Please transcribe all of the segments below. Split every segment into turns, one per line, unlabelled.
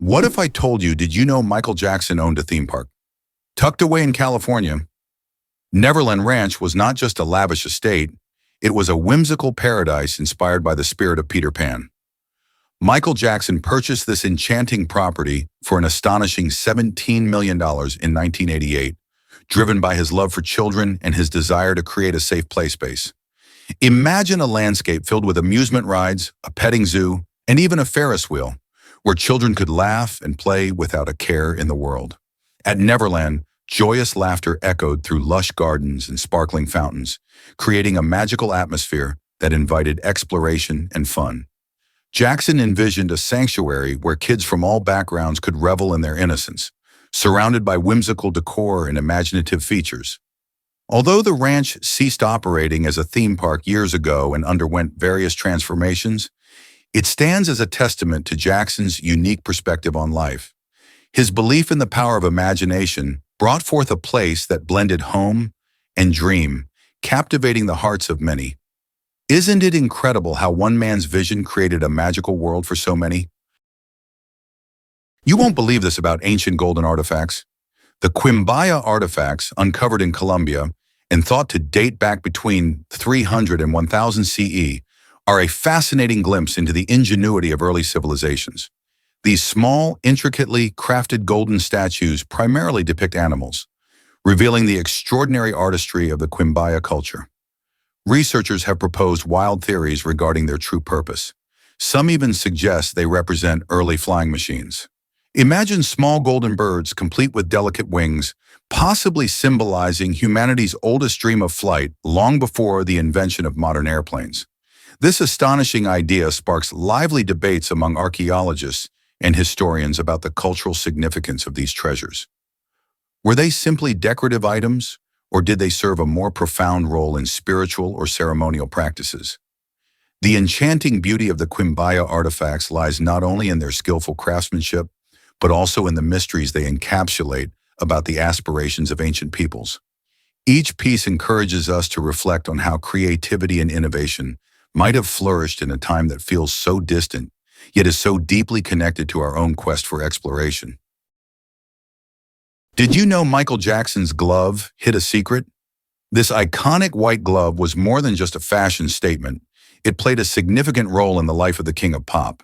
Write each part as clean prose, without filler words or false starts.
What if I told you, did you know Michael Jackson owned a theme park? Tucked away in California, Neverland Ranch was not just a lavish estate, it was a whimsical paradise inspired by the spirit of Peter Pan. Michael Jackson purchased this enchanting property for an astonishing $17 million in 1988, driven by his love for children and his desire to create a safe play space. Imagine a landscape filled with amusement rides, a petting zoo, and even a Ferris wheel, where children could laugh and play without a care in the world. At Neverland, joyous laughter echoed through lush gardens and sparkling fountains, creating a magical atmosphere that invited exploration and fun. Jackson envisioned a sanctuary where kids from all backgrounds could revel in their innocence, surrounded by whimsical decor and imaginative features. Although the ranch ceased operating as a theme park years ago and underwent various transformations, it stands as a testament to Jackson's unique perspective on life. His belief in the power of imagination brought forth a place that blended home and dream, captivating the hearts of many. Isn't it incredible how one man's vision created a magical world for so many? You won't believe this about ancient golden artifacts. The Quimbaya artifacts, uncovered in Colombia and thought to date back between 300 and 1000 CE, are a fascinating glimpse into the ingenuity of early civilizations. These small, intricately crafted golden statues primarily depict animals, revealing the extraordinary artistry of the Quimbaya culture. Researchers have proposed wild theories regarding their true purpose. Some even suggest they represent early flying machines. Imagine small golden birds complete with delicate wings, possibly symbolizing humanity's oldest dream of flight long before the invention of modern airplanes. This astonishing idea sparks lively debates among archaeologists and historians about the cultural significance of these treasures. Were they simply decorative items, or did they serve a more profound role in spiritual or ceremonial practices? The enchanting beauty of the Quimbaya artifacts lies not only in their skillful craftsmanship, but also in the mysteries they encapsulate about the aspirations of ancient peoples. Each piece encourages us to reflect on how creativity and innovation might have flourished in a time that feels so distant, yet is so deeply connected to our own quest for exploration. Did you know Michael Jackson's glove hid a secret? This iconic white glove was more than just a fashion statement. It played a significant role in the life of the king of pop.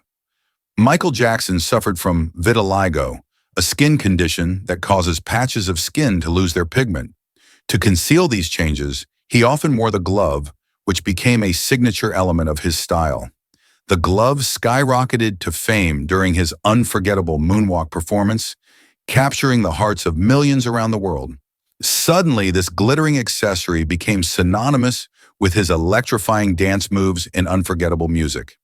Michael Jackson suffered from vitiligo, a skin condition that causes patches of skin to lose their pigment. To conceal these changes, he often wore the glove, which became a signature element of his style. The glove skyrocketed to fame during his unforgettable moonwalk performance, capturing the hearts of millions around the world. Suddenly, this glittering accessory became synonymous with his electrifying dance moves and unforgettable music.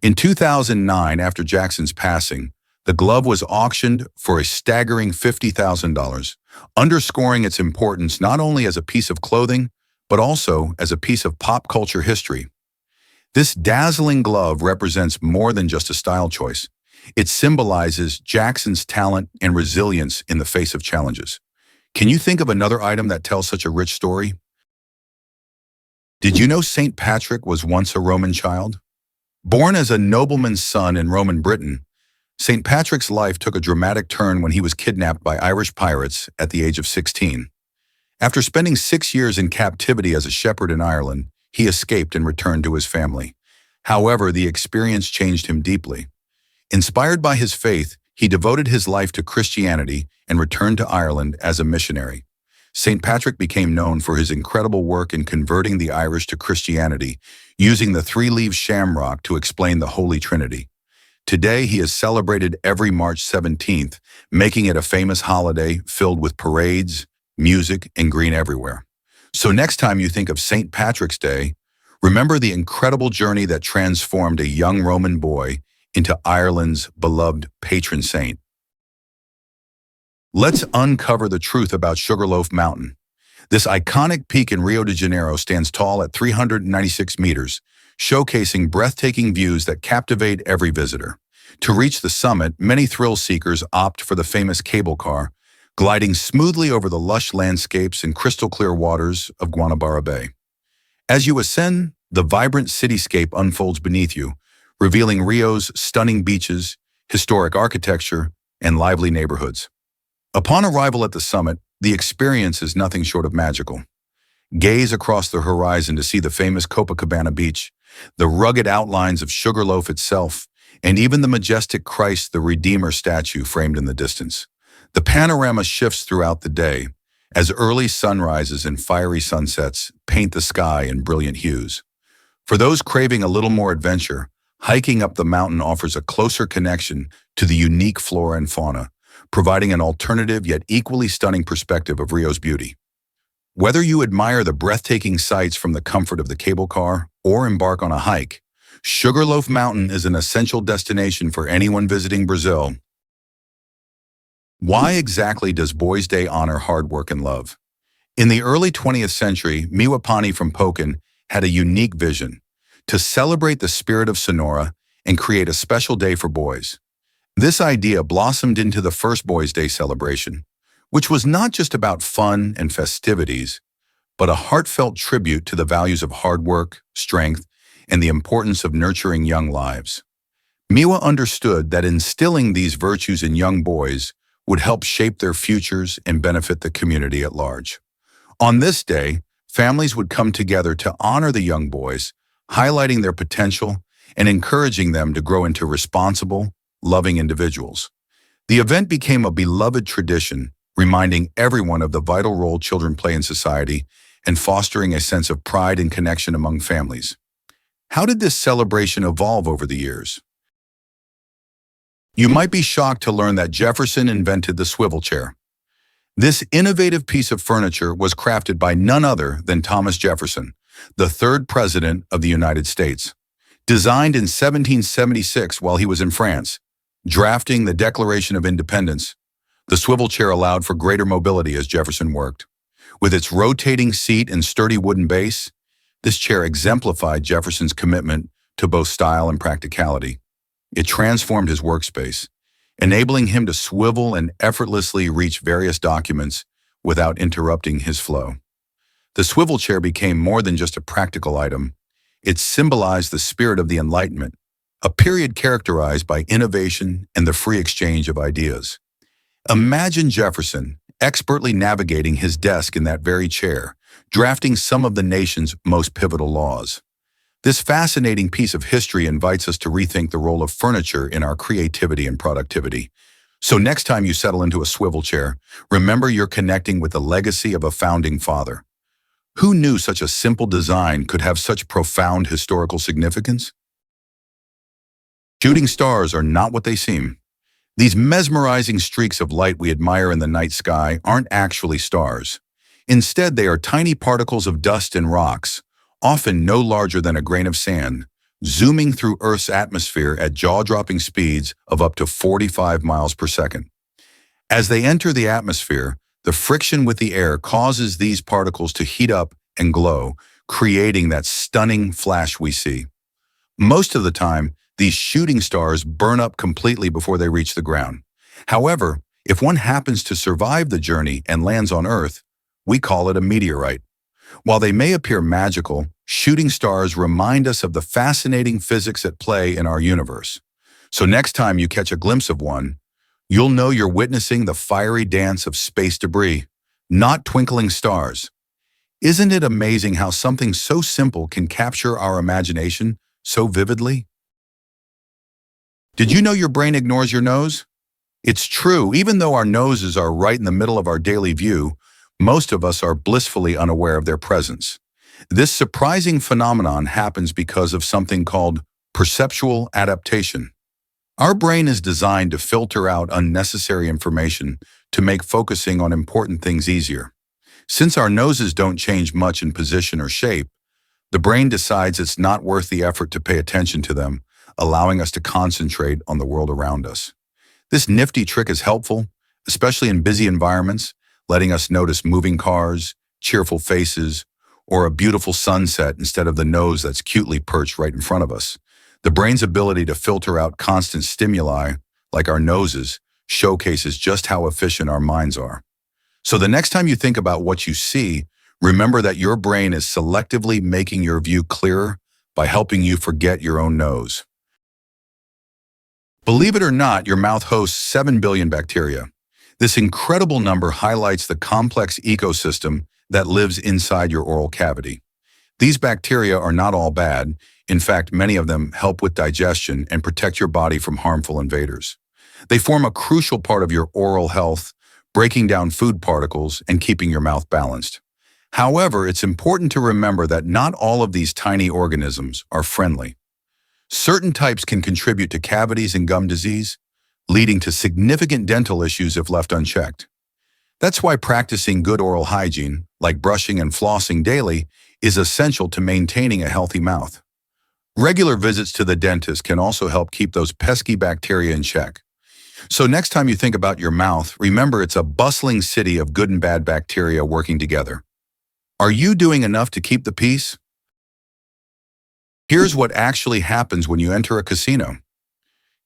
In 2009, after Jackson's passing, the glove was auctioned for a staggering $50,000, underscoring its importance not only as a piece of clothing, but also as a piece of pop culture history. This dazzling glove represents more than just a style choice. It symbolizes Jackson's talent and resilience in the face of challenges. Can you think of another item that tells such a rich story? Did you know St. Patrick was once a Roman child? Born as a nobleman's son in Roman Britain, St. Patrick's life took a dramatic turn when he was kidnapped by Irish pirates at the age of 16. After spending 6 years in captivity as a shepherd in Ireland, he escaped and returned to his family. However, the experience changed him deeply. Inspired by his faith, he devoted his life to Christianity and returned to Ireland as a missionary. St. Patrick became known for his incredible work in converting the Irish to Christianity, using the three-leaved shamrock to explain the Holy Trinity. Today, he is celebrated every March 17th, making it a famous holiday filled with parades, music, and green everywhere. So next time you think of St. Patrick's Day, remember the incredible journey that transformed a young Roman boy into Ireland's beloved patron saint. Let's uncover the truth about Sugarloaf Mountain. This iconic peak in Rio de Janeiro stands tall at 396 meters, showcasing breathtaking views that captivate every visitor. To reach the summit, many thrill seekers opt for the famous cable car, gliding smoothly over the lush landscapes and crystal-clear waters of Guanabara Bay. As you ascend, the vibrant cityscape unfolds beneath you, revealing Rio's stunning beaches, historic architecture, and lively neighborhoods. Upon arrival at the summit, the experience is nothing short of magical. Gaze across the horizon to see the famous Copacabana beach, the rugged outlines of Sugarloaf itself, and even the majestic Christ the Redeemer statue framed in the distance. The panorama shifts throughout the day, as early sunrises and fiery sunsets paint the sky in brilliant hues. For those craving a little more adventure, hiking up the mountain offers a closer connection to the unique flora and fauna, providing an alternative yet equally stunning perspective of Rio's beauty. Whether you admire the breathtaking sights from the comfort of the cable car or embark on a hike, Sugarloaf Mountain is an essential destination for anyone visiting Brazil. Why exactly does Boys' Day honor hard work and love? In the early 20th century, Miwapani from Pokan had a unique vision: to celebrate the spirit of Sonora and create a special day for boys. This idea blossomed into the first Boys' Day celebration, which was not just about fun and festivities, but a heartfelt tribute to the values of hard work, strength, and the importance of nurturing young lives. Miwa understood that instilling these virtues in young boys would help shape their futures and benefit the community at large. On this day, families would come together to honor the young boys, highlighting their potential and encouraging them to grow into responsible, loving individuals. The event became a beloved tradition, reminding everyone of the vital role children play in society and fostering a sense of pride and connection among families. How did this celebration evolve over the years? You might be shocked to learn that Jefferson invented the swivel chair. This innovative piece of furniture was crafted by none other than Thomas Jefferson, the third president of the United States. Designed in 1776 while he was in France, drafting the Declaration of Independence, the swivel chair allowed for greater mobility as Jefferson worked. With its rotating seat and sturdy wooden base, this chair exemplified Jefferson's commitment to both style and practicality. It transformed his workspace, enabling him to swivel and effortlessly reach various documents without interrupting his flow. The swivel chair became more than just a practical item. It symbolized the spirit of the Enlightenment, a period characterized by innovation and the free exchange of ideas. Imagine Jefferson expertly navigating his desk in that very chair, drafting some of the nation's most pivotal laws. This fascinating piece of history invites us to rethink the role of furniture in our creativity and productivity. So next time you settle into a swivel chair, remember you're connecting with the legacy of a founding father. Who knew such a simple design could have such profound historical significance? Shooting stars are not what they seem. These mesmerizing streaks of light we admire in the night sky aren't actually stars. Instead, they are tiny particles of dust and rocks, often no larger than a grain of sand, zooming through Earth's atmosphere at jaw-dropping speeds of up to 45 miles per second. As they enter the atmosphere, the friction with the air causes these particles to heat up and glow, creating that stunning flash we see. Most of the time, these shooting stars burn up completely before they reach the ground. However, if one happens to survive the journey and lands on Earth, we call it a meteorite. While they may appear magical, shooting stars remind us of the fascinating physics at play in our universe. So next time you catch a glimpse of one, you'll know you're witnessing the fiery dance of space debris, not twinkling stars. Isn't it amazing how something so simple can capture our imagination so vividly? Did you know your brain ignores your nose? It's true, even though our noses are right in the middle of our daily view, most of us are blissfully unaware of their presence. This surprising phenomenon happens because of something called perceptual adaptation. Our brain is designed to filter out unnecessary information to make focusing on important things easier. Since our noses don't change much in position or shape, the brain decides it's not worth the effort to pay attention to them, allowing us to concentrate on the world around us. This nifty trick is helpful, especially in busy environments, letting us notice moving cars, cheerful faces, or a beautiful sunset instead of the nose that's cutely perched right in front of us. The brain's ability to filter out constant stimuli, like our noses, showcases just how efficient our minds are. So the next time you think about what you see, remember that your brain is selectively making your view clearer by helping you forget your own nose. Believe it or not, your mouth hosts 7 billion bacteria. This incredible number highlights the complex ecosystem that lives inside your oral cavity. These bacteria are not all bad. In fact, many of them help with digestion and protect your body from harmful invaders. They form a crucial part of your oral health, breaking down food particles and keeping your mouth balanced. However, it's important to remember that not all of these tiny organisms are friendly. Certain types can contribute to cavities and gum disease, leading to significant dental issues if left unchecked. That's why practicing good oral hygiene, like brushing and flossing daily, is essential to maintaining a healthy mouth. Regular visits to the dentist can also help keep those pesky bacteria in check. So next time you think about your mouth, remember it's a bustling city of good and bad bacteria working together. Are you doing enough to keep the peace? Here's what actually happens when you enter a casino.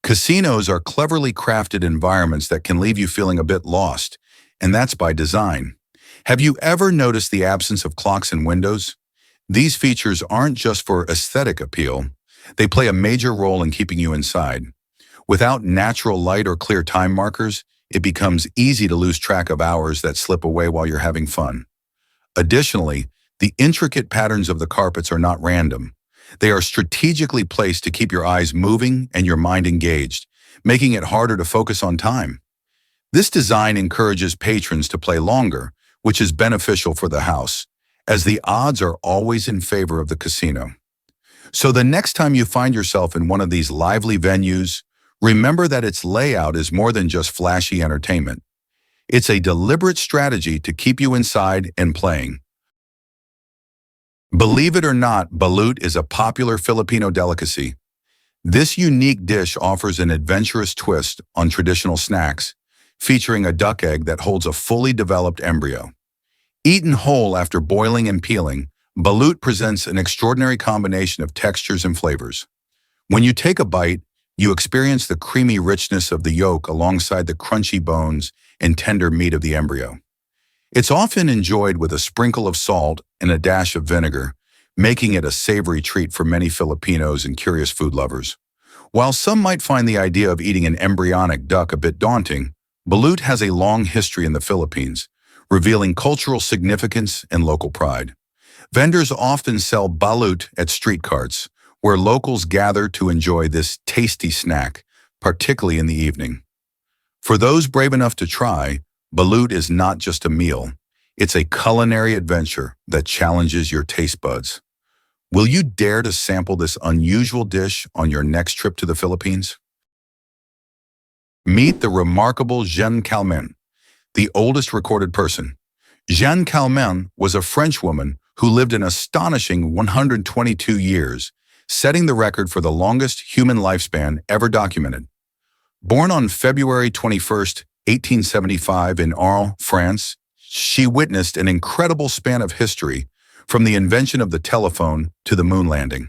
Casinos are cleverly crafted environments that can leave you feeling a bit lost, and that's by design. Have you ever noticed the absence of clocks and windows? These features aren't just for aesthetic appeal. They play a major role in keeping you inside. Without natural light or clear time markers, it becomes easy to lose track of hours that slip away while you're having fun. Additionally, the intricate patterns of the carpets are not random. They are strategically placed to keep your eyes moving and your mind engaged, making it harder to focus on time. This design encourages patrons to play longer, which is beneficial for the house, as the odds are always in favor of the casino. So the next time you find yourself in one of these lively venues, remember that its layout is more than just flashy entertainment. It's a deliberate strategy to keep you inside and playing. Believe it or not, balut is a popular Filipino delicacy. This unique dish offers an adventurous twist on traditional snacks, featuring a duck egg that holds a fully developed embryo. Eaten whole after boiling and peeling, balut presents an extraordinary combination of textures and flavors. When you take a bite, you experience the creamy richness of the yolk alongside the crunchy bones and tender meat of the embryo. It's often enjoyed with a sprinkle of salt and a dash of vinegar, making it a savory treat for many Filipinos and curious food lovers. While some might find the idea of eating an embryonic duck a bit daunting, balut has a long history in the Philippines, revealing cultural significance and local pride. Vendors often sell balut at street carts, where locals gather to enjoy this tasty snack, particularly in the evening. For those brave enough to try, balut is not just a meal. It's a culinary adventure that challenges your taste buds. Will you dare to sample this unusual dish on your next trip to the Philippines? Meet the remarkable Jeanne Calment, the oldest recorded person. Jeanne Calment was a French woman who lived an astonishing 122 years, setting the record for the longest human lifespan ever documented. Born on February 21, 1875 in Arles, France, she witnessed an incredible span of history, from the invention of the telephone to the moon landing.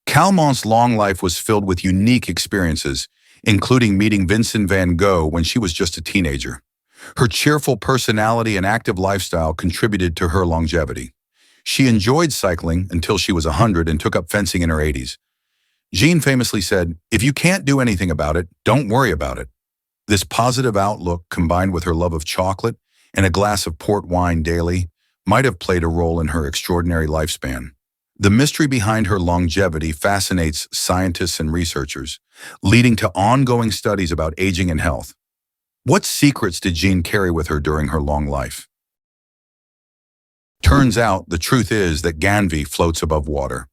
Calment's long life was filled with unique experiences, including meeting Vincent van Gogh when she was just a teenager. Her cheerful personality and active lifestyle contributed to her longevity. She enjoyed cycling until she was 100 and took up fencing in her 80s. Jeanne famously said, "If you can't do anything about it, don't worry about it." This positive outlook, combined with her love of chocolate and a glass of port wine daily, might have played a role in her extraordinary lifespan. The mystery behind her longevity fascinates scientists and researchers, leading to ongoing studies about aging and health. What secrets did Jeanne carry with her during her long life? Turns out, the truth is that Ganvi floats above water.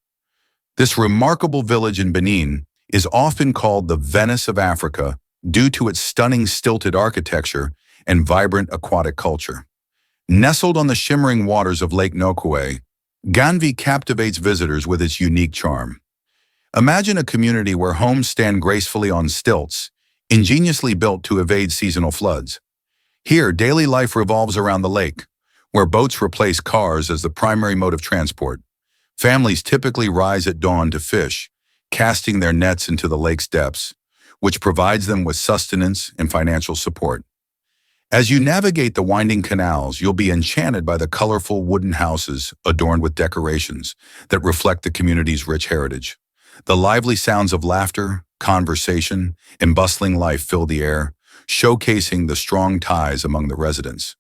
This remarkable village in Benin is often called the Venice of Africa due to its stunning stilted architecture and vibrant aquatic culture. Nestled on the shimmering waters of Lake Nokwe, Ganvi captivates visitors with its unique charm. Imagine a community where homes stand gracefully on stilts, ingeniously built to evade seasonal floods. Here, daily life revolves around the lake, where boats replace cars as the primary mode of transport. Families typically rise at dawn to fish, casting their nets into the lake's depths, which provides them with sustenance and financial support. As you navigate the winding canals, you'll be enchanted by the colorful wooden houses adorned with decorations that reflect the community's rich heritage. The lively sounds of laughter, conversation, and bustling life fill the air, showcasing the strong ties among the residents.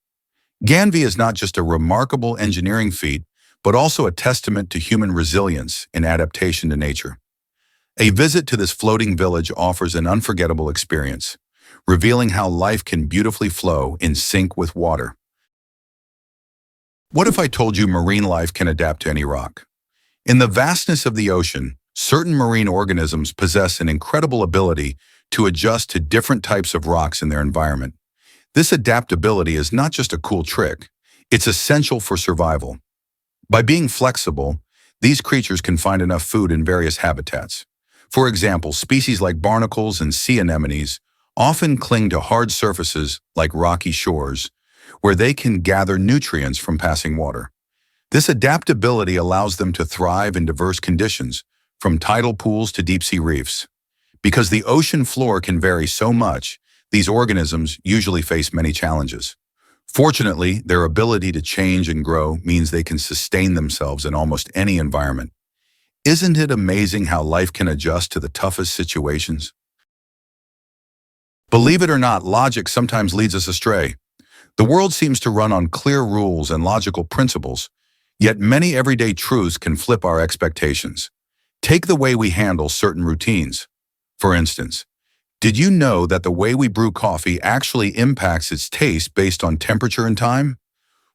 Ganvi is not just a remarkable engineering feat, but also a testament to human resilience and adaptation to nature. A visit to this floating village offers an unforgettable experience, revealing how life can beautifully flow in sync with water. What if I told you marine life can adapt to any rock? In the vastness of the ocean, certain marine organisms possess an incredible ability to adjust to different types of rocks in their environment. This adaptability is not just a cool trick, it's essential for survival. By being flexible, these creatures can find enough food in various habitats. For example, species like barnacles and sea anemones often cling to hard surfaces like rocky shores, where they can gather nutrients from passing water. This adaptability allows them to thrive in diverse conditions, from tidal pools to deep-sea reefs. Because the ocean floor can vary so much, these organisms usually face many challenges. Fortunately, their ability to change and grow means they can sustain themselves in almost any environment. Isn't it amazing how life can adjust to the toughest situations? Believe it or not, logic sometimes leads us astray. The world seems to run on clear rules and logical principles, yet many everyday truths can flip our expectations. Take the way we handle certain routines. For instance, did you know that the way we brew coffee actually impacts its taste based on temperature and time?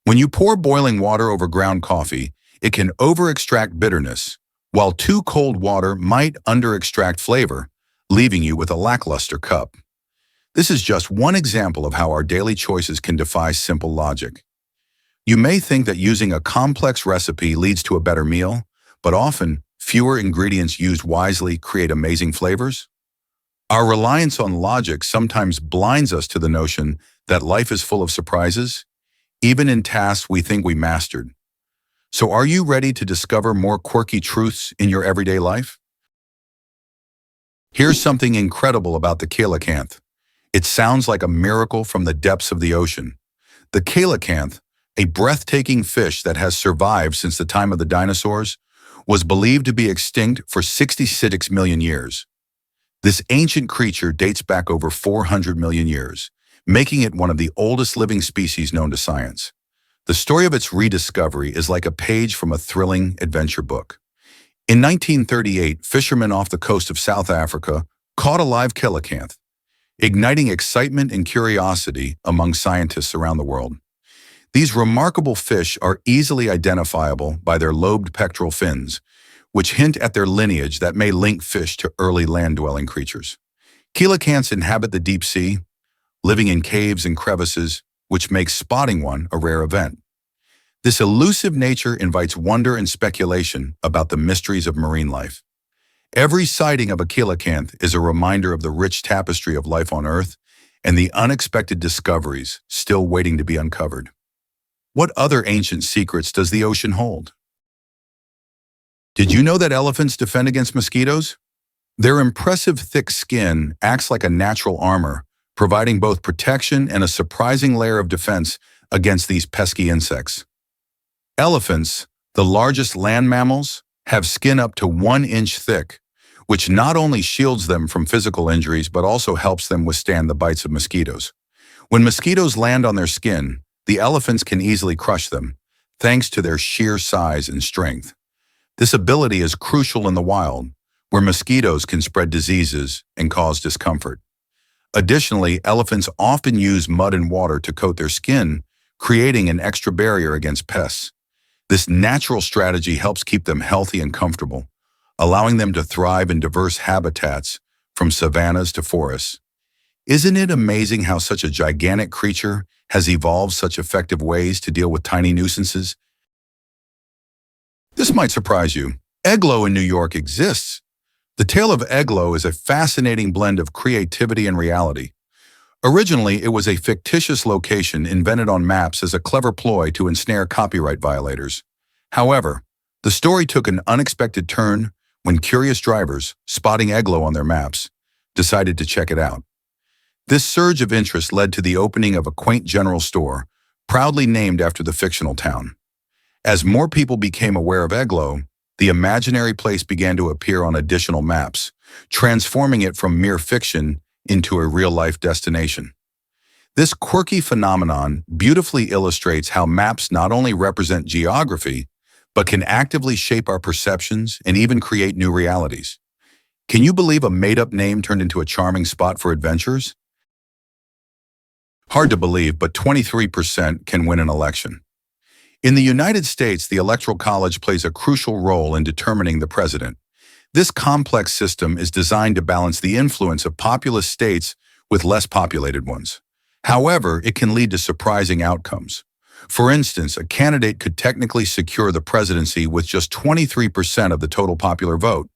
When you pour boiling water over ground coffee, it can over-extract bitterness, while too cold water might under-extract flavor, leaving you with a lackluster cup. This is just one example of how our daily choices can defy simple logic. You may think that using a complex recipe leads to a better meal, but often, fewer ingredients used wisely create amazing flavors. Our reliance on logic sometimes blinds us to the notion that life is full of surprises, even in tasks we think we mastered. So are you ready to discover more quirky truths in your everyday life? Here's something incredible about the coelacanth. It sounds like a miracle from the depths of the ocean. The coelacanth, a breathtaking fish that has survived since the time of the dinosaurs, was believed to be extinct for 66 million years. This ancient creature dates back over 400 million years, making it one of the oldest living species known to science. The story of its rediscovery is like a page from a thrilling adventure book. In 1938, fishermen off the coast of South Africa caught a live coelacanth, igniting excitement and curiosity among scientists around the world. These remarkable fish are easily identifiable by their lobed pectoral fins, which hint at their lineage that may link fish to early land-dwelling creatures. Coelacanths inhabit the deep sea, living in caves and crevices, which makes spotting one a rare event. This elusive nature invites wonder and speculation about the mysteries of marine life. Every sighting of a coelacanth is a reminder of the rich tapestry of life on Earth and the unexpected discoveries still waiting to be uncovered. What other ancient secrets does the ocean hold? Did you know that elephants defend against mosquitoes? Their impressive thick skin acts like a natural armor, providing both protection and a surprising layer of defense against these pesky insects. Elephants, the largest land mammals, have skin up to 1 inch thick, which not only shields them from physical injuries but also helps them withstand the bites of mosquitoes. When mosquitoes land on their skin, the elephants can easily crush them, thanks to their sheer size and strength. This ability is crucial in the wild, where mosquitoes can spread diseases and cause discomfort. Additionally, elephants often use mud and water to coat their skin, creating an extra barrier against pests. This natural strategy helps keep them healthy and comfortable, allowing them to thrive in diverse habitats, from savannas to forests. Isn't it amazing how such a gigantic creature has evolved such effective ways to deal with tiny nuisances? This might surprise you. Eglo in New York exists. The tale of Eglo is a fascinating blend of creativity and reality. Originally, it was a fictitious location invented on maps as a clever ploy to ensnare copyright violators. However, the story took an unexpected turn when curious drivers, spotting Eglo on their maps, decided to check it out. This surge of interest led to the opening of a quaint general store, proudly named after the fictional town. As more people became aware of Eglo, the imaginary place began to appear on additional maps, transforming it from mere fiction into a real-life destination. This quirky phenomenon beautifully illustrates how maps not only represent geography, but can actively shape our perceptions and even create new realities. Can you believe a made-up name turned into a charming spot for adventures? Hard to believe, but 23% can win an election. In the United States, the Electoral College plays a crucial role in determining the president. This complex system is designed to balance the influence of populous states with less populated ones. However, it can lead to surprising outcomes. For instance, a candidate could technically secure the presidency with just 23% of the total popular vote.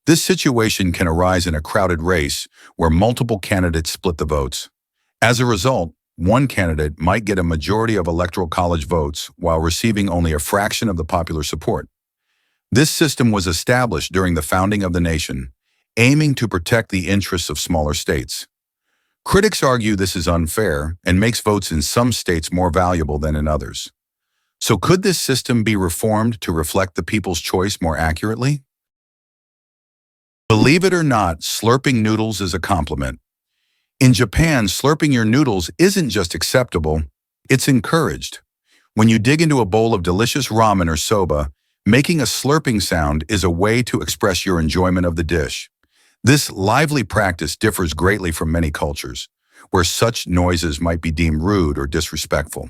This situation can arise in a crowded race where multiple candidates split the votes. As a result, one candidate might get a majority of Electoral College votes while receiving only a fraction of the popular support. This system was established during the founding of the nation, aiming to protect the interests of smaller states. Critics argue this is unfair and makes votes in some states more valuable than in others. So could this system be reformed to reflect the people's choice more accurately? Believe it or not, slurping noodles is a compliment. In Japan, slurping your noodles isn't just acceptable, it's encouraged. When you dig into a bowl of delicious ramen or soba, making a slurping sound is a way to express your enjoyment of the dish. This lively practice differs greatly from many cultures, where such noises might be deemed rude or disrespectful.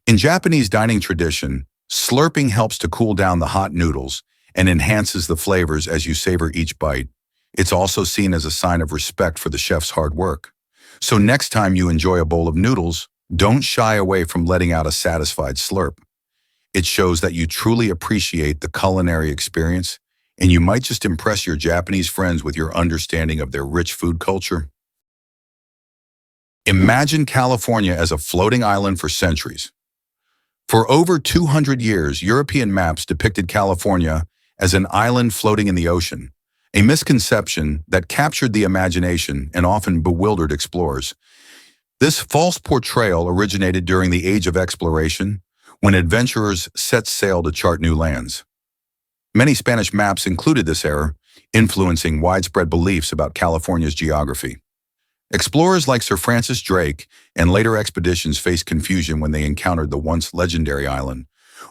In Japanese dining tradition, slurping helps to cool down the hot noodles and enhances the flavors as you savor each bite. It's also seen as a sign of respect for the chef's hard work. So next time you enjoy a bowl of noodles, don't shy away from letting out a satisfied slurp. It shows that you truly appreciate the culinary experience, and you might just impress your Japanese friends with your understanding of their rich food culture. Imagine California as a floating island for centuries. For over 200 years, European maps depicted California as an island floating in the ocean, a misconception that captured the imagination and often bewildered explorers. This false portrayal originated during the Age of Exploration, when adventurers set sail to chart new lands. Many Spanish maps included this error, influencing widespread beliefs about California's geography. Explorers like Sir Francis Drake and later expeditions faced confusion when they encountered the once legendary island,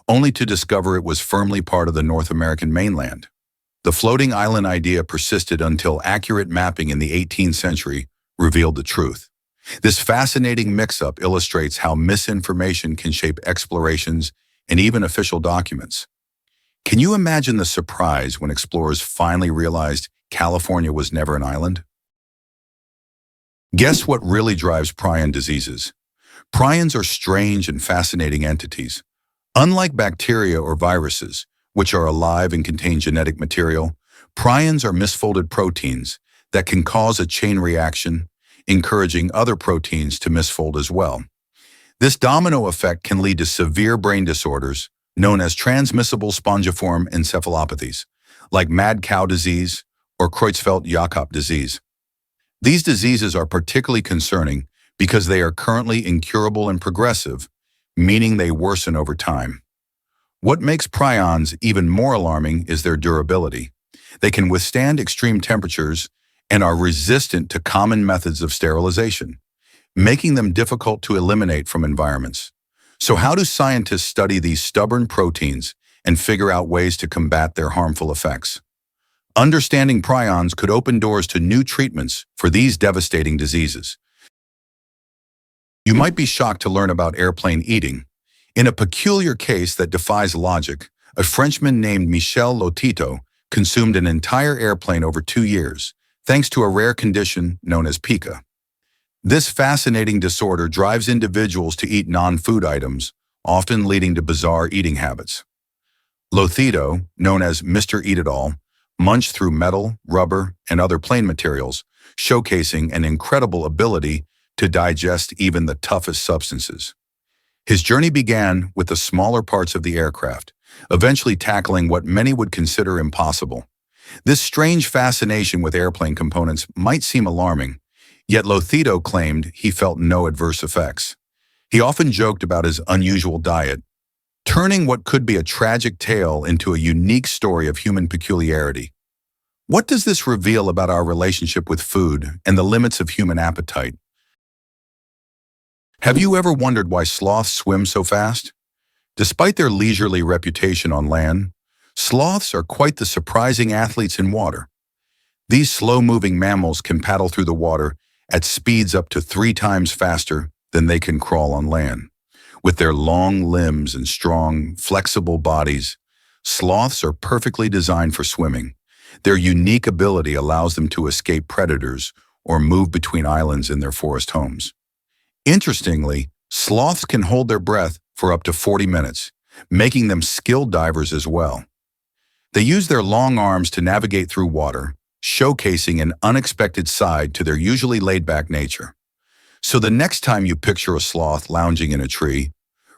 only to discover it was firmly part of the North American mainland. The floating island idea persisted until accurate mapping in the 18th century revealed the truth. This fascinating mix-up illustrates how misinformation can shape explorations and even official documents. Can you imagine the surprise when explorers finally realized California was never an island? Guess what really drives prion diseases? Prions are strange and fascinating entities. Unlike bacteria or viruses, which are alive and contain genetic material, prions are misfolded proteins that can cause a chain reaction, encouraging other proteins to misfold as well. This domino effect can lead to severe brain disorders, known as transmissible spongiform encephalopathies, like mad cow disease or Creutzfeldt-Jakob disease. These diseases are particularly concerning because they are currently incurable and progressive, meaning they worsen over time. What makes prions even more alarming is their durability. They can withstand extreme temperatures and are resistant to common methods of sterilization, making them difficult to eliminate from environments. So how do scientists study these stubborn proteins and figure out ways to combat their harmful effects? Understanding prions could open doors to new treatments for these devastating diseases. You might be shocked to learn about airplane eating. In a peculiar case that defies logic, a Frenchman named Michel Lotito consumed an entire airplane over 2 years, thanks to a rare condition known as pica. This fascinating disorder drives individuals to eat non-food items, often leading to bizarre eating habits. Lotito, known as Mr. Eat-It-All, munched through metal, rubber, and other plane materials, showcasing an incredible ability to digest even the toughest substances. His journey began with the smaller parts of the aircraft, eventually tackling what many would consider impossible. This strange fascination with airplane components might seem alarming, yet Lotito claimed he felt no adverse effects. He often joked about his unusual diet, turning what could be a tragic tale into a unique story of human peculiarity. What does this reveal about our relationship with food and the limits of human appetite? Have you ever wondered why sloths swim so fast? Despite their leisurely reputation on land, sloths are quite the surprising athletes in water. These slow-moving mammals can paddle through the water at speeds up to 3 times faster than they can crawl on land. With their long limbs and strong, flexible bodies, sloths are perfectly designed for swimming. Their unique ability allows them to escape predators or move between islands in their forest homes. Interestingly, sloths can hold their breath for up to 40 minutes, making them skilled divers as well. They use their long arms to navigate through water, showcasing an unexpected side to their usually laid-back nature. So the next time you picture a sloth lounging in a tree,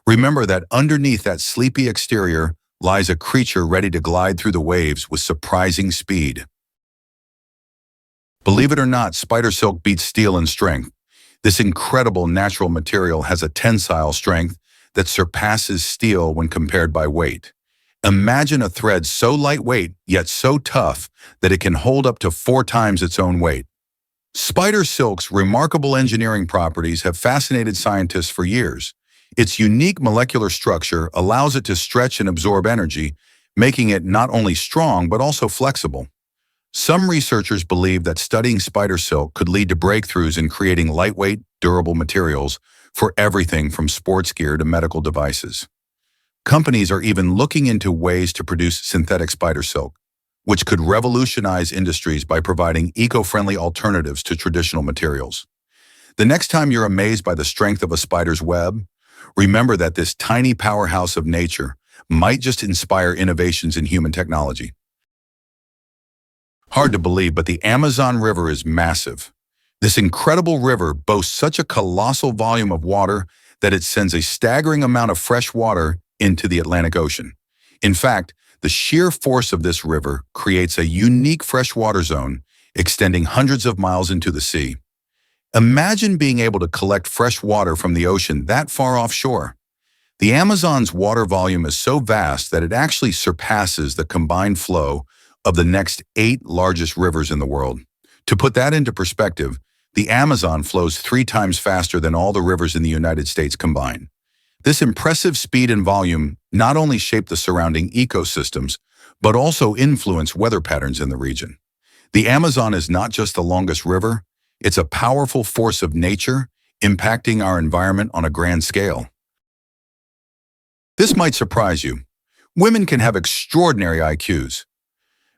remember that underneath that sleepy exterior lies a creature ready to glide through the waves with surprising speed. Believe it or not, spider silk beats steel in strength. This incredible natural material has a tensile strength that surpasses steel when compared by weight. Imagine a thread so lightweight yet so tough that it can hold up to 4 times its own weight. Spider silk's remarkable engineering properties have fascinated scientists for years. Its unique molecular structure allows it to stretch and absorb energy, making it not only strong but also flexible. Some researchers believe that studying spider silk could lead to breakthroughs in creating lightweight, durable materials for everything from sports gear to medical devices. Companies are even looking into ways to produce synthetic spider silk, which could revolutionize industries by providing eco-friendly alternatives to traditional materials. The next time you're amazed by the strength of a spider's web, remember that this tiny powerhouse of nature might just inspire innovations in human technology. Hard to believe, but the Amazon River is massive. This incredible river boasts such a colossal volume of water that it sends a staggering amount of fresh water into the Atlantic Ocean. In fact, the sheer force of this river creates a unique freshwater zone extending hundreds of miles into the sea. Imagine being able to collect fresh water from the ocean that far offshore. The Amazon's water volume is so vast that it actually surpasses the combined flow of the next 8 largest rivers in the world. To put that into perspective, the Amazon flows 3 times faster than all the rivers in the United States combined. This impressive speed and volume not only shape the surrounding ecosystems, but also influence weather patterns in the region. The Amazon is not just the longest river, it's a powerful force of nature, impacting our environment on a grand scale. This might surprise you. Women can have extraordinary IQs.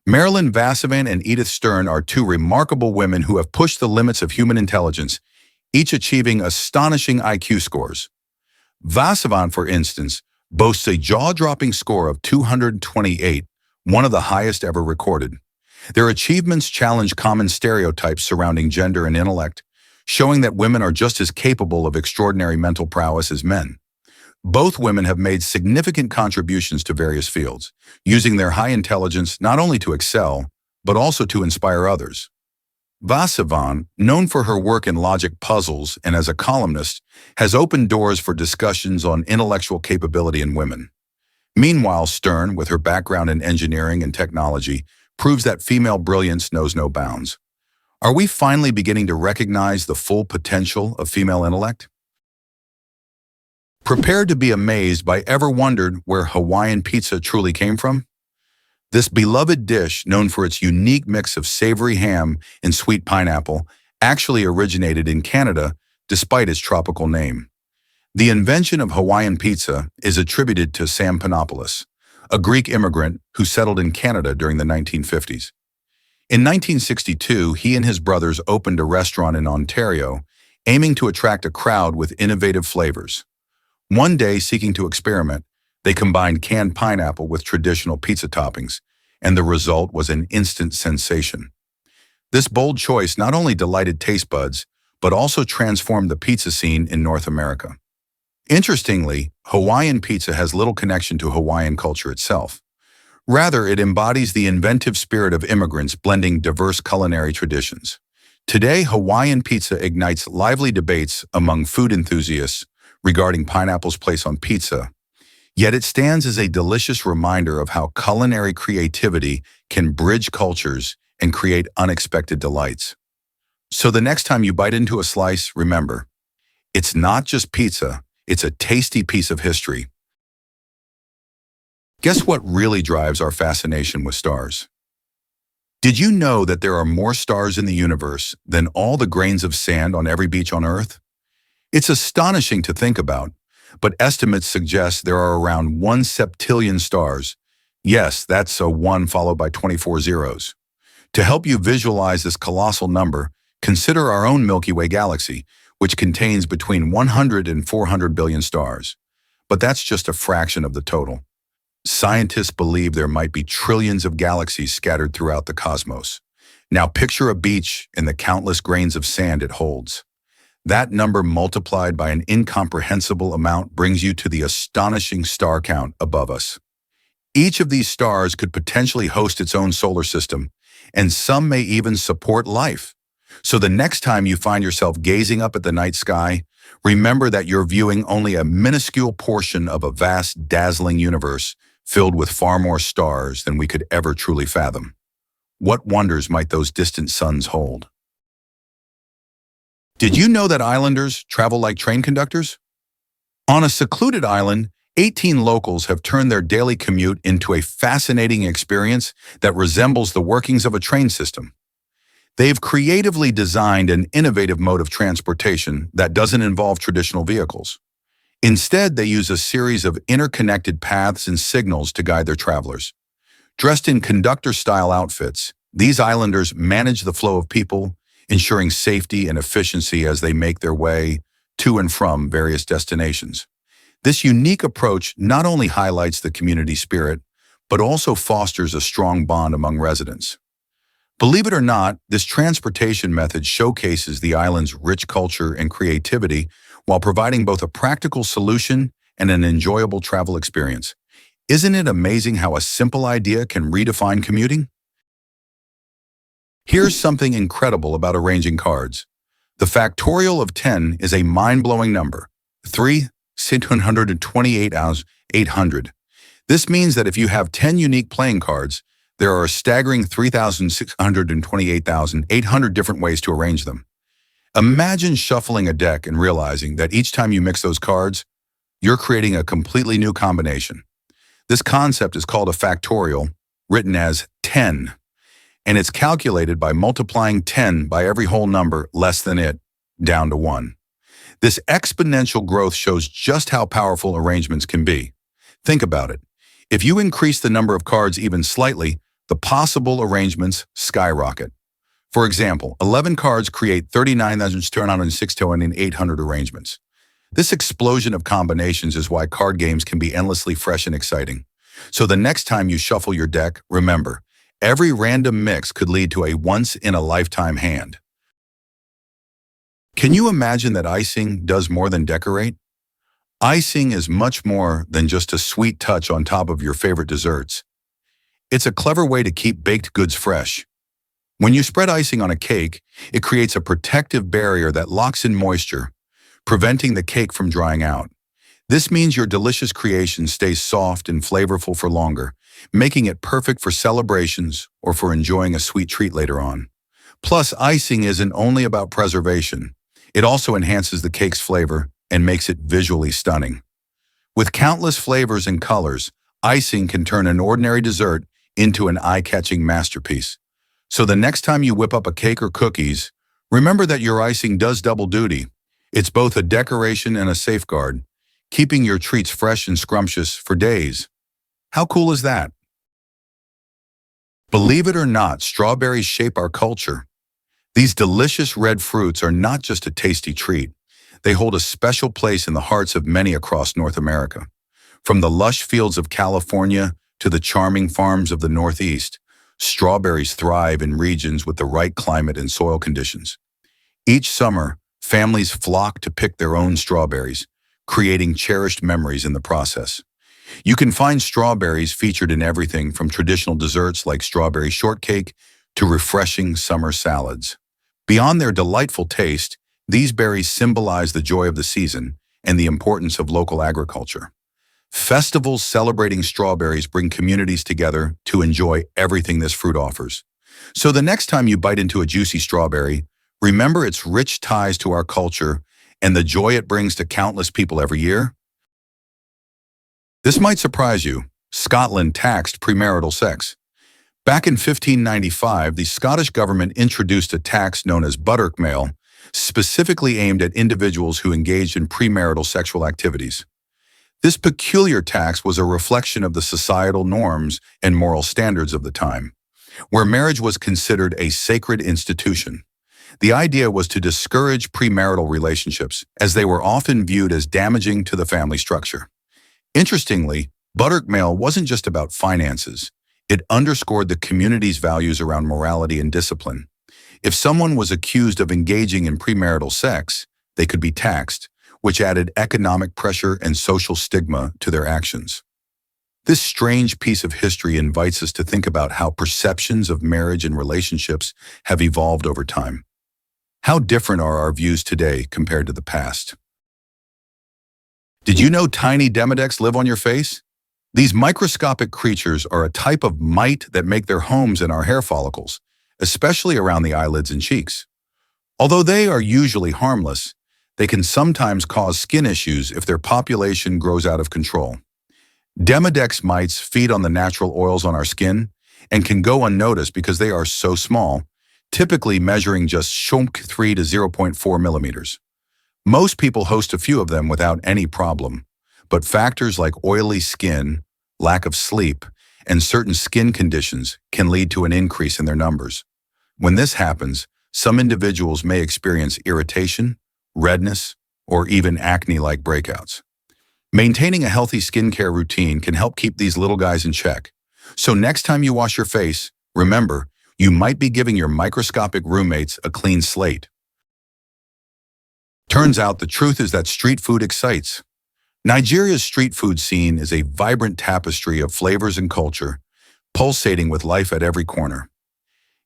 Marilyn Vassavant and Edith Stern are 2 remarkable women who have pushed the limits of human intelligence, each achieving astonishing IQ scores. Vassavant, for instance, boasts a jaw-dropping score of 228, one of the highest ever recorded. Their achievements challenge common stereotypes surrounding gender and intellect, showing that women are just as capable of extraordinary mental prowess as men. Both women have made significant contributions to various fields, using their high intelligence not only to excel, but also to inspire others. Vassavant, known for her work in logic puzzles and as a columnist, has opened doors for discussions on intellectual capability in women. Meanwhile, Stern, with her background in engineering and technology, proves that female brilliance knows no bounds. Are we finally beginning to recognize the full potential of female intellect? Prepared to be amazed by ever wondered where Hawaiian pizza truly came from? This beloved dish, known for its unique mix of savory ham and sweet pineapple, actually originated in Canada despite its tropical name. The invention of Hawaiian pizza is attributed to Sam Panopoulos, a Greek immigrant who settled in Canada during the 1950s. In 1962, he and his brothers opened a restaurant in Ontario, aiming to attract a crowd with innovative flavors. One day, seeking to experiment, they combined canned pineapple with traditional pizza toppings, and the result was an instant sensation. This bold choice not only delighted taste buds, but also transformed the pizza scene in North America. Interestingly, Hawaiian pizza has little connection to Hawaiian culture itself. Rather, it embodies the inventive spirit of immigrants blending diverse culinary traditions. Today, Hawaiian pizza ignites lively debates among food enthusiasts regarding pineapple's place on pizza, yet it stands as a delicious reminder of how culinary creativity can bridge cultures and create unexpected delights. So the next time you bite into a slice, remember, it's not just pizza, it's a tasty piece of history. Guess what really drives our fascination with stars? Did you know that there are more stars in the universe than all the grains of sand on every beach on Earth? It's astonishing to think about, but estimates suggest there are around 1 septillion stars. Yes, that's a 1 followed by 24 zeros. To help you visualize this colossal number, consider our own Milky Way galaxy, which contains between 100 and 400 billion stars. But that's just a fraction of the total. Scientists believe there might be trillions of galaxies scattered throughout the cosmos. Now picture a beach and the countless grains of sand it holds. That number multiplied by an incomprehensible amount brings you to the astonishing star count above us. Each of these stars could potentially host its own solar system, and some may even support life. So the next time you find yourself gazing up at the night sky, remember that you're viewing only a minuscule portion of a vast, dazzling universe filled with far more stars than we could ever truly fathom. What wonders might those distant suns hold? Did you know that islanders travel like train conductors? On a secluded island, 18 locals have turned their daily commute into a fascinating experience that resembles the workings of a train system. They've creatively designed an innovative mode of transportation that doesn't involve traditional vehicles. Instead, they use a series of interconnected paths and signals to guide their travelers. Dressed in conductor-style outfits, these islanders manage the flow of people, ensuring safety and efficiency as they make their way to and from various destinations. This unique approach not only highlights the community spirit, but also fosters a strong bond among residents. Believe it or not, this transportation method showcases the island's rich culture and creativity while providing both a practical solution and an enjoyable travel experience. Isn't it amazing how a simple idea can redefine commuting? Here's something incredible about arranging cards. The factorial of 10 is a mind-blowing number, 3,628,800. This means that if you have 10 unique playing cards, there are a staggering 3,628,800 different ways to arrange them. Imagine shuffling a deck and realizing that each time you mix those cards, you're creating a completely new combination. This concept is called a factorial, written as 10. And it's calculated by multiplying 10 by every whole number less than it, down to 1. This exponential growth shows just how powerful arrangements can be. Think about it. If you increase the number of cards even slightly, the possible arrangements skyrocket. For example, 11 cards create 39,206,800 arrangements. This explosion of combinations is why card games can be endlessly fresh and exciting. So the next time you shuffle your deck, remember, every random mix could lead to a once-in-a-lifetime hand. Can you imagine that icing does more than decorate? Icing is much more than just a sweet touch on top of your favorite desserts. It's a clever way to keep baked goods fresh. When you spread icing on a cake, it creates a protective barrier that locks in moisture, preventing the cake from drying out. This means your delicious creation stays soft and flavorful for longer, making it perfect for celebrations or for enjoying a sweet treat later on. Plus, icing isn't only about preservation. It also enhances the cake's flavor and makes it visually stunning. With countless flavors and colors, icing can turn an ordinary dessert into an eye-catching masterpiece. So the next time you whip up a cake or cookies, remember that your icing does double duty. It's both a decoration and a safeguard, keeping your treats fresh and scrumptious for days. How cool is that? Believe it or not, strawberries shape our culture. These delicious red fruits are not just a tasty treat. They hold a special place in the hearts of many across North America. From the lush fields of California to the charming farms of the Northeast, strawberries thrive in regions with the right climate and soil conditions. Each summer, families flock to pick their own strawberries, creating cherished memories in the process. You can find strawberries featured in everything from traditional desserts like strawberry shortcake to refreshing summer salads. Beyond their delightful taste, these berries symbolize the joy of the season and the importance of local agriculture. Festivals celebrating strawberries bring communities together to enjoy everything this fruit offers. So the next time you bite into a juicy strawberry, remember its rich ties to our culture and the joy it brings to countless people every year. This might surprise you. Scotland taxed premarital sex. Back in 1595, the Scottish government introduced a tax known as butterkmail, specifically aimed at individuals who engaged in premarital sexual activities. This peculiar tax was a reflection of the societal norms and moral standards of the time, where marriage was considered a sacred institution. The idea was to discourage premarital relationships, as they were often viewed as damaging to the family structure. Interestingly, butterkmail wasn't just about finances. It underscored the community's values around morality and discipline. If someone was accused of engaging in premarital sex, they could be taxed, which added economic pressure and social stigma to their actions. This strange piece of history invites us to think about how perceptions of marriage and relationships have evolved over time. How different are our views today compared to the past? Did you know tiny demodex live on your face? These microscopic creatures are a type of mite that make their homes in our hair follicles, especially around the eyelids and cheeks. Although they are usually harmless, they can sometimes cause skin issues if their population grows out of control. Demodex mites feed on the natural oils on our skin and can go unnoticed because they are so small, typically measuring just 3 to 0.4 millimeters. Most people host a few of them without any problem, but factors like oily skin, lack of sleep, and certain skin conditions can lead to an increase in their numbers. When this happens, some individuals may experience irritation, redness, or even acne-like breakouts. Maintaining a healthy skincare routine can help keep these little guys in check. So next time you wash your face, remember, you might be giving your microscopic roommates a clean slate. Turns out the truth is that street food excites. Nigeria's street food scene is a vibrant tapestry of flavors and culture, pulsating with life at every corner.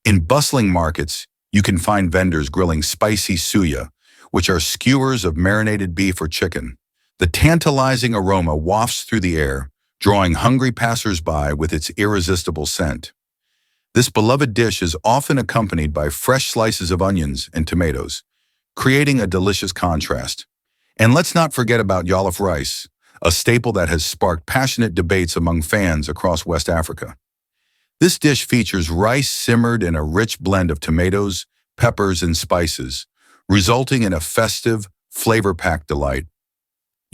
In bustling markets, you can find vendors grilling spicy suya, which are skewers of marinated beef or chicken. The tantalizing aroma wafts through the air, drawing hungry passers-by with its irresistible scent. This beloved dish is often accompanied by fresh slices of onions and tomatoes, creating a delicious contrast. And let's not forget about jollof rice, a staple that has sparked passionate debates among fans across West Africa. This dish features rice simmered in a rich blend of tomatoes, peppers, and spices, resulting in a festive, flavor-packed delight.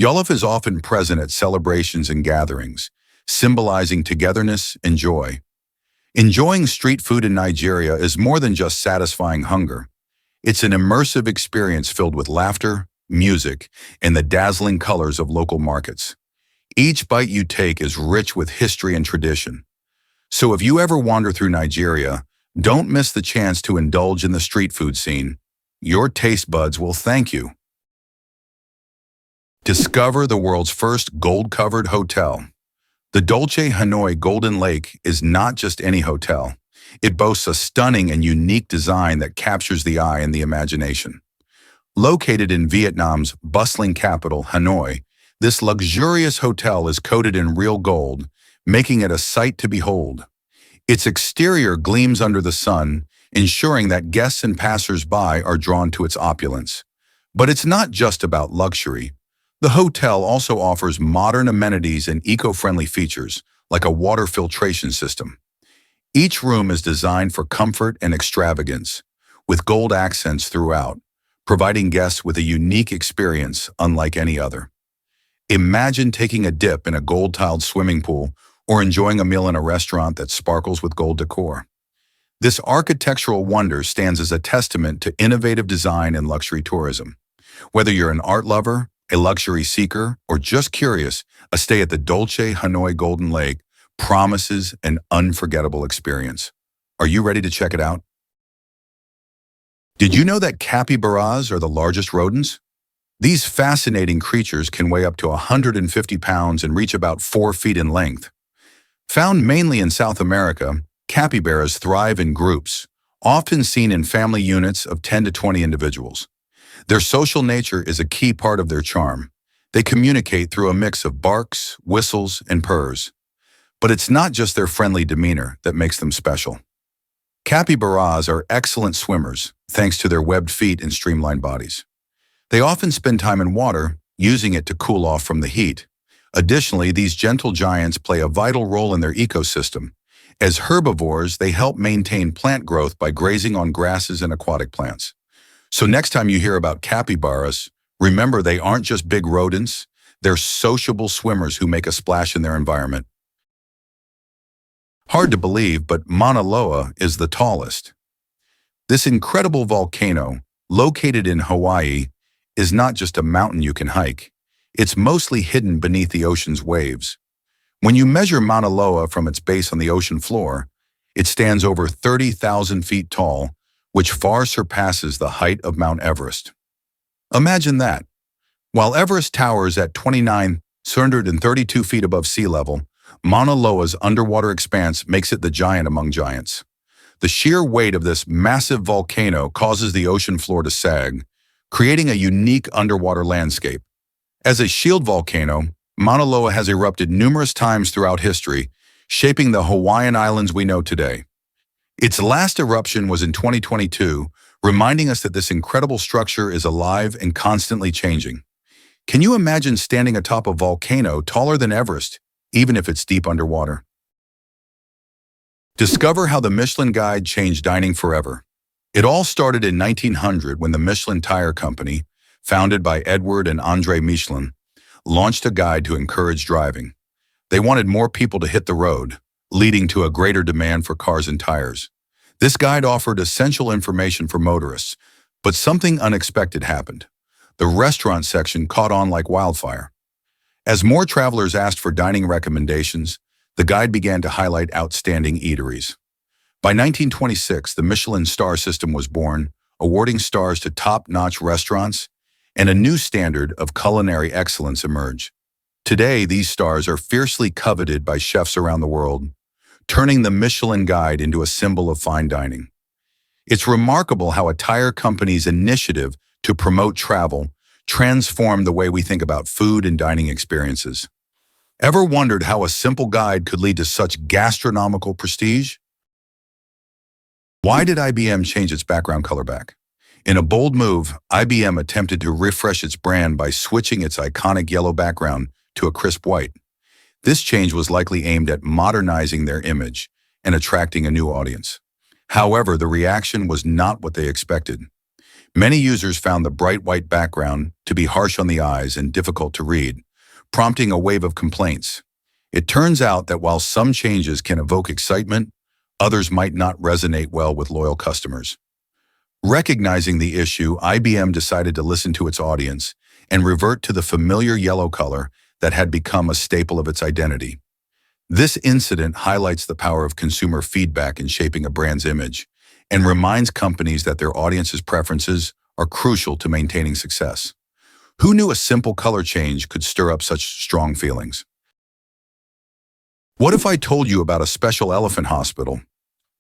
Jollof is often present at celebrations and gatherings, symbolizing togetherness and joy. Enjoying street food in Nigeria is more than just satisfying hunger. It's an immersive experience filled with laughter, music, and the dazzling colors of local markets. Each bite you take is rich with history and tradition. So if you ever wander through Nigeria, don't miss the chance to indulge in the street food scene. Your taste buds will thank you. Discover the world's first gold-covered hotel. The Dolce Hanoi Golden Lake is not just any hotel. It boasts a stunning and unique design that captures the eye and the imagination. Located in Vietnam's bustling capital, Hanoi, this luxurious hotel is coated in real gold, making it a sight to behold. Its exterior gleams under the sun, ensuring that guests and passers-by are drawn to its opulence. But it's not just about luxury. The hotel also offers modern amenities and eco-friendly features, like a water filtration system. Each room is designed for comfort and extravagance, with gold accents throughout, providing guests with a unique experience unlike any other. Imagine taking a dip in a gold-tiled swimming pool or enjoying a meal in a restaurant that sparkles with gold decor. This architectural wonder stands as a testament to innovative design and luxury tourism. Whether you're an art lover, a luxury seeker, or just curious, a stay at the Dolce Hanoi Golden Lake promises an unforgettable experience. Are you ready to check it out? Did you know that capybaras are the largest rodents? These fascinating creatures can weigh up to 150 pounds and reach about 4 feet in length. Found mainly in South America, capybaras thrive in groups, often seen in family units of 10 to 20 individuals. Their social nature is a key part of their charm. They communicate through a mix of barks, whistles, and purrs. But it's not just their friendly demeanor that makes them special. Capybaras are excellent swimmers, thanks to their webbed feet and streamlined bodies. They often spend time in water, using it to cool off from the heat. Additionally, these gentle giants play a vital role in their ecosystem. As herbivores, they help maintain plant growth by grazing on grasses and aquatic plants. So next time you hear about capybaras, remember they aren't just big rodents, they're sociable swimmers who make a splash in their environment. Hard to believe, but Mauna Loa is the tallest. This incredible volcano, located in Hawaii, is not just a mountain you can hike. It's mostly hidden beneath the ocean's waves. When you measure Mauna Loa from its base on the ocean floor, it stands over 30,000 feet tall, which far surpasses the height of Mount Everest. Imagine that. While Everest towers at 29,632 feet above sea level, Mauna Loa's underwater expanse makes it the giant among giants. The sheer weight of this massive volcano causes the ocean floor to sag, creating a unique underwater landscape. As a shield volcano, Mauna Loa has erupted numerous times throughout history, shaping the Hawaiian Islands we know today. Its last eruption was in 2022, reminding us that this incredible structure is alive and constantly changing. Can you imagine standing atop a volcano taller than Everest, even if it's deep underwater? Discover how the Michelin Guide changed dining forever. It all started in 1900 when the Michelin Tire Company, founded by Edward and André Michelin, launched a guide to encourage driving. They wanted more people to hit the road, leading to a greater demand for cars and tires. This guide offered essential information for motorists, but something unexpected happened. The restaurant section caught on like wildfire. As more travelers asked for dining recommendations, the guide began to highlight outstanding eateries. By 1926, the Michelin star system was born, awarding stars to top-notch restaurants, and a new standard of culinary excellence emerged. Today, these stars are fiercely coveted by chefs around the world, turning the Michelin Guide into a symbol of fine dining. It's remarkable how a tire company's initiative to promote travel transformed the way we think about food and dining experiences. Ever wondered how a simple guide could lead to such gastronomical prestige? Why did IBM change its background color back? In a bold move, IBM attempted to refresh its brand by switching its iconic yellow background to a crisp white. This change was likely aimed at modernizing their image and attracting a new audience. However, the reaction was not what they expected. Many users found the bright white background to be harsh on the eyes and difficult to read, prompting a wave of complaints. It turns out that while some changes can evoke excitement, others might not resonate well with loyal customers. Recognizing the issue, IBM decided to listen to its audience and revert to the familiar yellow color that had become a staple of its identity. This incident highlights the power of consumer feedback in shaping a brand's image and reminds companies that their audience's preferences are crucial to maintaining success. Who knew a simple color change could stir up such strong feelings? What if I told you about a special elephant hospital?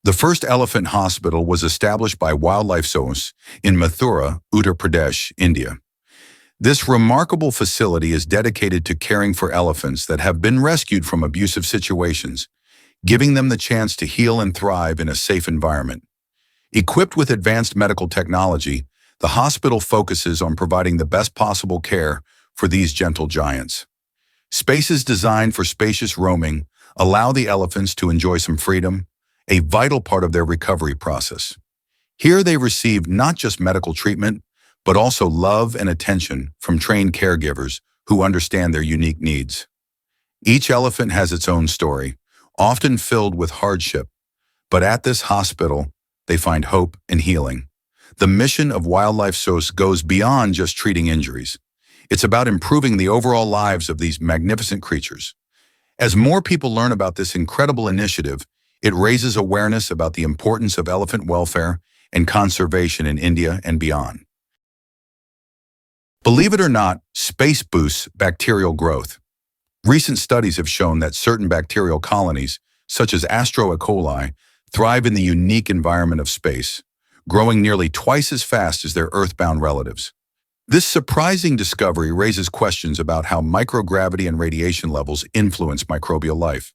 The first elephant hospital was established by Wildlife Zoos in Mathura, Uttar Pradesh, India. This remarkable facility is dedicated to caring for elephants that have been rescued from abusive situations, giving them the chance to heal and thrive in a safe environment. Equipped with advanced medical technology, the hospital focuses on providing the best possible care for these gentle giants. Spaces designed for spacious roaming allow the elephants to enjoy some freedom, a vital part of their recovery process. Here they receive not just medical treatment, but also love and attention from trained caregivers who understand their unique needs. Each elephant has its own story, often filled with hardship, but at this hospital, they find hope and healing. The mission of Wildlife Zoos goes beyond just treating injuries. It's about improving the overall lives of these magnificent creatures. As more people learn about this incredible initiative, it raises awareness about the importance of elephant welfare and conservation in India and beyond. Believe it or not, space boosts bacterial growth. Recent studies have shown that certain bacterial colonies, such as Astro E. coli, thrive in the unique environment of space, growing nearly twice as fast as their Earth-bound relatives. This surprising discovery raises questions about how microgravity and radiation levels influence microbial life.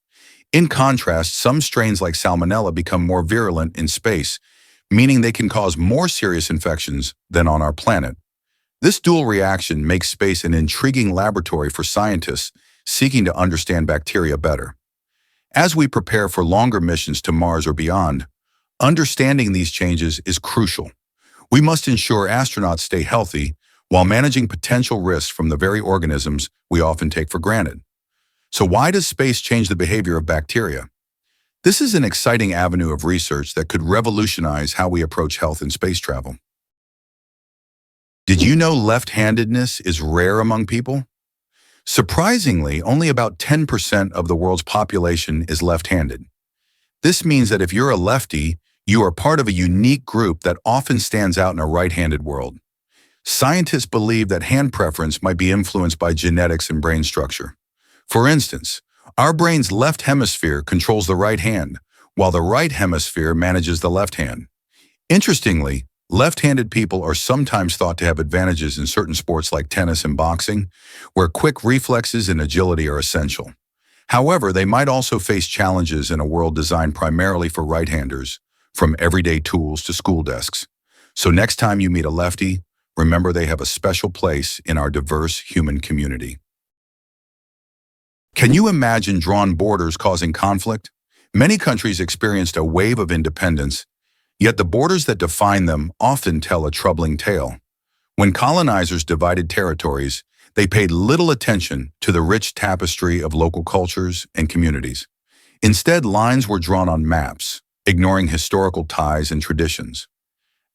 In contrast, some strains like Salmonella become more virulent in space, meaning they can cause more serious infections than on our planet. This dual reaction makes space an intriguing laboratory for scientists seeking to understand bacteria better. As we prepare for longer missions to Mars or beyond, understanding these changes is crucial. We must ensure astronauts stay healthy while managing potential risks from the very organisms we often take for granted. So why does space change the behavior of bacteria? This is an exciting avenue of research that could revolutionize how we approach health in space travel. Did you know left-handedness is rare among people? Surprisingly, only about 10% of the world's population is left-handed. This means that if you're a lefty, you are part of a unique group that often stands out in a right-handed world. Scientists believe that hand preference might be influenced by genetics and brain structure. For instance, our brain's left hemisphere controls the right hand, while the right hemisphere manages the left hand. Interestingly, left-handed people are sometimes thought to have advantages in certain sports like tennis and boxing, where quick reflexes and agility are essential. However, they might also face challenges in a world designed primarily for right-handers, from everyday tools to school desks. So next time you meet a lefty, remember they have a special place in our diverse human community. Can you imagine drawn borders causing conflict? Many countries experienced a wave of independence, yet the borders that define them often tell a troubling tale. When colonizers divided territories, they paid little attention to the rich tapestry of local cultures and communities. Instead, lines were drawn on maps, ignoring historical ties and traditions.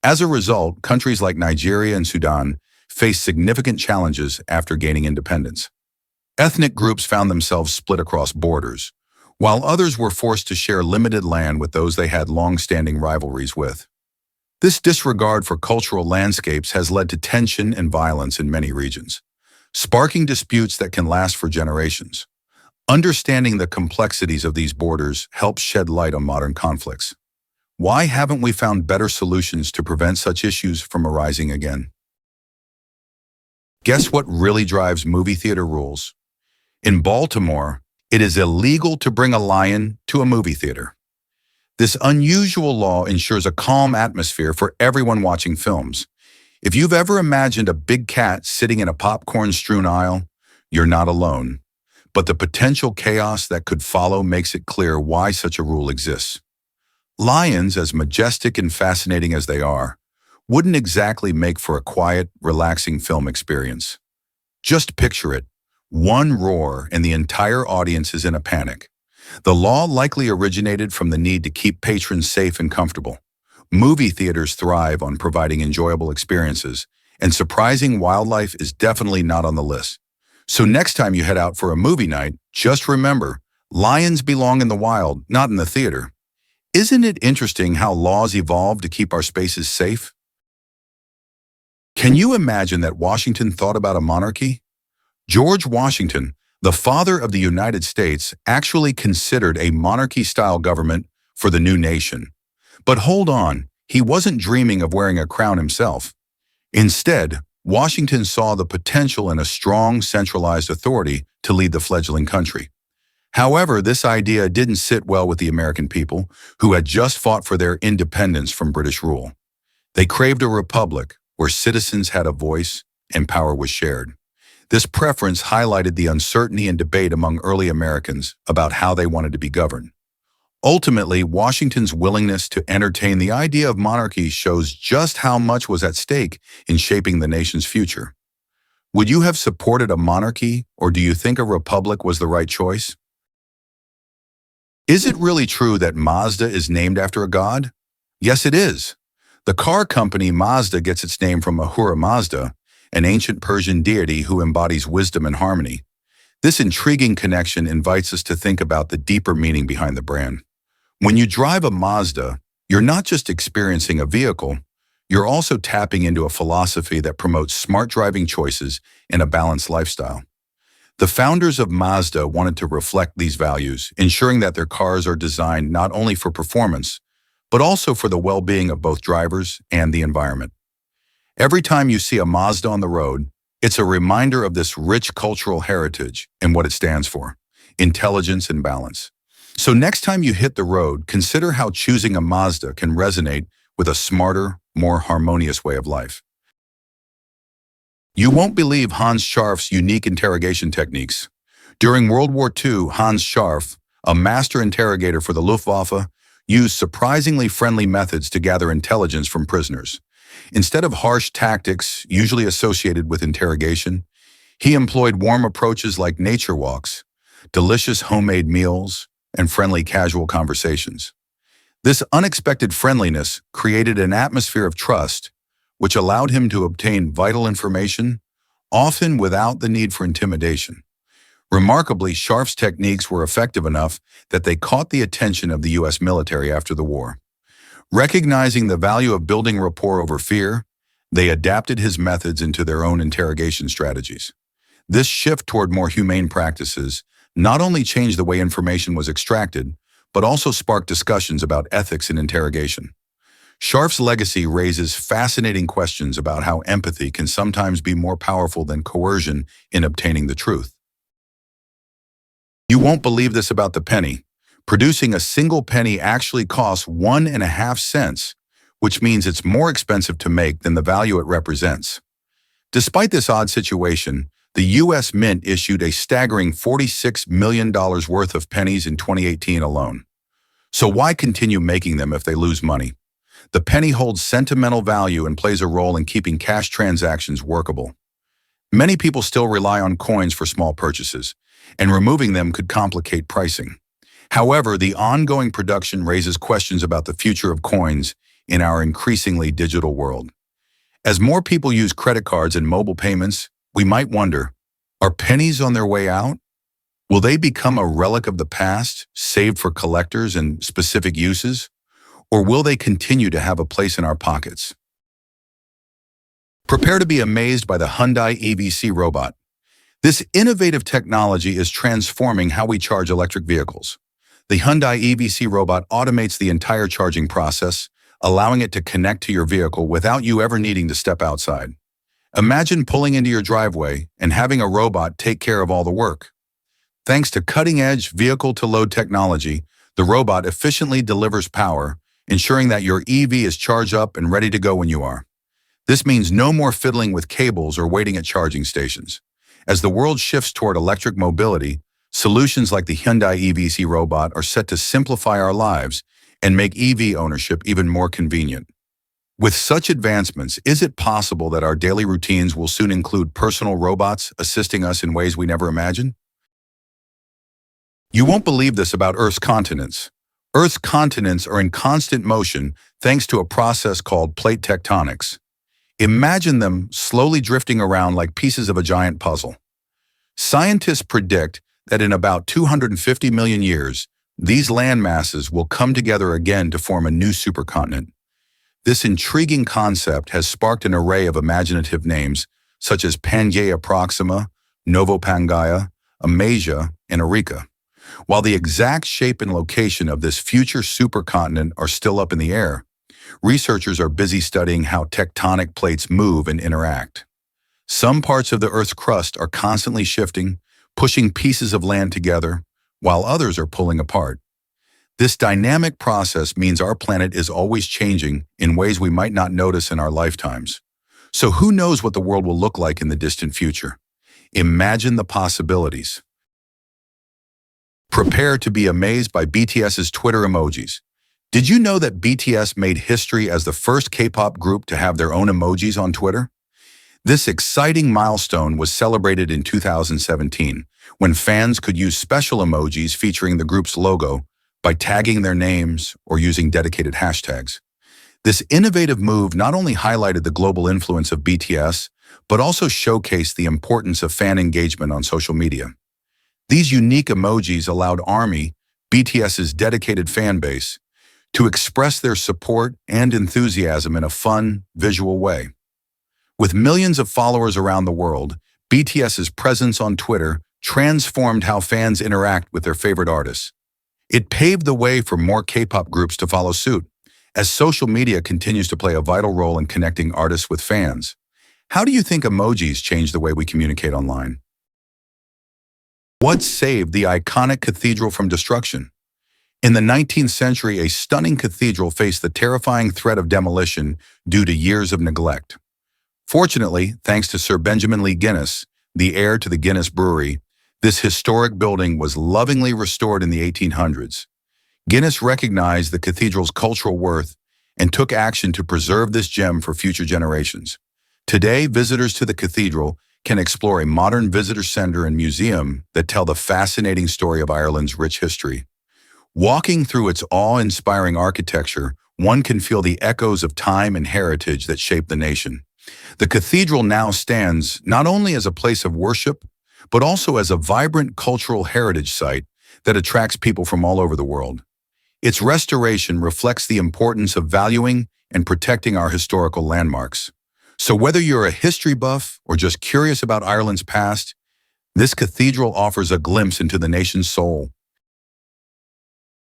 As a result, countries like Nigeria and Sudan faced significant challenges after gaining independence. Ethnic groups found themselves split across borders, while others were forced to share limited land with those they had long-standing rivalries with. This disregard for cultural landscapes has led to tension and violence in many regions, sparking disputes that can last for generations. Understanding the complexities of these borders helps shed light on modern conflicts. Why haven't we found better solutions to prevent such issues from arising again? Guess what really drives movie theater rules? In Baltimore, it is illegal to bring a lion to a movie theater. This unusual law ensures a calm atmosphere for everyone watching films. If you've ever imagined a big cat sitting in a popcorn-strewn aisle, you're not alone. But the potential chaos that could follow makes it clear why such a rule exists. Lions, as majestic and fascinating as they are, wouldn't exactly make for a quiet, relaxing film experience. Just picture it. One roar and the entire audience is in a panic. The law likely originated from the need to keep patrons safe and comfortable. Movie theaters thrive on providing enjoyable experiences, and surprising wildlife is definitely not on the list. So next time you head out for a movie night, just remember, lions belong in the wild, not in the theater. Isn't it interesting how laws evolve to keep our spaces safe? Can you imagine that Washington thought about a monarchy? George Washington, the father of the United States, actually considered a monarchy-style government for the new nation. But hold on, he wasn't dreaming of wearing a crown himself. Instead, Washington saw the potential in a strong, centralized authority to lead the fledgling country. However, this idea didn't sit well with the American people, who had just fought for their independence from British rule. They craved a republic where citizens had a voice and power was shared. This preference highlighted the uncertainty and debate among early Americans about how they wanted to be governed. Ultimately, Washington's willingness to entertain the idea of monarchy shows just how much was at stake in shaping the nation's future. Would you have supported a monarchy, or do you think a republic was the right choice? Is it really true that Mazda is named after a god? Yes, it is. The car company Mazda gets its name from Ahura Mazda, an ancient Persian deity who embodies wisdom and harmony. This intriguing connection invites us to think about the deeper meaning behind the brand. When you drive a Mazda, you're not just experiencing a vehicle, you're also tapping into a philosophy that promotes smart driving choices and a balanced lifestyle. The founders of Mazda wanted to reflect these values, ensuring that their cars are designed not only for performance, but also for the well-being of both drivers and the environment. Every time you see a Mazda on the road, it's a reminder of this rich cultural heritage and what it stands for: intelligence and balance. So next time you hit the road, consider how choosing a Mazda can resonate with a smarter, more harmonious way of life. You won't believe Hans Scharf's unique interrogation techniques. During World War II, Hans Scharf, a master interrogator for the Luftwaffe, used surprisingly friendly methods to gather intelligence from prisoners. Instead of harsh tactics usually associated with interrogation, he employed warm approaches like nature walks, delicious homemade meals, and friendly casual conversations. This unexpected friendliness created an atmosphere of trust, which allowed him to obtain vital information, often without the need for intimidation. Remarkably, Scharf's techniques were effective enough that they caught the attention of the U.S. military after the war. Recognizing the value of building rapport over fear, they adapted his methods into their own interrogation strategies. This shift toward more humane practices not only changed the way information was extracted, but also sparked discussions about ethics in interrogation. Scharf's legacy raises fascinating questions about how empathy can sometimes be more powerful than coercion in obtaining the truth. You won't believe this about the penny. Producing a single penny actually costs 1.5 cents, which means it's more expensive to make than the value it represents. Despite this odd situation, the U.S. Mint issued a staggering $46 million worth of pennies in 2018 alone. So why continue making them if they lose money? The penny holds sentimental value and plays a role in keeping cash transactions workable. Many people still rely on coins for small purchases, and removing them could complicate pricing. However, the ongoing production raises questions about the future of coins in our increasingly digital world. As more people use credit cards and mobile payments, we might wonder, are pennies on their way out? Will they become a relic of the past, saved for collectors and specific uses? Or will they continue to have a place in our pockets? Prepare to be amazed by the Hyundai EVC robot. This innovative technology is transforming how we charge electric vehicles. The Hyundai EVC robot automates the entire charging process, allowing it to connect to your vehicle without you ever needing to step outside. Imagine pulling into your driveway and having a robot take care of all the work. Thanks to cutting-edge vehicle-to-load technology, the robot efficiently delivers power, ensuring that your EV is charged up and ready to go when you are. This means no more fiddling with cables or waiting at charging stations. As the world shifts toward electric mobility, solutions like the Hyundai EVC robot are set to simplify our lives and make EV ownership even more convenient. With such advancements, is it possible that our daily routines will soon include personal robots assisting us in ways we never imagined? You won't believe this about Earth's continents. Earth's continents are in constant motion thanks to a process called plate tectonics. Imagine them slowly drifting around like pieces of a giant puzzle. Scientists predict that in about 250 million years, these land masses will come together again to form a new supercontinent. This intriguing concept has sparked an array of imaginative names such as Pangaea Proxima, Novopangaea, Amasia, and Eureka. While the exact shape and location of this future supercontinent are still up in the air, researchers are busy studying how tectonic plates move and interact. Some parts of the Earth's crust are constantly shifting, pushing pieces of land together, while others are pulling apart. This dynamic process means our planet is always changing in ways we might not notice in our lifetimes. So who knows what the world will look like in the distant future? Imagine the possibilities. Prepare to be amazed by BTS's Twitter emojis. Did you know that BTS made history as the first K-pop group to have their own emojis on Twitter? This exciting milestone was celebrated in 2017, when fans could use special emojis featuring the group's logo by tagging their names or using dedicated hashtags. This innovative move not only highlighted the global influence of BTS, but also showcased the importance of fan engagement on social media. These unique emojis allowed ARMY, BTS's dedicated fan base, to express their support and enthusiasm in a fun, visual way. With millions of followers around the world, BTS's presence on Twitter transformed how fans interact with their favorite artists. It paved the way for more K-pop groups to follow suit, as social media continues to play a vital role in connecting artists with fans. How do you think emojis change the way we communicate online? What saved the iconic cathedral from destruction? In the 19th century, a stunning cathedral faced the terrifying threat of demolition due to years of neglect. Fortunately, thanks to Sir Benjamin Lee Guinness, the heir to the Guinness Brewery, this historic building was lovingly restored in the 1800s. Guinness recognized the cathedral's cultural worth and took action to preserve this gem for future generations. Today, visitors to the cathedral can explore a modern visitor center and museum that tell the fascinating story of Ireland's rich history. Walking through its awe-inspiring architecture, one can feel the echoes of time and heritage that shaped the nation. The cathedral now stands not only as a place of worship, but also as a vibrant cultural heritage site that attracts people from all over the world. Its restoration reflects the importance of valuing and protecting our historical landmarks. So whether you're a history buff or just curious about Ireland's past, this cathedral offers a glimpse into the nation's soul.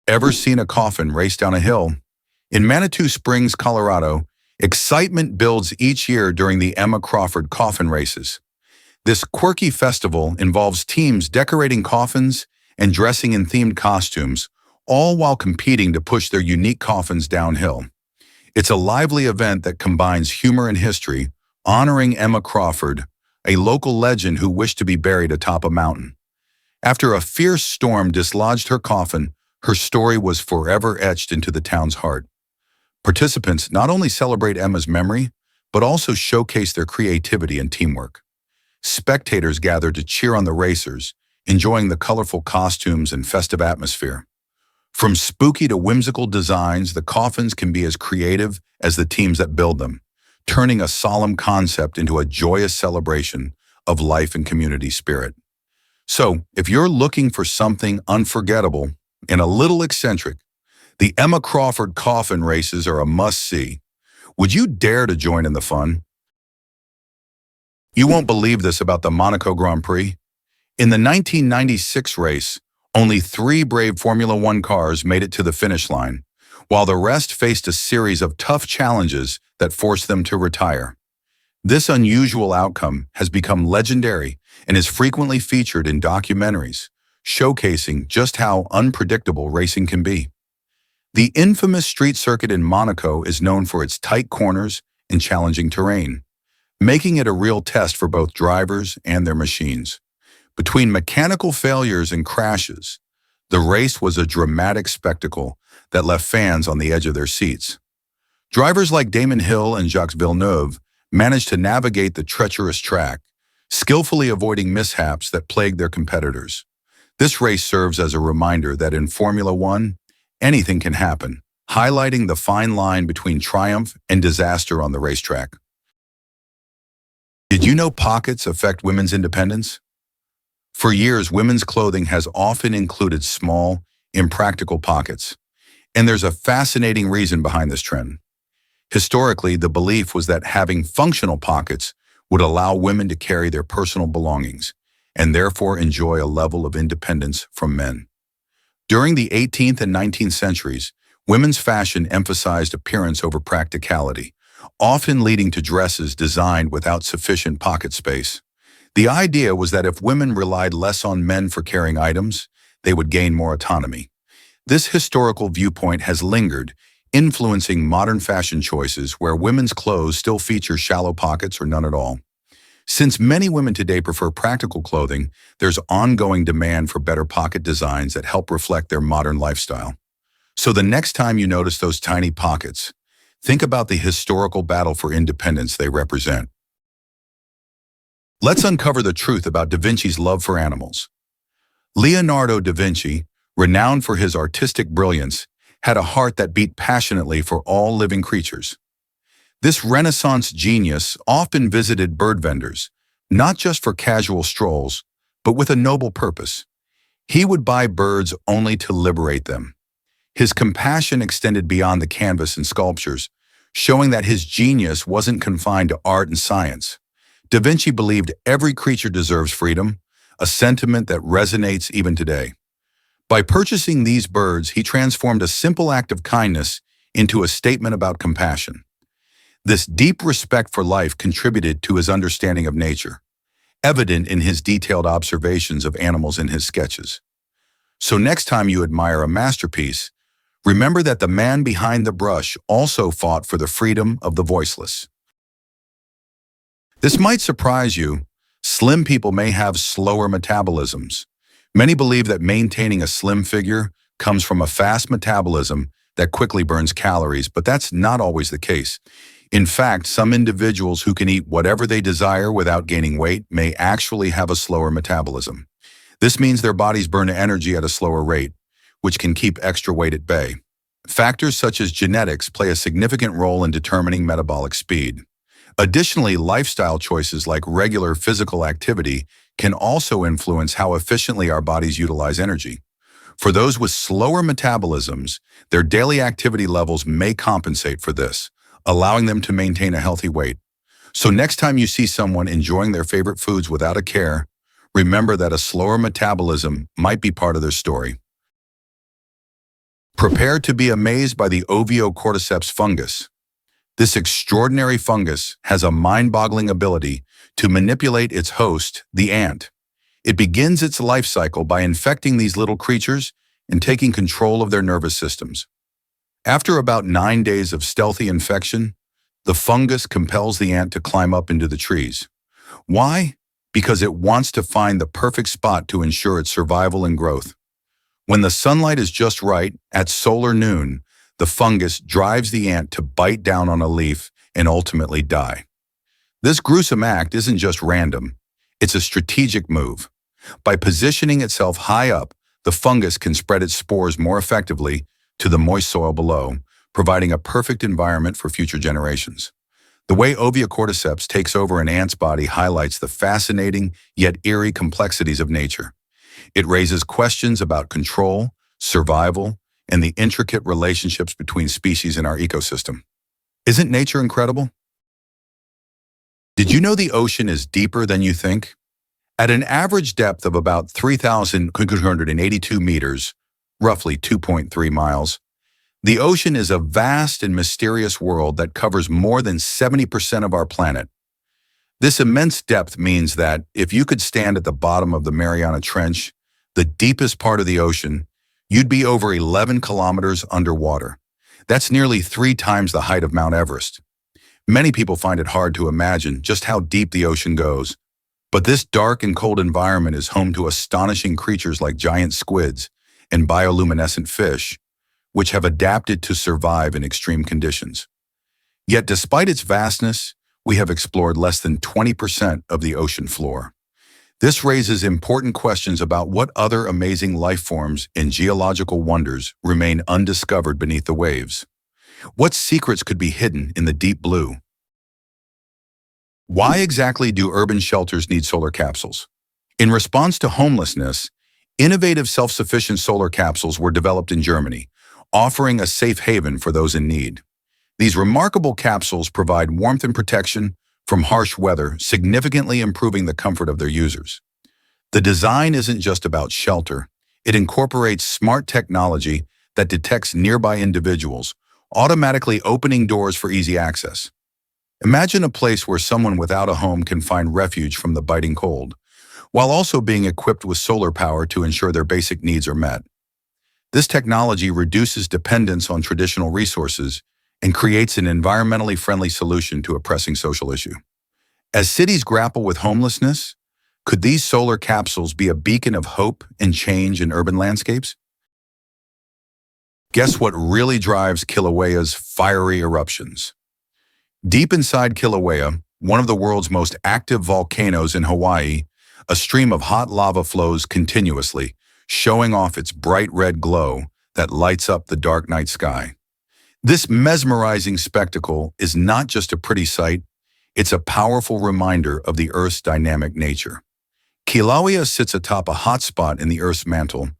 Ever seen a coffin race down a hill? In Manitou Springs, Colorado, excitement builds each year during the Emma Crawford Coffin Races. This quirky festival involves teams decorating coffins and dressing in themed costumes, all while competing to push their unique coffins downhill. It's a lively event that combines humor and history, honoring Emma Crawford, a local legend who wished to be buried atop a mountain. After a fierce storm dislodged her coffin, her story was forever etched into the town's heart. Participants not only celebrate Emma's memory, but also showcase their creativity and teamwork. Spectators gather to cheer on the racers, enjoying the colorful costumes and festive atmosphere. From spooky to whimsical designs, the coffins can be as creative as the teams that build them, turning a solemn concept into a joyous celebration of life and community spirit. So, if you're looking for something unforgettable and a little eccentric, the Emma Crawford Coffin Races are a must-see. Would you dare to join in the fun? You won't believe this about the Monaco Grand Prix. In the 1996 race, only 3 brave Formula One cars made it to the finish line, while the rest faced a series of tough challenges that forced them to retire. This unusual outcome has become legendary and is frequently featured in documentaries, showcasing just how unpredictable racing can be. The infamous street circuit in Monaco is known for its tight corners and challenging terrain, making it a real test for both drivers and their machines. Between mechanical failures and crashes, the race was a dramatic spectacle that left fans on the edge of their seats. Drivers like Damon Hill and Jacques Villeneuve managed to navigate the treacherous track, skillfully avoiding mishaps that plagued their competitors. This race serves as a reminder that in Formula One, anything can happen, highlighting the fine line between triumph and disaster on the racetrack. Did you know pockets affect women's independence? For years, women's clothing has often included small, impractical pockets, and there's a fascinating reason behind this trend. Historically, the belief was that having functional pockets would allow women to carry their personal belongings and therefore enjoy a level of independence from men. During the 18th and 19th centuries, women's fashion emphasized appearance over practicality, often leading to dresses designed without sufficient pocket space. The idea was that if women relied less on men for carrying items, they would gain more autonomy. This historical viewpoint has lingered, influencing modern fashion choices where women's clothes still feature shallow pockets or none at all. Since many women today prefer practical clothing, there's ongoing demand for better pocket designs that help reflect their modern lifestyle. So the next time you notice those tiny pockets, think about the historical battle for independence they represent. Let's uncover the truth about Da Vinci's love for animals. Leonardo da Vinci, renowned for his artistic brilliance, had a heart that beat passionately for all living creatures. This Renaissance genius often visited bird vendors, not just for casual strolls, but with a noble purpose. He would buy birds only to liberate them. His compassion extended beyond the canvas and sculptures, showing that his genius wasn't confined to art and science. Da Vinci believed every creature deserves freedom, a sentiment that resonates even today. By purchasing these birds, he transformed a simple act of kindness into a statement about compassion. This deep respect for life contributed to his understanding of nature, evident in his detailed observations of animals in his sketches. So next time you admire a masterpiece, remember that the man behind the brush also fought for the freedom of the voiceless. This might surprise you. Slim people may have slower metabolisms. Many believe that maintaining a slim figure comes from a fast metabolism that quickly burns calories, but that's not always the case. In fact, some individuals who can eat whatever they desire without gaining weight may actually have a slower metabolism. This means their bodies burn energy at a slower rate, which can keep extra weight at bay. Factors such as genetics play a significant role in determining metabolic speed. Additionally, lifestyle choices like regular physical activity can also influence how efficiently our bodies utilize energy. For those with slower metabolisms, their daily activity levels may compensate for this, allowing them to maintain a healthy weight. So next time you see someone enjoying their favorite foods without a care, remember that a slower metabolism might be part of their story. Prepare to be amazed by the Ophiocordyceps fungus. This extraordinary fungus has a mind-boggling ability to manipulate its host, the ant. It begins its life cycle by infecting these little creatures and taking control of their nervous systems. After about 9 days of stealthy infection, the fungus compels the ant to climb up into the trees. Why? Because it wants to find the perfect spot to ensure its survival and growth. When the sunlight is just right, at solar noon, the fungus drives the ant to bite down on a leaf and ultimately die. This gruesome act isn't just random, it's a strategic move. By positioning itself high up, the fungus can spread its spores more effectively to the moist soil below, providing a perfect environment for future generations. The way Ophiocordyceps takes over an ant's body highlights the fascinating yet eerie complexities of nature. It raises questions about control, survival, and the intricate relationships between species in our ecosystem. Isn't nature incredible? Did you know the ocean is deeper than you think? At an average depth of about 3,282 meters, roughly 2.3 miles, the ocean is a vast and mysterious world that covers more than 70% of our planet. This immense depth means that if you could stand at the bottom of the Mariana Trench, the deepest part of the ocean, you'd be over 11 kilometers underwater. That's nearly 3 times the height of Mount Everest. Many people find it hard to imagine just how deep the ocean goes. But this dark and cold environment is home to astonishing creatures like giant squids and bioluminescent fish, which have adapted to survive in extreme conditions. Yet despite its vastness, we have explored less than 20% of the ocean floor. This raises important questions about what other amazing life forms and geological wonders remain undiscovered beneath the waves. What secrets could be hidden in the deep blue? Why exactly do urban shelters need solar capsules? In response to homelessness, innovative self-sufficient solar capsules were developed in Germany, offering a safe haven for those in need. These remarkable capsules provide warmth and protection from harsh weather, significantly improving the comfort of their users. The design isn't just about shelter. It incorporates smart technology that detects nearby individuals, automatically opening doors for easy access. Imagine a place where someone without a home can find refuge from the biting cold, while also being equipped with solar power to ensure their basic needs are met. This technology reduces dependence on traditional resources and creates an environmentally friendly solution to a pressing social issue. As cities grapple with homelessness, could these solar capsules be a beacon of hope and change in urban landscapes? Guess what really drives Kilauea's fiery eruptions? Deep inside Kilauea, one of the world's most active volcanoes in Hawaii, a stream of hot lava flows continuously, showing off its bright red glow that lights up the dark night sky. This mesmerizing spectacle is not just a pretty sight, it's a powerful reminder of the Earth's dynamic nature. Kilauea sits atop a hot spot in the Earth's mantle,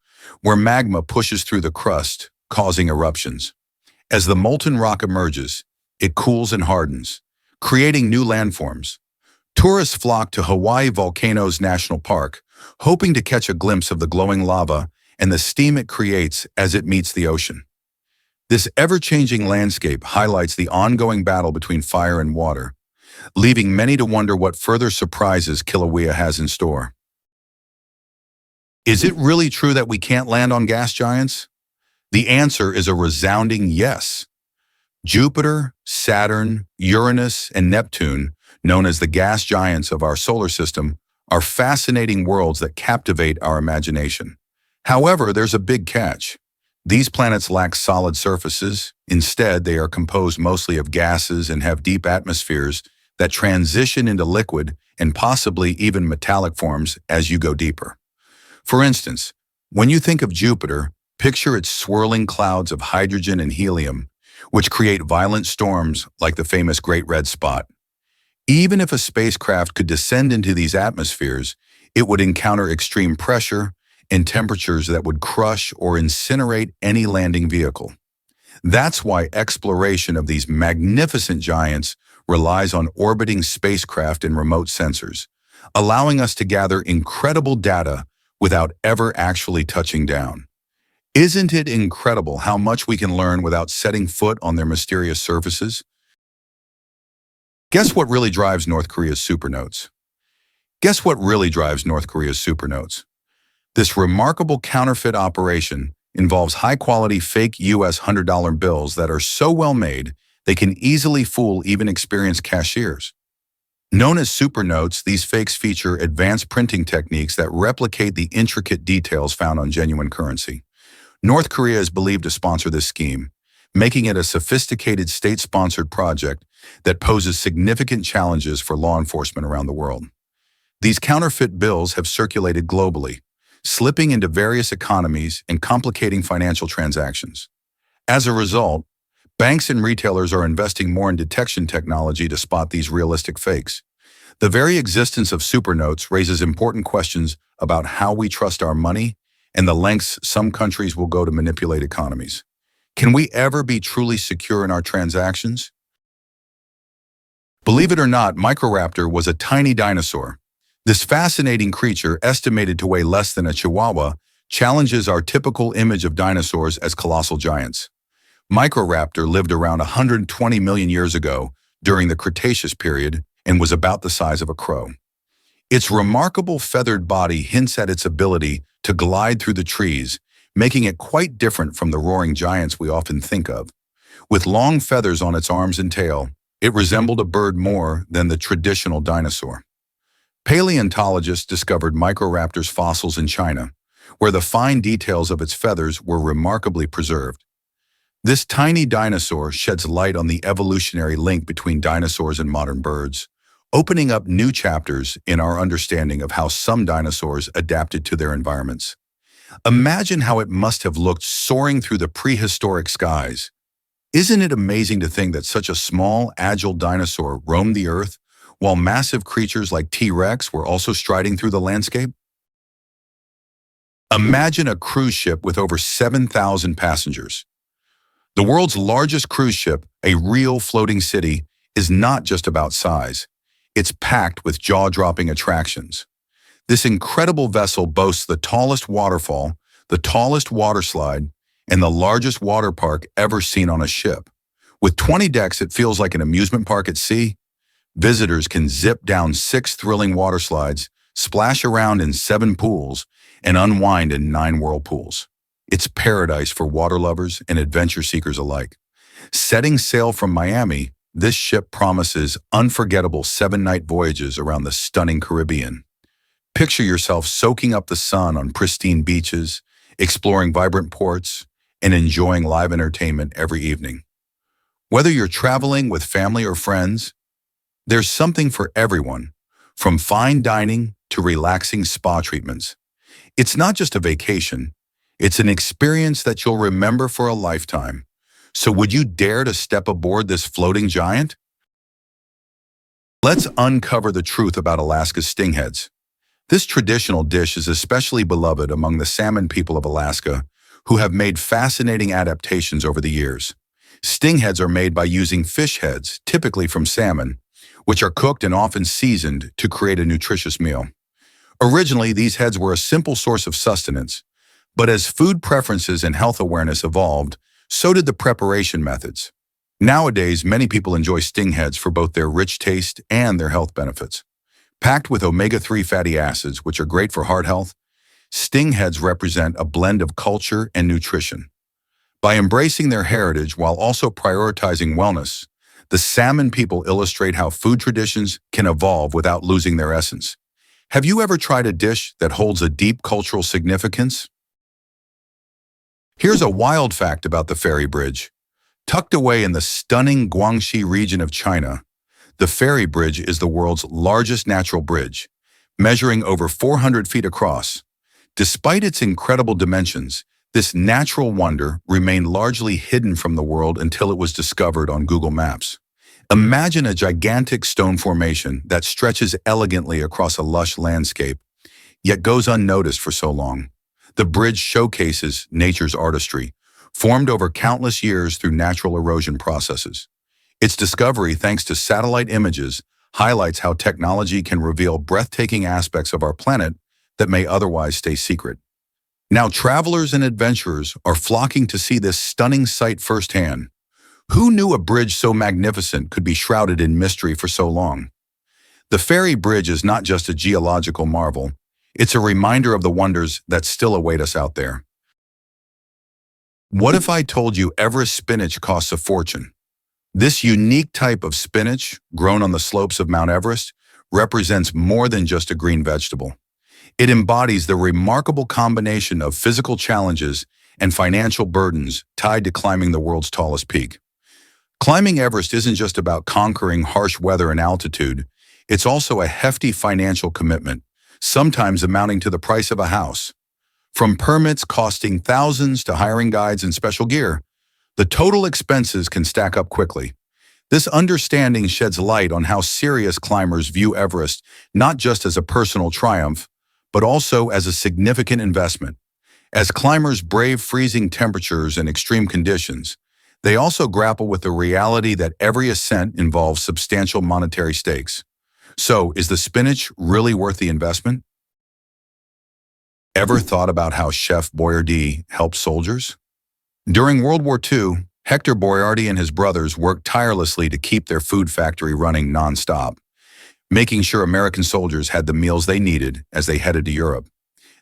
where magma pushes through the crust, causing eruptions. As the molten rock emerges, it cools and hardens, creating new landforms. Tourists flock to Hawaii Volcanoes National Park, hoping to catch a glimpse of the glowing lava and the steam it creates as it meets the ocean. This ever-changing landscape highlights the ongoing battle between fire and water, leaving many to wonder what further surprises Kilauea has in store. Is it really true that we can't land on gas giants? The answer is a resounding yes. Jupiter, Saturn, Uranus, and Neptune, known as the gas giants of our solar system, are fascinating worlds that captivate our imagination. However, there's a big catch. These planets lack solid surfaces. Instead, they are composed mostly of gases and have deep atmospheres that transition into liquid and possibly even metallic forms as you go deeper. For instance, when you think of Jupiter, picture its swirling clouds of hydrogen and helium, which create violent storms like the famous Great Red Spot. Even if a spacecraft could descend into these atmospheres, it would encounter extreme pressure and temperatures that would crush or incinerate any landing vehicle. That's why exploration of these magnificent giants relies on orbiting spacecraft and remote sensors, allowing us to gather incredible data without ever actually touching down. Isn't it incredible how much we can learn without setting foot on their mysterious surfaces? Guess what really drives North Korea's supernotes? Guess what really drives North Korea's supernotes? This remarkable counterfeit operation involves high-quality fake US $100 bills that are so well made they can easily fool even experienced cashiers. Known as supernotes, these fakes feature advanced printing techniques that replicate the intricate details found on genuine currency. North Korea is believed to sponsor this scheme, making it a sophisticated state-sponsored project that poses significant challenges for law enforcement around the world. These counterfeit bills have circulated globally, slipping into various economies and complicating financial transactions. As a result, banks and retailers are investing more in detection technology to spot these realistic fakes. The very existence of supernotes raises important questions about how we trust our money and the lengths some countries will go to manipulate economies. Can we ever be truly secure in our transactions? Believe it or not, Microraptor was a tiny dinosaur. This fascinating creature, estimated to weigh less than a chihuahua, challenges our typical image of dinosaurs as colossal giants. Microraptor lived around 120 million years ago during the Cretaceous period and was about the size of a crow. Its remarkable feathered body hints at its ability to glide through the trees, making it quite different from the roaring giants we often think of. With long feathers on its arms and tail, it resembled a bird more than the traditional dinosaur. Paleontologists discovered Microraptor's fossils in China, where the fine details of its feathers were remarkably preserved. This tiny dinosaur sheds light on the evolutionary link between dinosaurs and modern birds, opening up new chapters in our understanding of how some dinosaurs adapted to their environments. Imagine how it must have looked soaring through the prehistoric skies. Isn't it amazing to think that such a small, agile dinosaur roamed the earth, while massive creatures like T-Rex were also striding through the landscape? Imagine a cruise ship with over 7,000 passengers. The world's largest cruise ship, a real floating city, is not just about size. It's packed with jaw-dropping attractions. This incredible vessel boasts the tallest waterfall, the tallest water slide, and the largest water park ever seen on a ship. With 20 decks, it feels like an amusement park at sea. Visitors can zip down 6 thrilling water slides, splash around in 7 pools, and unwind in 9 whirlpools. It's paradise for water lovers and adventure seekers alike. Setting sail from Miami, this ship promises unforgettable 7-night voyages around the stunning Caribbean. Picture yourself soaking up the sun on pristine beaches, exploring vibrant ports, and enjoying live entertainment every evening. Whether you're traveling with family or friends, there's something for everyone, from fine dining to relaxing spa treatments. It's not just a vacation, it's an experience that you'll remember for a lifetime. So would you dare to step aboard this floating giant? Let's uncover the truth about Alaska's stingheads. This traditional dish is especially beloved among the salmon people of Alaska, who have made fascinating adaptations over the years. Stingheads are made by using fish heads, typically from salmon, which are cooked and often seasoned to create a nutritious meal. Originally, these heads were a simple source of sustenance, but as food preferences and health awareness evolved, so did the preparation methods. Nowadays, many people enjoy stingheads for both their rich taste and their health benefits. Packed with omega-3 fatty acids, which are great for heart health, Stingheads represent a blend of culture and nutrition. By embracing their heritage while also prioritizing wellness, the salmon people illustrate how food traditions can evolve without losing their essence. Have you ever tried a dish that holds a deep cultural significance? Here's a wild fact about the Ferry Bridge. Tucked away in the stunning Guangxi region of China, the Ferry Bridge is the world's largest natural bridge, measuring over 400 feet across. Despite its incredible dimensions, this natural wonder remained largely hidden from the world until it was discovered on Google Maps. Imagine a gigantic stone formation that stretches elegantly across a lush landscape, yet goes unnoticed for so long. The bridge showcases nature's artistry, formed over countless years through natural erosion processes. Its discovery, thanks to satellite images, highlights how technology can reveal breathtaking aspects of our planet that may otherwise stay secret. Now, travelers and adventurers are flocking to see this stunning sight firsthand. Who knew a bridge so magnificent could be shrouded in mystery for so long? The Ferry Bridge is not just a geological marvel, it's a reminder of the wonders that still await us out there. What if I told you Everest spinach costs a fortune? This unique type of spinach, grown on the slopes of Mount Everest, represents more than just a green vegetable. It embodies the remarkable combination of physical challenges and financial burdens tied to climbing the world's tallest peak. Climbing Everest isn't just about conquering harsh weather and altitude, it's also a hefty financial commitment, sometimes amounting to the price of a house. From permits costing thousands to hiring guides and special gear, the total expenses can stack up quickly. This understanding sheds light on how serious climbers view Everest not just as a personal triumph, but also as a significant investment. As climbers brave freezing temperatures and extreme conditions, they also grapple with the reality that every ascent involves substantial monetary stakes. So, is the spinach really worth the investment? Ever thought about how Chef Boyardee helped soldiers? During World War II, Hector Boyardee and his brothers worked tirelessly to keep their food factory running non-stop, making sure American soldiers had the meals they needed as they headed to Europe.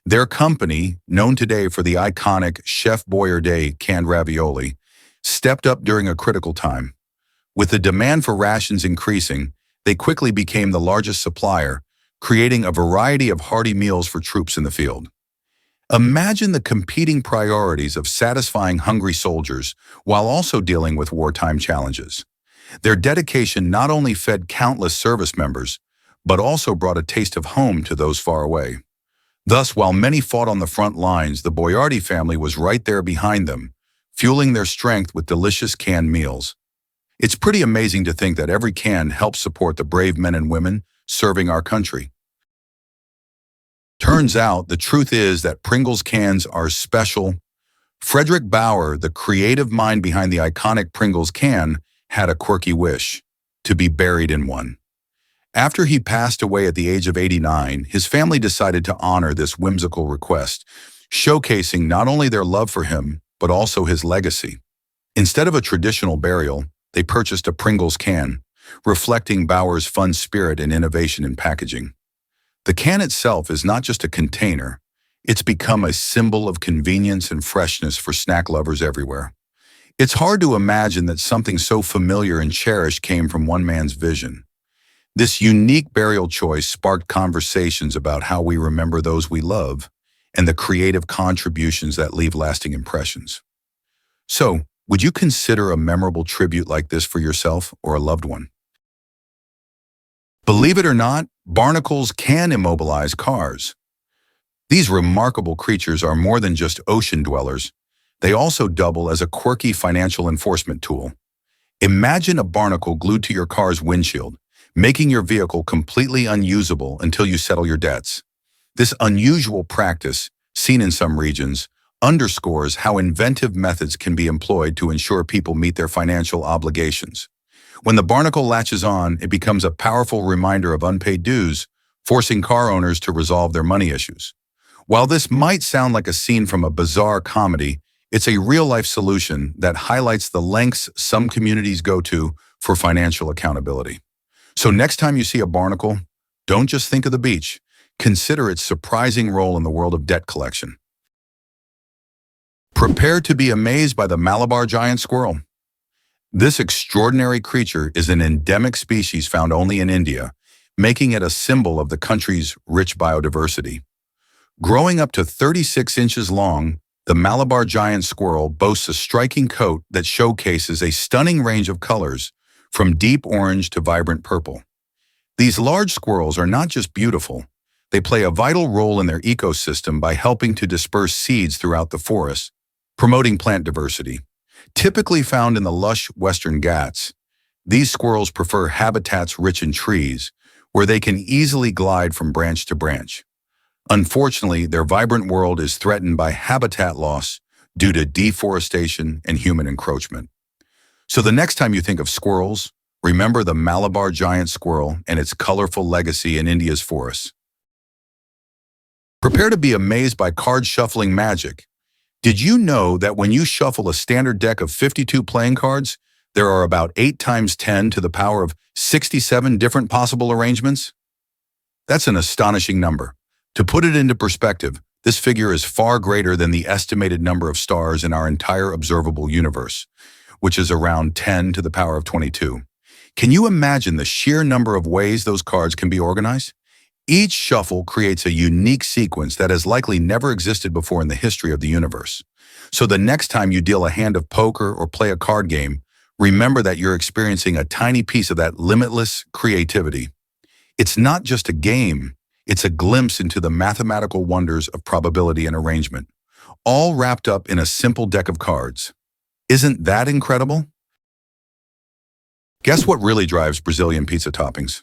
Their company, known today for the iconic Chef Boyardee canned ravioli, stepped up during a critical time. With the demand for rations increasing, they quickly became the largest supplier, creating a variety of hearty meals for troops in the field. Imagine the competing priorities of satisfying hungry soldiers while also dealing with wartime challenges. Their dedication not only fed countless service members, but also brought a taste of home to those far away. Thus, while many fought on the front lines, the Boyardee family was right there behind them, fueling their strength with delicious canned meals. It's pretty amazing to think that every can helps support the brave men and women serving our country. Turns out, the truth is that Pringles cans are special. Frederick Bauer, the creative mind behind the iconic Pringles can, had a quirky wish: to be buried in one. After he passed away at the age of 89, his family decided to honor this whimsical request, showcasing not only their love for him, but also his legacy. Instead of a traditional burial, they purchased a Pringles can, reflecting Bauer's fun spirit and innovation in packaging. The can itself is not just a container, it's become a symbol of convenience and freshness for snack lovers everywhere. It's hard to imagine that something so familiar and cherished came from one man's vision. This unique burial choice sparked conversations about how we remember those we love and the creative contributions that leave lasting impressions. So, would you consider a memorable tribute like this for yourself or a loved one? Believe it or not, barnacles can immobilize cars. These remarkable creatures are more than just ocean dwellers. They also double as a quirky financial enforcement tool. Imagine a barnacle glued to your car's windshield, making your vehicle completely unusable until you settle your debts. This unusual practice, seen in some regions, underscores how inventive methods can be employed to ensure people meet their financial obligations. When the barnacle latches on, it becomes a powerful reminder of unpaid dues, forcing car owners to resolve their money issues. While this might sound like a scene from a bizarre comedy, it's a real-life solution that highlights the lengths some communities go to for financial accountability. So next time you see a barnacle, don't just think of the beach. Consider its surprising role in the world of debt collection. Prepare to be amazed by the Malabar giant squirrel. This extraordinary creature is an endemic species found only in India, making it a symbol of the country's rich biodiversity. Growing up to 36 inches long, the Malabar giant squirrel boasts a striking coat that showcases a stunning range of colors, from deep orange to vibrant purple. These large squirrels are not just beautiful, they play a vital role in their ecosystem by helping to disperse seeds throughout the forest, promoting plant diversity. Typically found in the lush Western Ghats, these squirrels prefer habitats rich in trees, where they can easily glide from branch to branch. Unfortunately, their vibrant world is threatened by habitat loss due to deforestation and human encroachment. So the next time you think of squirrels, remember the Malabar giant squirrel and its colorful legacy in India's forests. Prepare to be amazed by card shuffling magic. Did you know that when you shuffle a standard deck of 52 playing cards, there are about 8 times 10 to the power of 67 different possible arrangements? That's an astonishing number. To put it into perspective, this figure is far greater than the estimated number of stars in our entire observable universe, which is around 10 to the power of 22. Can you imagine the sheer number of ways those cards can be organized? Each shuffle creates a unique sequence that has likely never existed before in the history of the universe. So the next time you deal a hand of poker or play a card game, remember that you're experiencing a tiny piece of that limitless creativity. It's not just a game, it's a glimpse into the mathematical wonders of probability and arrangement, all wrapped up in a simple deck of cards. Isn't that incredible? Guess what really drives Brazilian pizza toppings?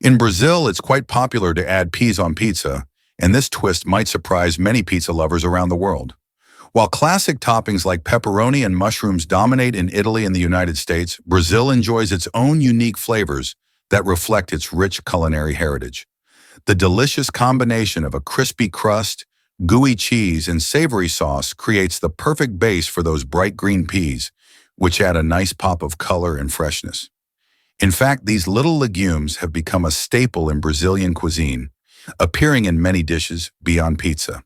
In Brazil, it's quite popular to add peas on pizza, and this twist might surprise many pizza lovers around the world. While classic toppings like pepperoni and mushrooms dominate in Italy and the United States, Brazil enjoys its own unique flavors that reflect its rich culinary heritage. The delicious combination of a crispy crust, gooey cheese, and savory sauce creates the perfect base for those bright green peas, which add a nice pop of color and freshness. In fact, these little legumes have become a staple in Brazilian cuisine, appearing in many dishes beyond pizza.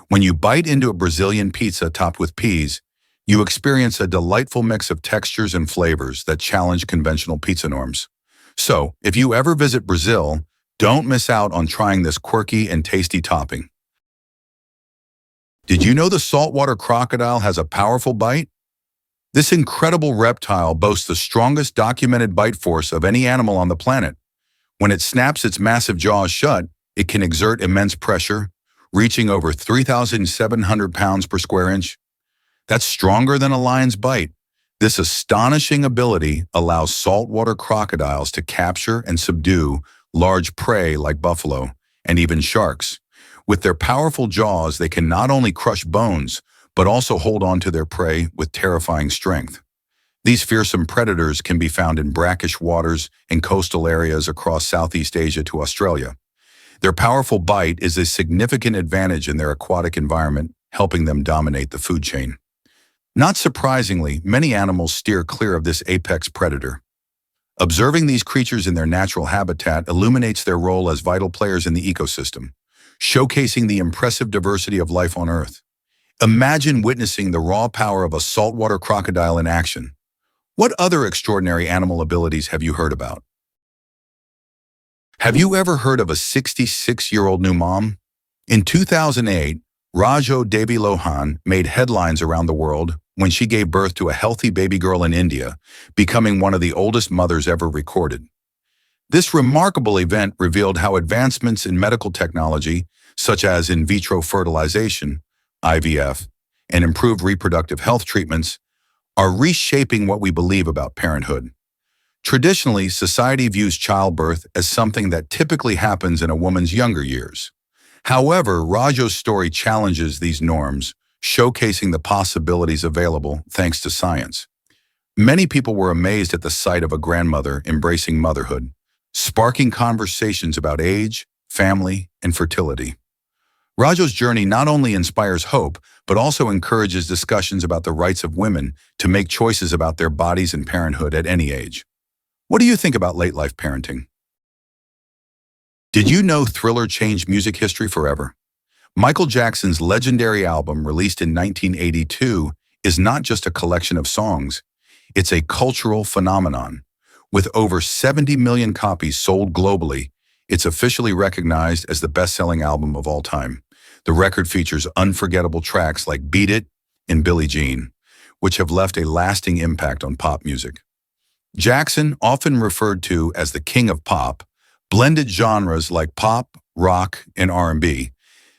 When you bite into a Brazilian pizza topped with peas, you experience a delightful mix of textures and flavors that challenge conventional pizza norms. So, if you ever visit Brazil, don't miss out on trying this quirky and tasty topping. Did you know the saltwater crocodile has a powerful bite? This incredible reptile boasts the strongest documented bite force of any animal on the planet. When it snaps its massive jaws shut, it can exert immense pressure, reaching over 3,700 pounds per square inch. That's stronger than a lion's bite. This astonishing ability allows saltwater crocodiles to capture and subdue large prey like buffalo and even sharks. With their powerful jaws, they can not only crush bones, but also hold on to their prey with terrifying strength. These fearsome predators can be found in brackish waters and coastal areas across Southeast Asia to Australia. Their powerful bite is a significant advantage in their aquatic environment, helping them dominate the food chain. Not surprisingly, many animals steer clear of this apex predator. Observing these creatures in their natural habitat illuminates their role as vital players in the ecosystem, showcasing the impressive diversity of life on Earth. Imagine witnessing the raw power of a saltwater crocodile in action. What other extraordinary animal abilities have you heard about? Have you ever heard of a 66-year-old new mom? In 2008, Rajo Devi Lohan made headlines around the world when she gave birth to a healthy baby girl in India, becoming one of the oldest mothers ever recorded. This remarkable event revealed how advancements in medical technology, such as in vitro fertilization, IVF, and improved reproductive health treatments, are reshaping what we believe about parenthood. Traditionally, society views childbirth as something that typically happens in a woman's younger years. However, Rajo's story challenges these norms, showcasing the possibilities available thanks to science. Many people were amazed at the sight of a grandmother embracing motherhood, sparking conversations about age, family, and fertility. Rajo's journey not only inspires hope, but also encourages discussions about the rights of women to make choices about their bodies and parenthood at any age. What do you think about late-life parenting? Did you know Thriller changed music history forever? Michael Jackson's legendary album, released in 1982, is not just a collection of songs, it's a cultural phenomenon. With over 70 million copies sold globally, it's officially recognized as the best-selling album of all time. The record features unforgettable tracks like Beat It and Billie Jean, which have left a lasting impact on pop music. Jackson, often referred to as the king of pop, blended genres like pop, rock, and R&B,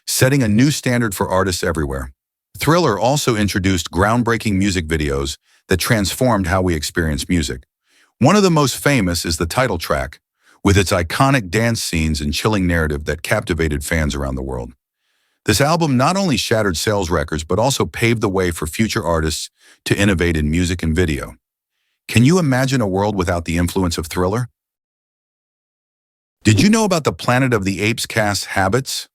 setting a new standard for artists everywhere. Thriller also introduced groundbreaking music videos that transformed how we experience music. One of the most famous is the title track, with its iconic dance scenes and chilling narrative that captivated fans around the world. This album not only shattered sales records, but also paved the way for future artists to innovate in music and video. Can you imagine a world without the influence of Thriller? Did you know about the Planet of the Apes cast's habits?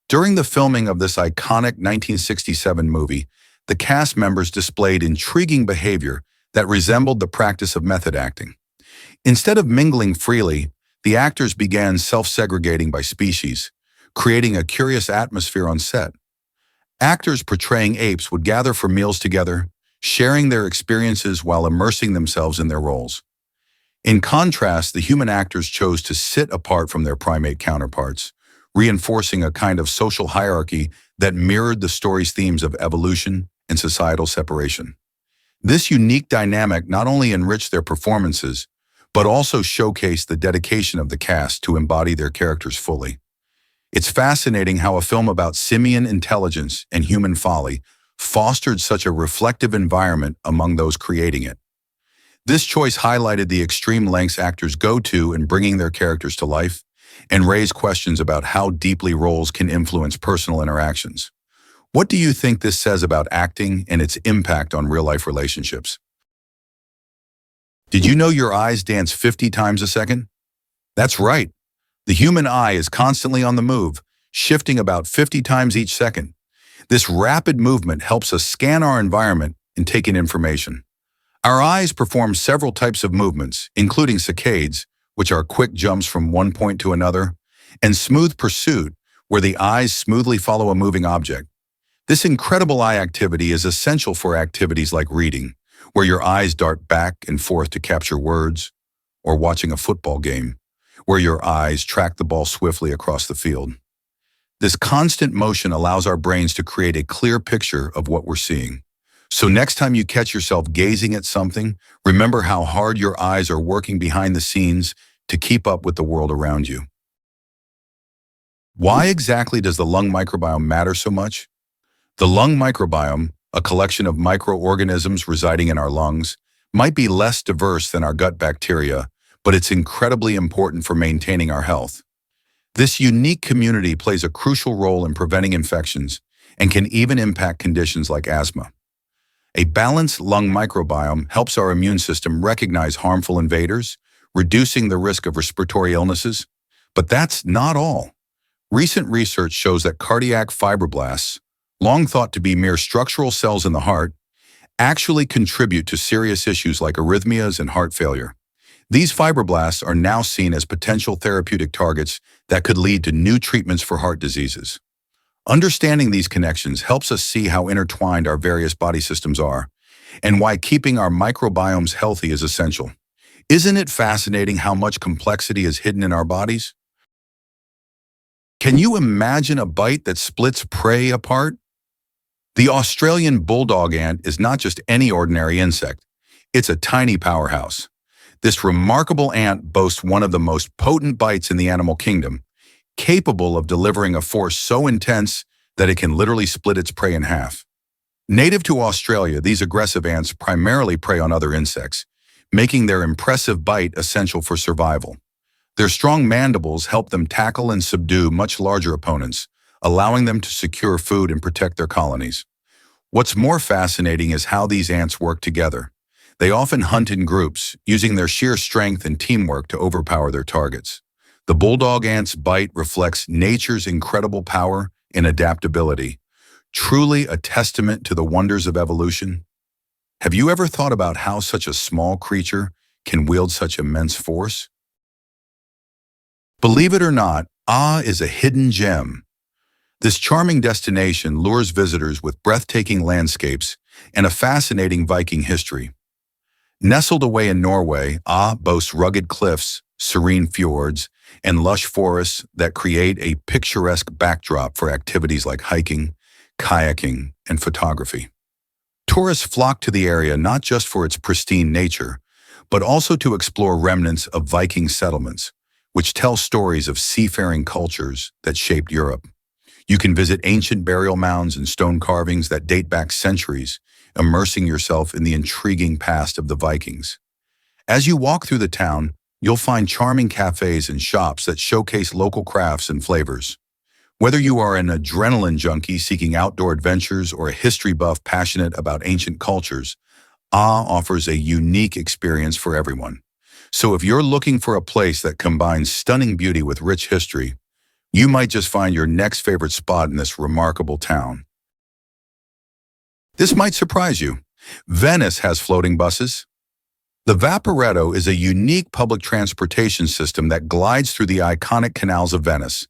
During the filming of this iconic 1967 movie, the cast members displayed intriguing behavior that resembled the practice of method acting. Instead of mingling freely, the actors began self-segregating by species, creating a curious atmosphere on set. Actors portraying apes would gather for meals together, sharing their experiences while immersing themselves in their roles. In contrast, the human actors chose to sit apart from their primate counterparts, reinforcing a kind of social hierarchy that mirrored the story's themes of evolution and societal separation. This unique dynamic not only enriched their performances, but also showcased the dedication of the cast to embody their characters fully. It's fascinating how a film about simian intelligence and human folly fostered such a reflective environment among those creating it. This choice highlighted the extreme lengths actors go to in bringing their characters to life and raised questions about how deeply roles can influence personal interactions. What do you think this says about acting and its impact on real-life relationships? Did you know your eyes dance 50 times a second? That's right. The human eye is constantly on the move, shifting about 50 times each second. This rapid movement helps us scan our environment and take in information. Our eyes perform several types of movements, including saccades, which are quick jumps from one point to another, and smooth pursuit, where the eyes smoothly follow a moving object. This incredible eye activity is essential for activities like reading, where your eyes dart back and forth to capture words, or watching a football game, where your eyes track the ball swiftly across the field. This constant motion allows our brains to create a clear picture of what we're seeing. So next time you catch yourself gazing at something, remember how hard your eyes are working behind the scenes to keep up with the world around you. Why exactly does the lung microbiome matter so much? The lung microbiome, a collection of microorganisms residing in our lungs, might be less diverse than our gut bacteria, but it's incredibly important for maintaining our health. This unique community plays a crucial role in preventing infections and can even impact conditions like asthma. A balanced lung microbiome helps our immune system recognize harmful invaders, reducing the risk of respiratory illnesses. But that's not all. Recent research shows that cardiac fibroblasts, long thought to be mere structural cells in the heart, actually contribute to serious issues like arrhythmias and heart failure. These fibroblasts are now seen as potential therapeutic targets that could lead to new treatments for heart diseases. Understanding these connections helps us see how intertwined our various body systems are, and why keeping our microbiomes healthy is essential. Isn't it fascinating how much complexity is hidden in our bodies? Can you imagine a bite that splits prey apart? The Australian bulldog ant is not just any ordinary insect. It's a tiny powerhouse. This remarkable ant boasts one of the most potent bites in the animal kingdom, capable of delivering a force so intense that it can literally split its prey in half. Native to Australia, these aggressive ants primarily prey on other insects, making their impressive bite essential for survival. Their strong mandibles help them tackle and subdue much larger opponents, allowing them to secure food and protect their colonies. What's more fascinating is how these ants work together. They often hunt in groups, using their sheer strength and teamwork to overpower their targets. The bulldog ant's bite reflects nature's incredible power and adaptability, truly a testament to the wonders of evolution. Have you ever thought about how such a small creature can wield such immense force? Believe it or not, Is a hidden gem. This charming destination lures visitors with breathtaking landscapes and a fascinating Viking history. Nestled away in Norway, boasts rugged cliffs, serene fjords, and lush forests that create a picturesque backdrop for activities like hiking, kayaking, and photography. Tourists flock to the area not just for its pristine nature, but also to explore remnants of Viking settlements, which tell stories of seafaring cultures that shaped Europe. You can visit ancient burial mounds and stone carvings that date back centuries, immersing yourself in the intriguing past of the Vikings. As you walk through the town, you'll find charming cafes and shops that showcase local crafts and flavors. Whether you are an adrenaline junkie seeking outdoor adventures or a history buff passionate about ancient cultures, offers a unique experience for everyone. So if you're looking for a place that combines stunning beauty with rich history, you might just find your next favorite spot in this remarkable town. This might surprise you. Venice has floating buses. The Vaporetto is a unique public transportation system that glides through the iconic canals of Venice,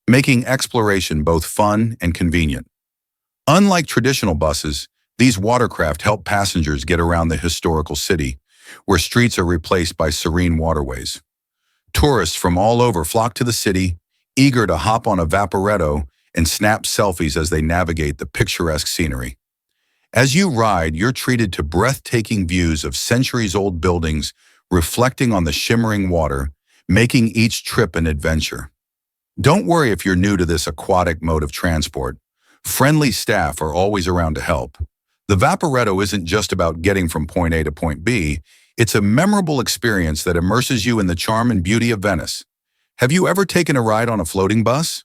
making exploration both fun and convenient. Unlike traditional buses, these watercraft help passengers get around the historical city, where streets are replaced by serene waterways. Tourists from all over flock to the city, eager to hop on a Vaporetto and snap selfies as they navigate the picturesque scenery. As you ride, you're treated to breathtaking views of centuries-old buildings reflecting on the shimmering water, making each trip an adventure. Don't worry if you're new to this aquatic mode of transport. Friendly staff are always around to help. The Vaporetto isn't just about getting from point A to point B, it's a memorable experience that immerses you in the charm and beauty of Venice. Have you ever taken a ride on a floating bus?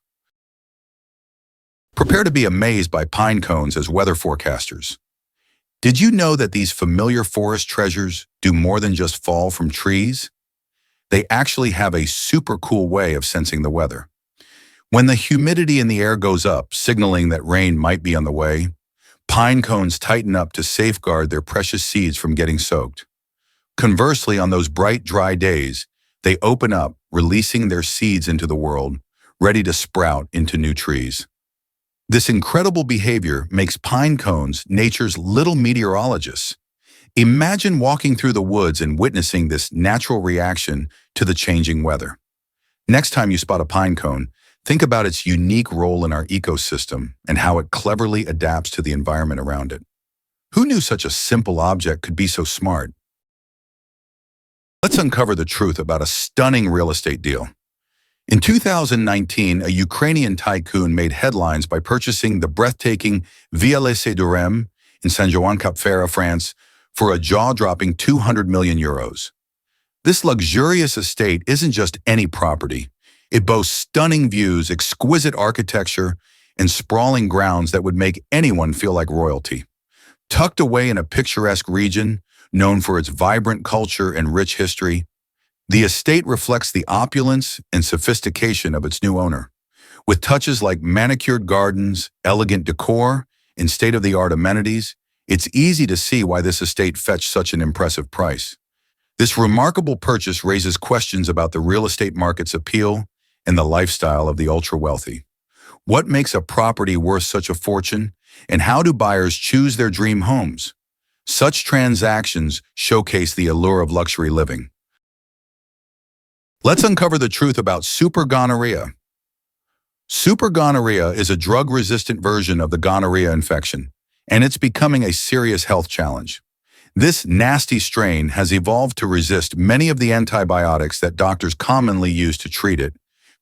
Prepare to be amazed by pine cones as weather forecasters. Did you know that these familiar forest treasures do more than just fall from trees? They actually have a super cool way of sensing the weather. When the humidity in the air goes up, signaling that rain might be on the way, pine cones tighten up to safeguard their precious seeds from getting soaked. Conversely, on those bright, dry days, they open up, releasing their seeds into the world, ready to sprout into new trees. This incredible behavior makes pine cones nature's little meteorologists. Imagine walking through the woods and witnessing this natural reaction to the changing weather. Next time you spot a pine cone, think about its unique role in our ecosystem and how it cleverly adapts to the environment around it. Who knew such a simple object could be so smart? Let's uncover the truth about a stunning real estate deal. In 2019, a Ukrainian tycoon made headlines by purchasing the breathtaking Villa Laissée de Rem in Saint-Jean-Cap-Ferrat, France, for a jaw-dropping 200 million euros. This luxurious estate isn't just any property. It boasts stunning views, exquisite architecture, and sprawling grounds that would make anyone feel like royalty. Tucked away in a picturesque region, known for its vibrant culture and rich history, the estate reflects the opulence and sophistication of its new owner. With touches like manicured gardens, elegant decor, and state-of-the-art amenities, it's easy to see why this estate fetched such an impressive price. This remarkable purchase raises questions about the real estate market's appeal and the lifestyle of the ultra-wealthy. What makes a property worth such a fortune, and how do buyers choose their dream homes? Such transactions showcase the allure of luxury living. Let's uncover the truth about supergonorrhea. Supergonorrhea is a drug-resistant version of the gonorrhea infection, and it's becoming a serious health challenge. This nasty strain has evolved to resist many of the antibiotics that doctors commonly use to treat it,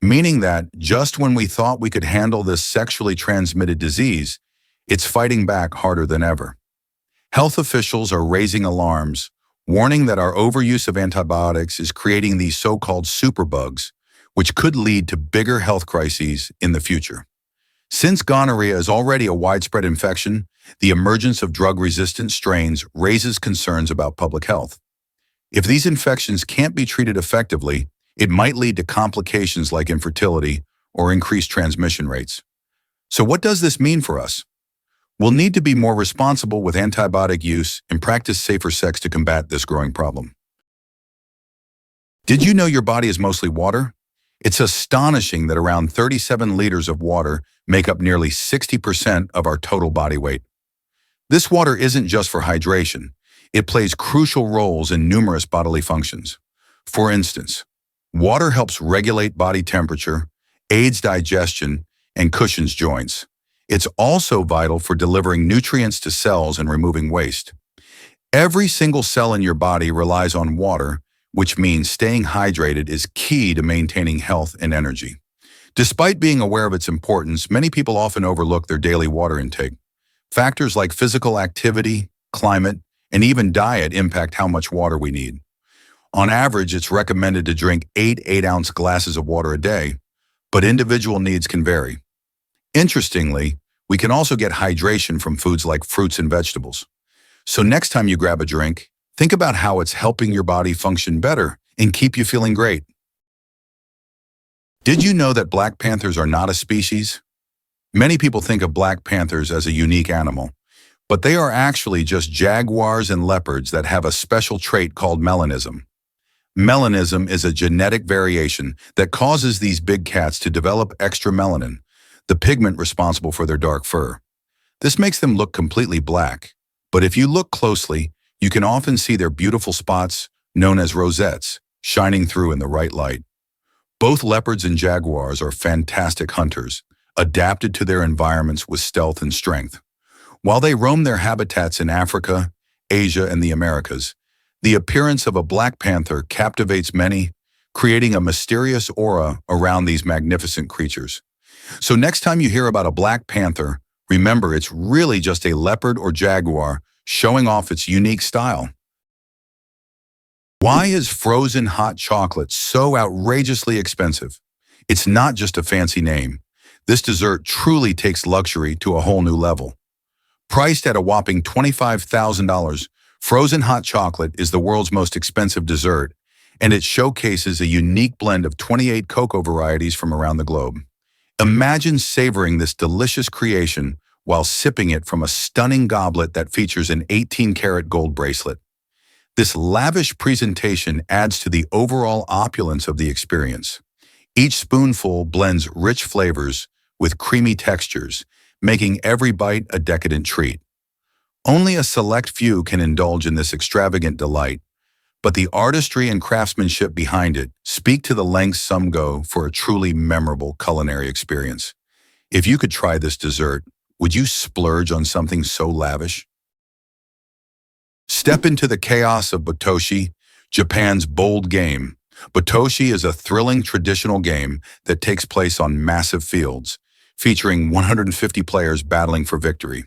meaning that just when we thought we could handle this sexually transmitted disease, it's fighting back harder than ever. Health officials are raising alarms, warning that our overuse of antibiotics is creating these so-called superbugs, which could lead to bigger health crises in the future. Since gonorrhea is already a widespread infection, the emergence of drug-resistant strains raises concerns about public health. If these infections can't be treated effectively, it might lead to complications like infertility or increased transmission rates. So what does this mean for us? We'll need to be more responsible with antibiotic use and practice safer sex to combat this growing problem. Did you know your body is mostly water? It's astonishing that around 37 liters of water make up nearly 60% of our total body weight. This water isn't just for hydration. It plays crucial roles in numerous bodily functions. For instance, water helps regulate body temperature, aids digestion, and cushions joints. It's also vital for delivering nutrients to cells and removing waste. Every single cell in your body relies on water, which means staying hydrated is key to maintaining health and energy. Despite being aware of its importance, many people often overlook their daily water intake. Factors like physical activity, climate, and even diet impact how much water we need. On average, it's recommended to drink 8 8-ounce glasses of water a day, but individual needs can vary. Interestingly, we can also get hydration from foods like fruits and vegetables. So next time you grab a drink, think about how it's helping your body function better and keep you feeling great. Did you know that black panthers are not a species? Many people think of black panthers as a unique animal, but they are actually just jaguars and leopards that have a special trait called melanism. Melanism is a genetic variation that causes these big cats to develop extra melanin, the pigment responsible for their dark fur. This makes them look completely black, but if you look closely, you can often see their beautiful spots, known as rosettes, shining through in the right light. Both leopards and jaguars are fantastic hunters, adapted to their environments with stealth and strength. While they roam their habitats in Africa, Asia, and the Americas, the appearance of a black panther captivates many, creating a mysterious aura around these magnificent creatures. So next time you hear about a black panther, remember it's really just a leopard or jaguar showing off its unique style. Why is frozen hot chocolate so outrageously expensive? It's not just a fancy name. This dessert truly takes luxury to a whole new level. Priced at a whopping $25,000, frozen hot chocolate is the world's most expensive dessert, and it showcases a unique blend of 28 cocoa varieties from around the globe. Imagine savoring this delicious creation while sipping it from a stunning goblet that features an 18-karat gold bracelet. This lavish presentation adds to the overall opulence of the experience. Each spoonful blends rich flavors with creamy textures, making every bite a decadent treat. Only a select few can indulge in this extravagant delight, but the artistry and craftsmanship behind it speak to the lengths some go for a truly memorable culinary experience. If you could try this dessert, would you splurge on something so lavish? Step into the chaos of Botoshi, Japan's bold game. Botoshi is a thrilling traditional game that takes place on massive fields, featuring 150 players battling for victory.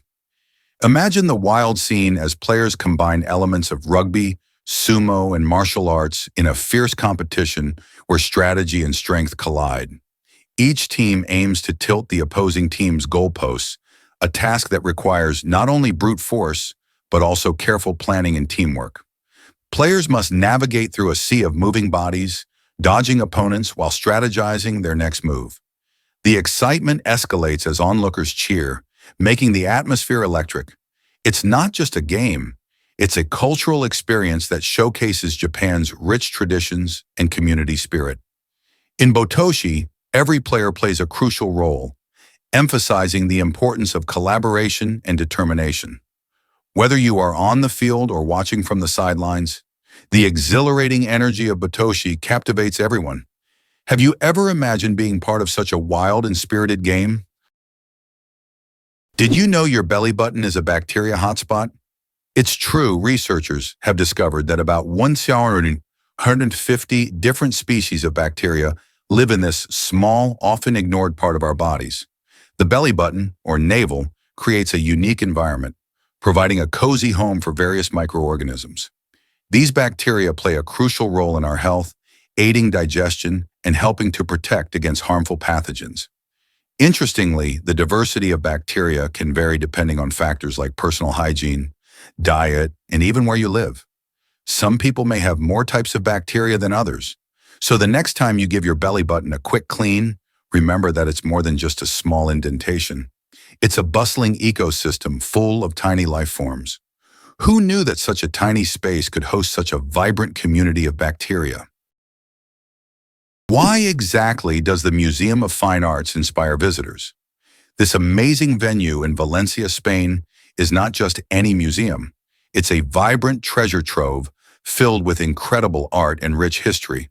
Imagine the wild scene as players combine elements of rugby, sumo, and martial arts in a fierce competition where strategy and strength collide. Each team aims to tilt the opposing team's goalposts, a task that requires not only brute force, but also careful planning and teamwork. Players must navigate through a sea of moving bodies, dodging opponents while strategizing their next move. The excitement escalates as onlookers cheer, making the atmosphere electric. It's not just a game, it's a cultural experience that showcases Japan's rich traditions and community spirit. In Botoshi, every player plays a crucial role, emphasizing the importance of collaboration and determination. Whether you are on the field or watching from the sidelines, the exhilarating energy of Botoshi captivates everyone. Have you ever imagined being part of such a wild and spirited game? Did you know your belly button is a bacteria hotspot? It's true, researchers have discovered that about 150 different species of bacteria live in this small, often ignored part of our bodies. The belly button, or navel, creates a unique environment, providing a cozy home for various microorganisms. These bacteria play a crucial role in our health, aiding digestion and helping to protect against harmful pathogens. Interestingly, the diversity of bacteria can vary depending on factors like personal hygiene, diet, and even where you live. Some people may have more types of bacteria than others. So the next time you give your belly button a quick clean, remember that it's more than just a small indentation. It's a bustling ecosystem full of tiny life forms. Who knew that such a tiny space could host such a vibrant community of bacteria? Why exactly does the Museum of Fine Arts inspire visitors? This amazing venue in Valencia, Spain, is not just any museum. It's a vibrant treasure trove filled with incredible art and rich history.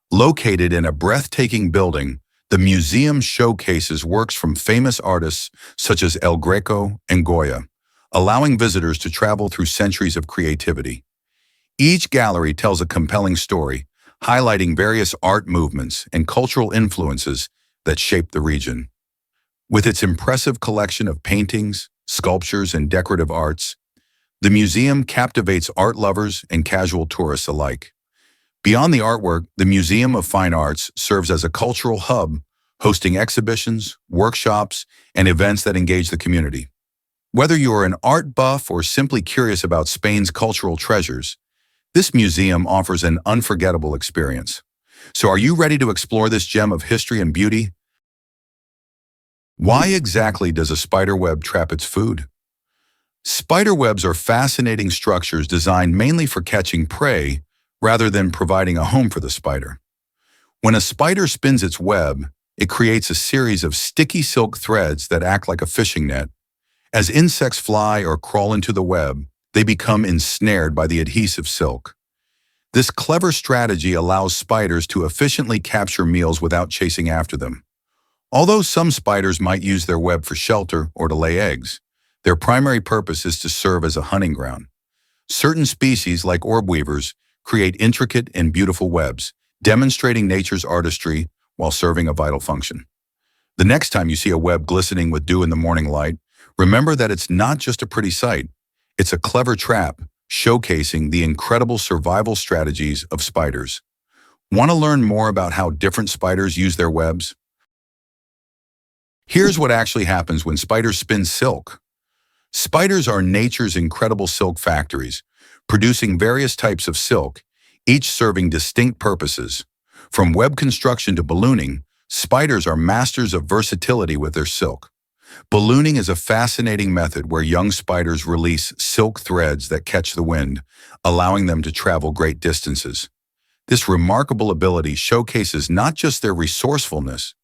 Located in a breathtaking building, the museum showcases works from famous artists such as El Greco and Goya, allowing visitors to travel through centuries of creativity. Each gallery tells a compelling story, highlighting various art movements and cultural influences that shaped the region. With its impressive collection of paintings, sculptures, and decorative arts, the museum captivates art lovers and casual tourists alike. Beyond the artwork, the Museum of Fine Arts serves as a cultural hub, hosting exhibitions, workshops, and events that engage the community. Whether you are an art buff or simply curious about Spain's cultural treasures, this museum offers an unforgettable experience. So are you ready to explore this gem of history and beauty? Why exactly does a spider web trap its food? Spider webs are fascinating structures designed mainly for catching prey rather than providing a home for the spider. When a spider spins its web, it creates a series of sticky silk threads that act like a fishing net. As insects fly or crawl into the web, they become ensnared by the adhesive silk. This clever strategy allows spiders to efficiently capture meals without chasing after them. Although some spiders might use their web for shelter or to lay eggs, their primary purpose is to serve as a hunting ground. Certain species, like orb weavers, create intricate and beautiful webs, demonstrating nature's artistry while serving a vital function. The next time you see a web glistening with dew in the morning light, remember that it's not just a pretty sight. It's a clever trap, showcasing the incredible survival strategies of spiders. Want to learn more about how different spiders use their webs? Here's what actually happens when spiders spin silk. Spiders are nature's incredible silk factories, producing various types of silk, each serving distinct purposes. From web construction to ballooning, spiders are masters of versatility with their silk. Ballooning is a fascinating method where young spiders release silk threads that catch the wind, allowing them to travel great distances. This remarkable ability showcases not just their resourcefulness,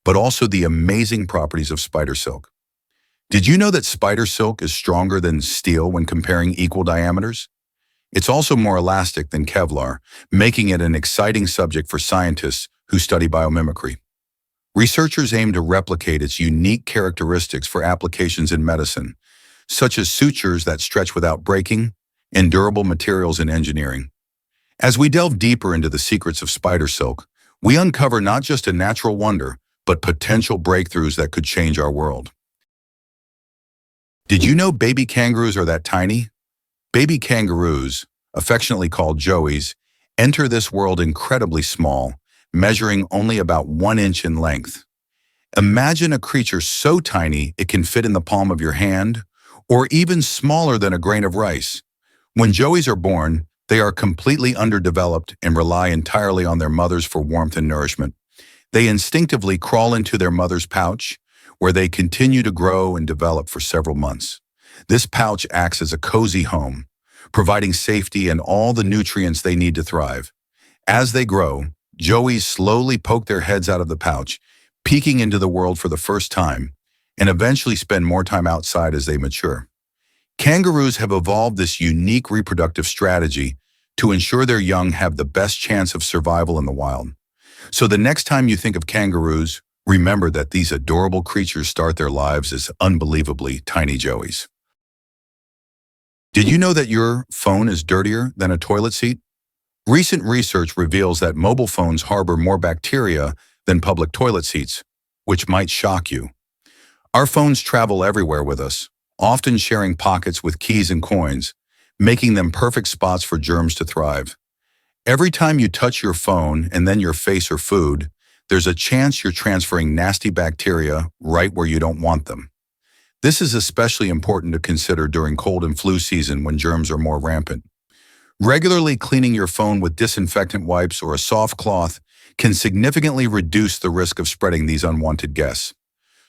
but also the amazing properties of spider silk. Did you know that spider silk is stronger than steel when comparing equal diameters? It's also more elastic than Kevlar, making it an exciting subject for scientists who study biomimicry. Researchers aim to replicate its unique characteristics for applications in medicine, such as sutures that stretch without breaking and durable materials in engineering. As we delve deeper into the secrets of spider silk, we uncover not just a natural wonder, but potential breakthroughs that could change our world. Did you know baby kangaroos are that tiny? Baby kangaroos, affectionately called joeys, enter this world incredibly small, measuring only about 1 inch in length. Imagine a creature so tiny it can fit in the palm of your hand, or even smaller than a grain of rice. When joeys are born, they are completely underdeveloped and rely entirely on their mothers for warmth and nourishment. They instinctively crawl into their mother's pouch, where they continue to grow and develop for several months. This pouch acts as a cozy home, providing safety and all the nutrients they need to thrive. As they grow, joeys slowly poke their heads out of the pouch, peeking into the world for the first time, and eventually spend more time outside as they mature. Kangaroos have evolved this unique reproductive strategy to ensure their young have the best chance of survival in the wild. So the next time you think of kangaroos, remember that these adorable creatures start their lives as unbelievably tiny joeys. Did you know that your phone is dirtier than a toilet seat? Recent research reveals that mobile phones harbor more bacteria than public toilet seats, which might shock you. Our phones travel everywhere with us, often sharing pockets with keys and coins, making them perfect spots for germs to thrive. Every time you touch your phone and then your face or food, there's a chance you're transferring nasty bacteria right where you don't want them. This is especially important to consider during cold and flu season when germs are more rampant. Regularly cleaning your phone with disinfectant wipes or a soft cloth can significantly reduce the risk of spreading these unwanted guests.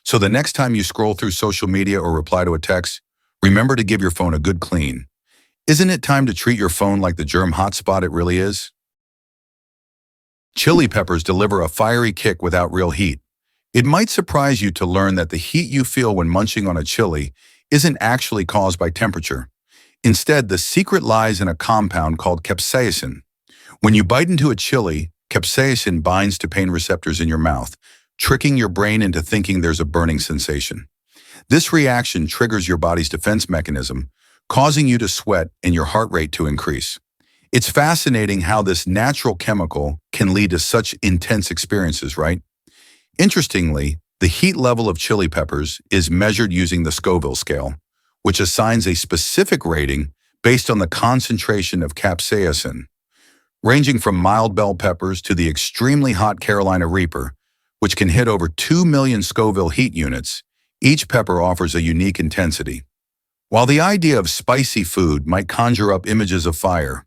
So the next time you scroll through social media or reply to a text, remember to give your phone a good clean. Isn't it time to treat your phone like the germ hotspot it really is? Chili peppers deliver a fiery kick without real heat. It might surprise you to learn that the heat you feel when munching on a chili isn't actually caused by temperature. Instead, the secret lies in a compound called capsaicin. When you bite into a chili, capsaicin binds to pain receptors in your mouth, tricking your brain into thinking there's a burning sensation. This reaction triggers your body's defense mechanism, causing you to sweat and your heart rate to increase. It's fascinating how this natural chemical can lead to such intense experiences, right? Interestingly, the heat level of chili peppers is measured using the Scoville scale, which assigns a specific rating based on the concentration of capsaicin. Ranging from mild bell peppers to the extremely hot Carolina Reaper, which can hit over 2 million Scoville heat units, each pepper offers a unique intensity. While the idea of spicy food might conjure up images of fire,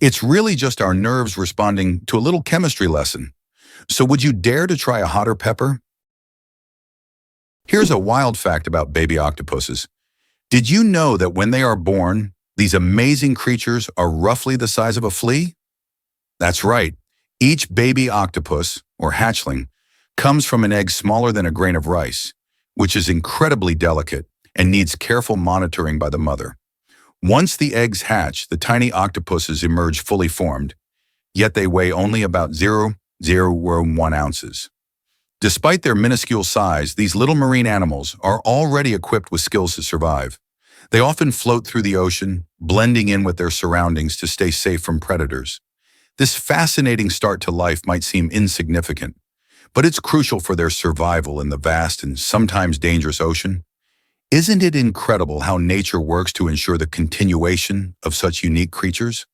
it's really just our nerves responding to a little chemistry lesson. So would you dare to try a hotter pepper? Here's a wild fact about baby octopuses. Did you know that when they are born, these amazing creatures are roughly the size of a flea? That's right. Each baby octopus, or hatchling, comes from an egg smaller than a grain of rice, which is incredibly delicate and needs careful monitoring by the mother. Once the eggs hatch, the tiny octopuses emerge fully formed, yet they weigh only about 0.001 ounces. Despite their minuscule size, these little marine animals are already equipped with skills to survive. They often float through the ocean, blending in with their surroundings to stay safe from predators. This fascinating start to life might seem insignificant, but it's crucial for their survival in the vast and sometimes dangerous ocean. Isn't it incredible how nature works to ensure the continuation of such unique creatures?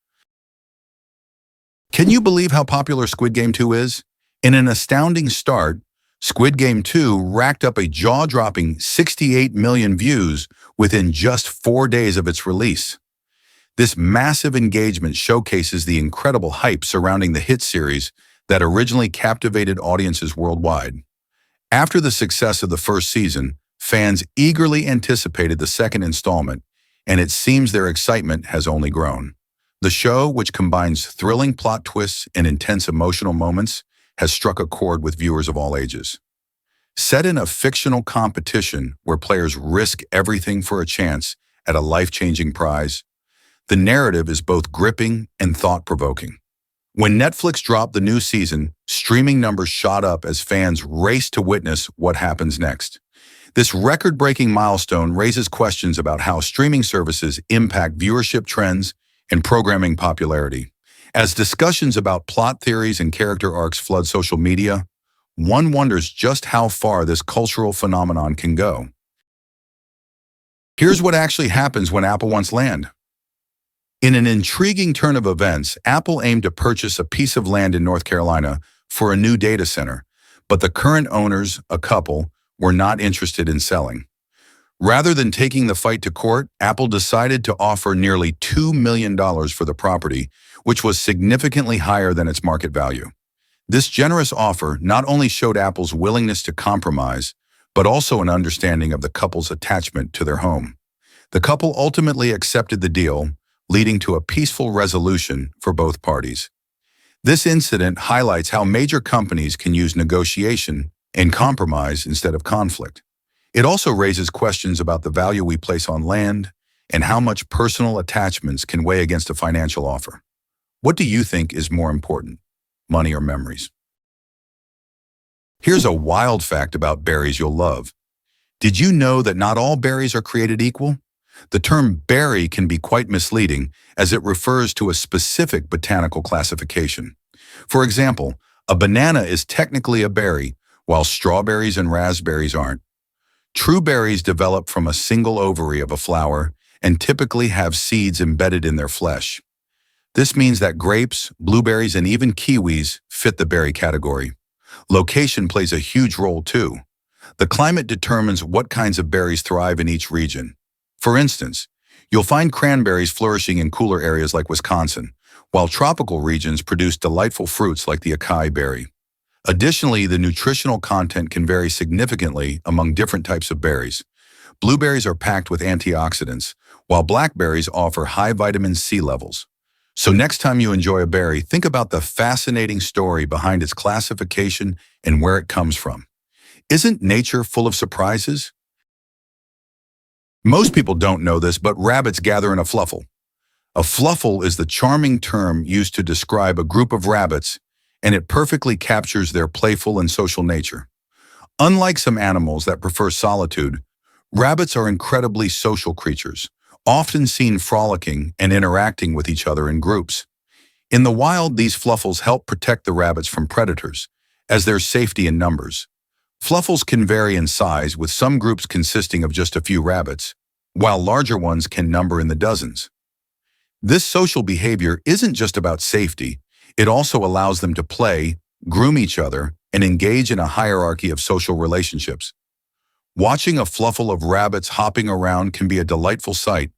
Can you believe how popular Squid Game 2 is? In an astounding start, Squid Game 2 racked up a jaw-dropping 68 million views within just 4 days of its release. This massive engagement showcases the incredible hype surrounding the hit series that originally captivated audiences worldwide. After the success of the first season, fans eagerly anticipated the second installment, and it seems their excitement has only grown. The show, which combines thrilling plot twists and intense emotional moments, has struck a chord with viewers of all ages. Set in a fictional competition where players risk everything for a chance at a life-changing prize, the narrative is both gripping and thought-provoking. When Netflix dropped the new season, streaming numbers shot up as fans raced to witness what happens next. This record-breaking milestone raises questions about how streaming services impact viewership trends and programming popularity. As discussions about plot theories and character arcs flood social media, one wonders just how far this cultural phenomenon can go. Here's what actually happens when Apple wants land. In an intriguing turn of events, Apple aimed to purchase a piece of land in North Carolina for a new data center, but the current owners, a couple, were not interested in selling. Rather than taking the fight to court, Apple decided to offer nearly $2 million for the property, which was significantly higher than its market value. This generous offer not only showed Apple's willingness to compromise, but also an understanding of the couple's attachment to their home. The couple ultimately accepted the deal, leading to a peaceful resolution for both parties. This incident highlights how major companies can use negotiation and compromise instead of conflict. It also raises questions about the value we place on land and how much personal attachments can weigh against a financial offer. What do you think is more important, money or memories? Here's a wild fact about berries you'll love. Did you know that not all berries are created equal? The term berry can be quite misleading as it refers to a specific botanical classification. For example, a banana is technically a berry, while strawberries and raspberries aren't. True berries develop from a single ovary of a flower and typically have seeds embedded in their flesh. This means that grapes, blueberries, and even kiwis fit the berry category. Location plays a huge role too. The climate determines what kinds of berries thrive in each region. For instance, you'll find cranberries flourishing in cooler areas like Wisconsin, while tropical regions produce delightful fruits like the acai berry. Additionally, the nutritional content can vary significantly among different types of berries. Blueberries are packed with antioxidants, while blackberries offer high vitamin C levels. So next time you enjoy a berry, think about the fascinating story behind its classification and where it comes from. Isn't nature full of surprises? Most people don't know this, but rabbits gather in a fluffle. A fluffle is the charming term used to describe a group of rabbits, and it perfectly captures their playful and social nature. Unlike some animals that prefer solitude, rabbits are incredibly social creatures, often seen frolicking and interacting with each other in groups. In the wild, these fluffles help protect the rabbits from predators, as there's safety in numbers. Fluffles can vary in size, with some groups consisting of just a few rabbits, while larger ones can number in the dozens. This social behavior isn't just about safety, it also allows them to play, groom each other, and engage in a hierarchy of social relationships. Watching a fluffle of rabbits hopping around can be a delightful sight,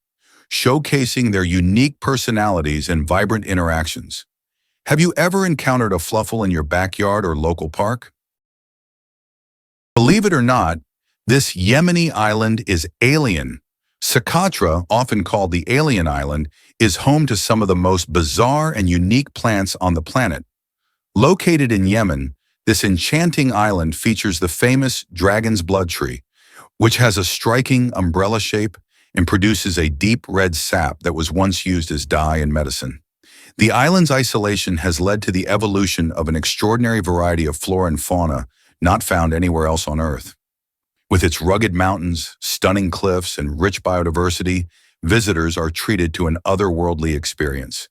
showcasing their unique personalities and vibrant interactions. Have you ever encountered a fluffle in your backyard or local park? Believe it or not, this Yemeni island is alien. Socotra, often called the Alien Island, is home to some of the most bizarre and unique plants on the planet. Located in Yemen, this enchanting island features the famous dragon's blood tree, which has a striking umbrella shape and produces a deep red sap that was once used as dye in medicine. The island's isolation has led to the evolution of an extraordinary variety of flora and fauna not found anywhere else on Earth. With its rugged mountains, stunning cliffs, and rich biodiversity, visitors are treated to an otherworldly experience.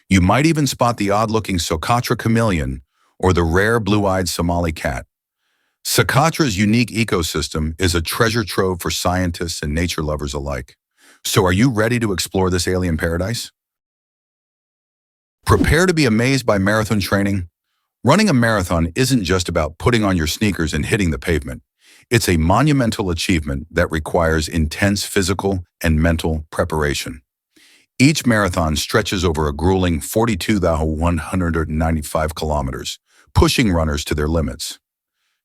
You might even spot the odd-looking Socotra chameleon or the rare blue-eyed Somali cat. Socotra's unique ecosystem is a treasure trove for scientists and nature lovers alike. So are you ready to explore this alien paradise? Prepare to be amazed by marathon training. Running a marathon isn't just about putting on your sneakers and hitting the pavement. It's a monumental achievement that requires intense physical and mental preparation. Each marathon stretches over a grueling 42,195 kilometers, pushing runners to their limits.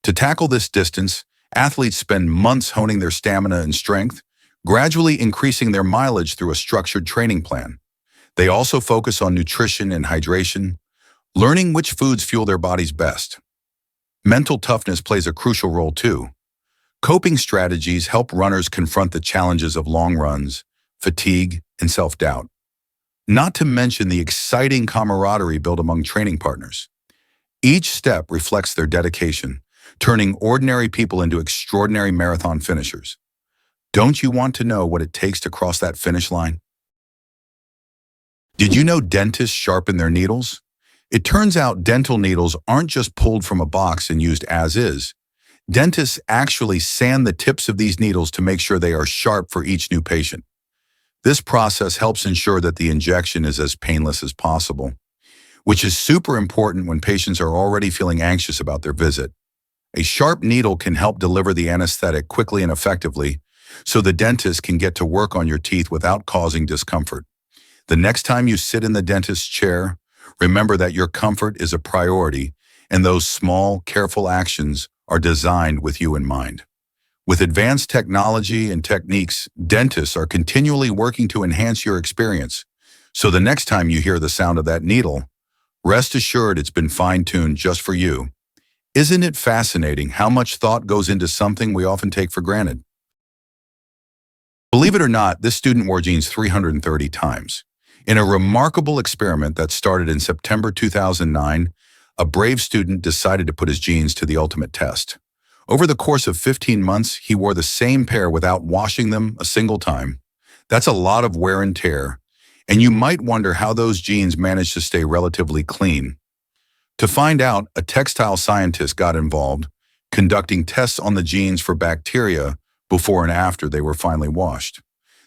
To tackle this distance, athletes spend months honing their stamina and strength, gradually increasing their mileage through a structured training plan. They also focus on nutrition and hydration, learning which foods fuel their bodies best. Mental toughness plays a crucial role too. Coping strategies help runners confront the challenges of long runs, fatigue, and self-doubt. Not to mention the exciting camaraderie built among training partners. Each step reflects their dedication, turning ordinary people into extraordinary marathon finishers. Don't you want to know what it takes to cross that finish line? Did you know dentists sharpen their needles? It turns out dental needles aren't just pulled from a box and used as is. Dentists actually sand the tips of these needles to make sure they are sharp for each new patient. This process helps ensure that the injection is as painless as possible, which is super important when patients are already feeling anxious about their visit. A sharp needle can help deliver the anesthetic quickly and effectively, so the dentist can get to work on your teeth without causing discomfort. The next time you sit in the dentist's chair, remember that your comfort is a priority, and those small, careful actions are designed with you in mind. With advanced technology and techniques, dentists are continually working to enhance your experience. So the next time you hear the sound of that needle, rest assured it's been fine-tuned just for you. Isn't it fascinating how much thought goes into something we often take for granted? Believe it or not, this student wore jeans 330 times. In a remarkable experiment that started in September 2009, a brave student decided to put his jeans to the ultimate test. Over the course of 15 months, he wore the same pair without washing them a single time. That's a lot of wear and tear, and you might wonder how those jeans managed to stay relatively clean. To find out, a textile scientist got involved, conducting tests on the jeans for bacteria before and after they were finally washed.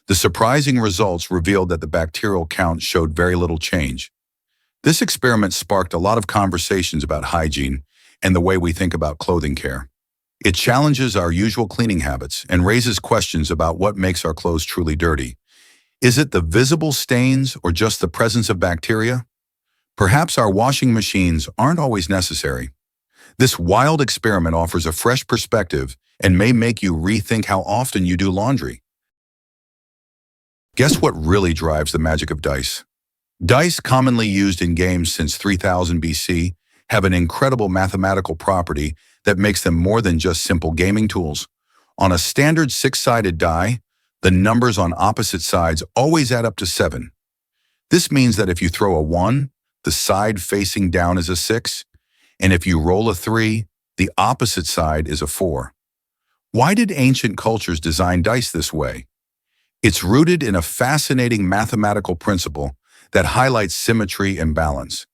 The surprising results revealed that the bacterial count showed very little change. This experiment sparked a lot of conversations about hygiene and the way we think about clothing care. It challenges our usual cleaning habits and raises questions about what makes our clothes truly dirty. Is it the visible stains or just the presence of bacteria? Perhaps our washing machines aren't always necessary. This wild experiment offers a fresh perspective and may make you rethink how often you do laundry. Guess what really drives the magic of dice? Dice, commonly used in games since 3000 BC, have an incredible mathematical property that makes them more than just simple gaming tools. On a standard six-sided die, the numbers on opposite sides always add up to 7. This means that if you throw a 1, the side facing down is a 6, and if you roll a 3, the opposite side is a 4. Why did ancient cultures design dice this way? It's rooted in a fascinating mathematical principle that highlights symmetry and balance,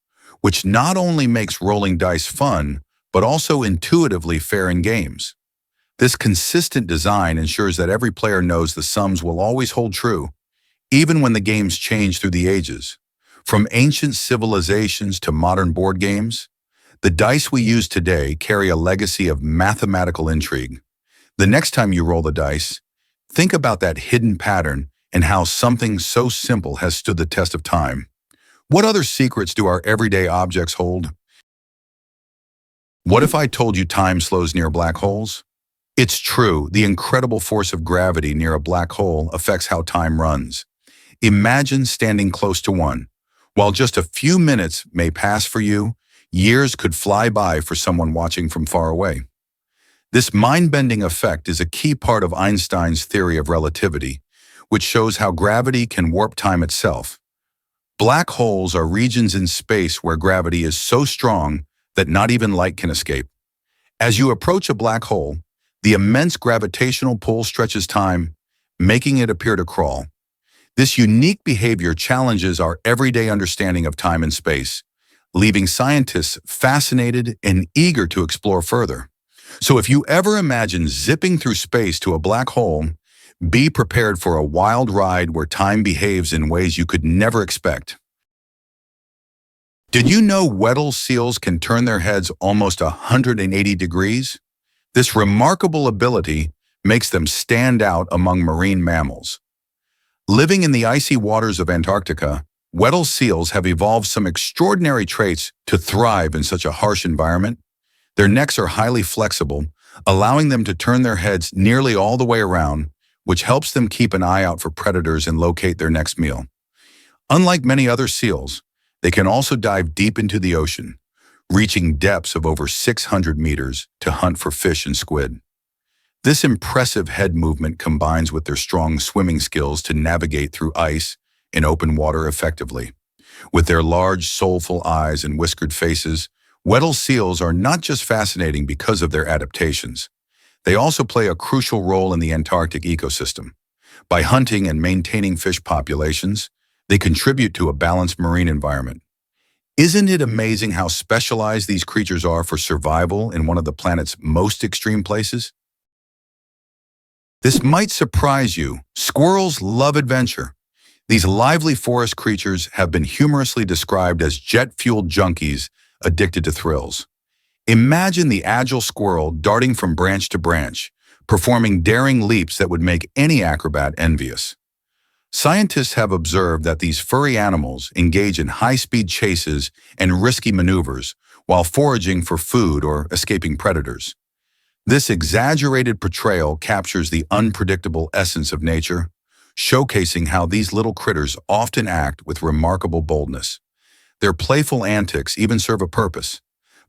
which not only makes rolling dice fun, but also intuitively fair in games. This consistent design ensures that every player knows the sums will always hold true, even when the games change through the ages. From ancient civilizations to modern board games, the dice we use today carry a legacy of mathematical intrigue. The next time you roll the dice, think about that hidden pattern and how something so simple has stood the test of time. What other secrets do our everyday objects hold? What if I told you time slows near black holes? It's true, the incredible force of gravity near a black hole affects how time runs. Imagine standing close to one. While just a few minutes may pass for you, years could fly by for someone watching from far away. This mind-bending effect is a key part of Einstein's theory of relativity, which shows how gravity can warp time itself. Black holes are regions in space where gravity is so strong that not even light can escape. As you approach a black hole, the immense gravitational pull stretches time, making it appear to crawl. This unique behavior challenges our everyday understanding of time and space, leaving scientists fascinated and eager to explore further. So if you ever imagine zipping through space to a black hole, be prepared for a wild ride where time behaves in ways you could never expect. Did you know Weddell seals can turn their heads almost 180 degrees? This remarkable ability makes them stand out among marine mammals. Living in the icy waters of Antarctica, Weddell seals have evolved some extraordinary traits to thrive in such a harsh environment. Their necks are highly flexible, allowing them to turn their heads nearly all the way around, which helps them keep an eye out for predators and locate their next meal. Unlike many other seals, they can also dive deep into the ocean, reaching depths of over 600 meters to hunt for fish and squid. This impressive head movement combines with their strong swimming skills to navigate through ice and open water effectively. With their large, soulful eyes and whiskered faces, Weddell seals are not just fascinating because of their adaptations. They also play a crucial role in the Antarctic ecosystem. By hunting and maintaining fish populations, they contribute to a balanced marine environment. Isn't it amazing how specialized these creatures are for survival in one of the planet's most extreme places? This might surprise you. Squirrels love adventure. These lively forest creatures have been humorously described as jet-fueled junkies addicted to thrills. Imagine the agile squirrel darting from branch to branch, performing daring leaps that would make any acrobat envious. Scientists have observed that these furry animals engage in high-speed chases and risky maneuvers while foraging for food or escaping predators. This exaggerated portrayal captures the unpredictable essence of nature, showcasing how these little critters often act with remarkable boldness. Their playful antics even serve a purpose.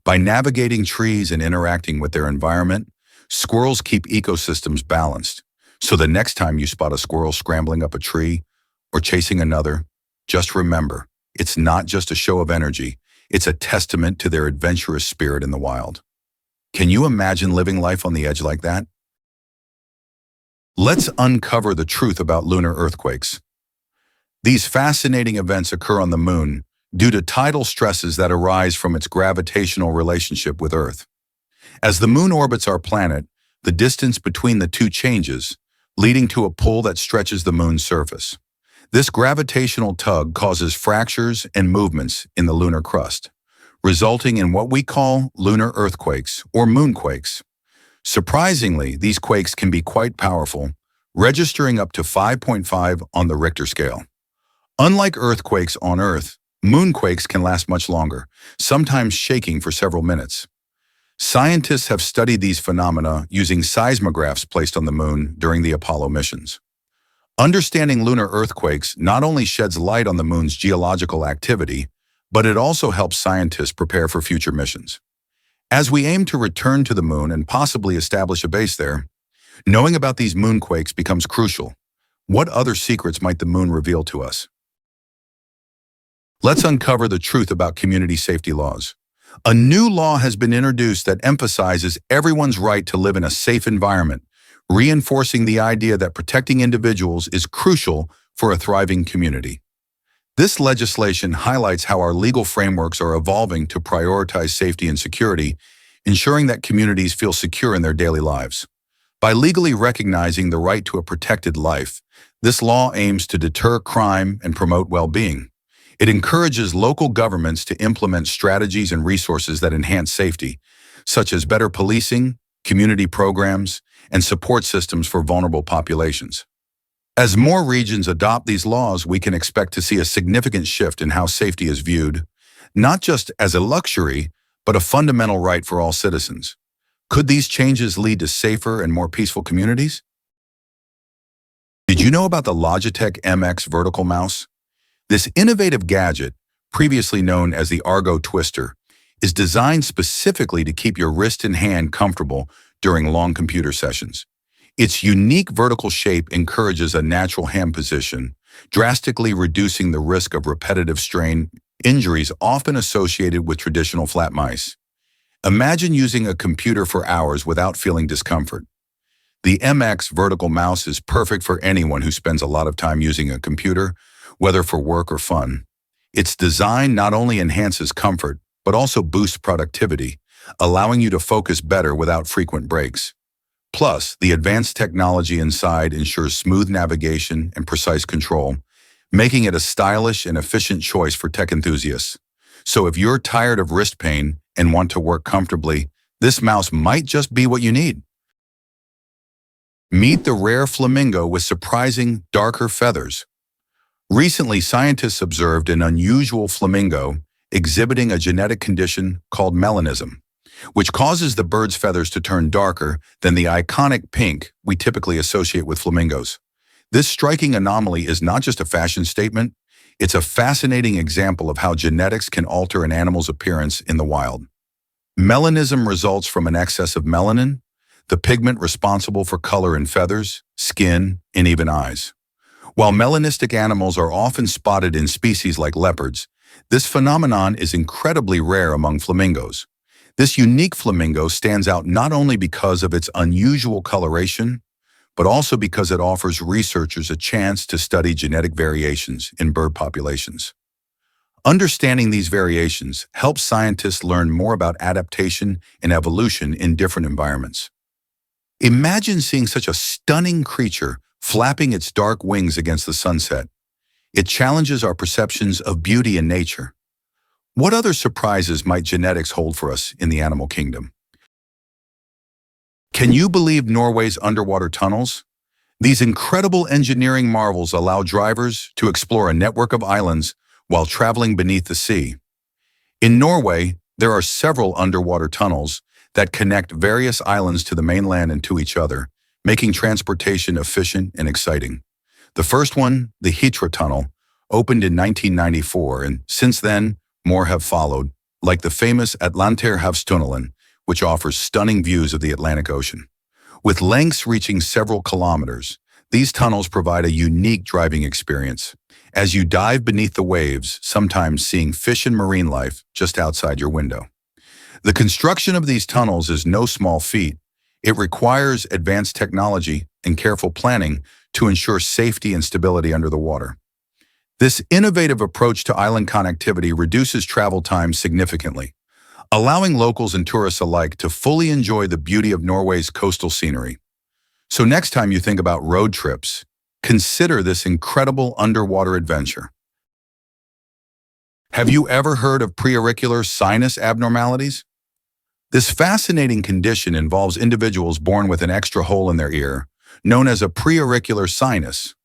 By navigating trees and interacting with their environment, squirrels keep ecosystems balanced. So the next time you spot a squirrel scrambling up a tree or chasing another, just remember, it's not just a show of energy, it's a testament to their adventurous spirit in the wild. Can you imagine living life on the edge like that? Let's uncover the truth about lunar earthquakes. These fascinating events occur on the moon due to tidal stresses that arise from its gravitational relationship with Earth. As the moon orbits our planet, the distance between the two changes, leading to a pull that stretches the moon's surface. This gravitational tug causes fractures and movements in the lunar crust, resulting in what we call lunar earthquakes or moonquakes. Surprisingly, these quakes can be quite powerful, registering up to 5.5 on the Richter scale. Unlike earthquakes on Earth, moonquakes can last much longer, sometimes shaking for several minutes. Scientists have studied these phenomena using seismographs placed on the moon during the Apollo missions. Understanding lunar earthquakes not only sheds light on the moon's geological activity, but it also helps scientists prepare for future missions. As we aim to return to the moon and possibly establish a base there, knowing about these moonquakes becomes crucial. What other secrets might the moon reveal to us? Let's uncover the truth about community safety laws. A new law has been introduced that emphasizes everyone's right to live in a safe environment, reinforcing the idea that protecting individuals is crucial for a thriving community. This legislation highlights how our legal frameworks are evolving to prioritize safety and security, ensuring that communities feel secure in their daily lives. By legally recognizing the right to a protected life, this law aims to deter crime and promote well-being. It encourages local governments to implement strategies and resources that enhance safety, such as better policing, community programs, and support systems for vulnerable populations. As more regions adopt these laws, we can expect to see a significant shift in how safety is viewed, not just as a luxury, but a fundamental right for all citizens. Could these changes lead to safer and more peaceful communities? Did you know about the Logitech MX vertical mouse? This innovative gadget, previously known as the Argo Twister, is designed specifically to keep your wrist and hand comfortable during long computer sessions. Its unique vertical shape encourages a natural hand position, drastically reducing the risk of repetitive strain injuries often associated with traditional flat mice. Imagine using a computer for hours without feeling discomfort. The MX vertical mouse is perfect for anyone who spends a lot of time using a computer, whether for work or fun. Its design not only enhances comfort, but also boosts productivity, allowing you to focus better without frequent breaks. Plus, the advanced technology inside ensures smooth navigation and precise control, making it a stylish and efficient choice for tech enthusiasts. So if you're tired of wrist pain and want to work comfortably, this mouse might just be what you need. Meet the rare flamingo with surprising, darker feathers. Recently, scientists observed an unusual flamingo exhibiting a genetic condition called melanism, which causes the bird's feathers to turn darker than the iconic pink we typically associate with flamingos. This striking anomaly is not just a fashion statement, it's a fascinating example of how genetics can alter an animal's appearance in the wild. Melanism results from an excess of melanin, the pigment responsible for color in feathers, skin, and even eyes. While melanistic animals are often spotted in species like leopards, this phenomenon is incredibly rare among flamingos. This unique flamingo stands out not only because of its unusual coloration, but also because it offers researchers a chance to study genetic variations in bird populations. Understanding these variations helps scientists learn more about adaptation and evolution in different environments. Imagine seeing such a stunning creature flapping its dark wings against the sunset. It challenges our perceptions of beauty in nature. What other surprises might genetics hold for us in the animal kingdom? Can you believe Norway's underwater tunnels? These incredible engineering marvels allow drivers to explore a network of islands while traveling beneath the sea. In Norway, there are several underwater tunnels that connect various islands to the mainland and to each other, making transportation efficient and exciting. The first one, the Hitra Tunnel, opened in 1994, and since then, more have followed, like the famous Atlanterhavstunnelen, which offers stunning views of the Atlantic Ocean. With lengths reaching several kilometers, these tunnels provide a unique driving experience, as you dive beneath the waves, sometimes seeing fish and marine life just outside your window. The construction of these tunnels is no small feat. It requires advanced technology and careful planning to ensure safety and stability under the water. This innovative approach to island connectivity reduces travel time significantly, allowing locals and tourists alike to fully enjoy the beauty of Norway's coastal scenery. So next time you think about road trips, consider this incredible underwater adventure. Have you ever heard of preauricular sinus abnormalities? This fascinating condition involves individuals born with an extra hole in their ear, known as a preauricular sinus.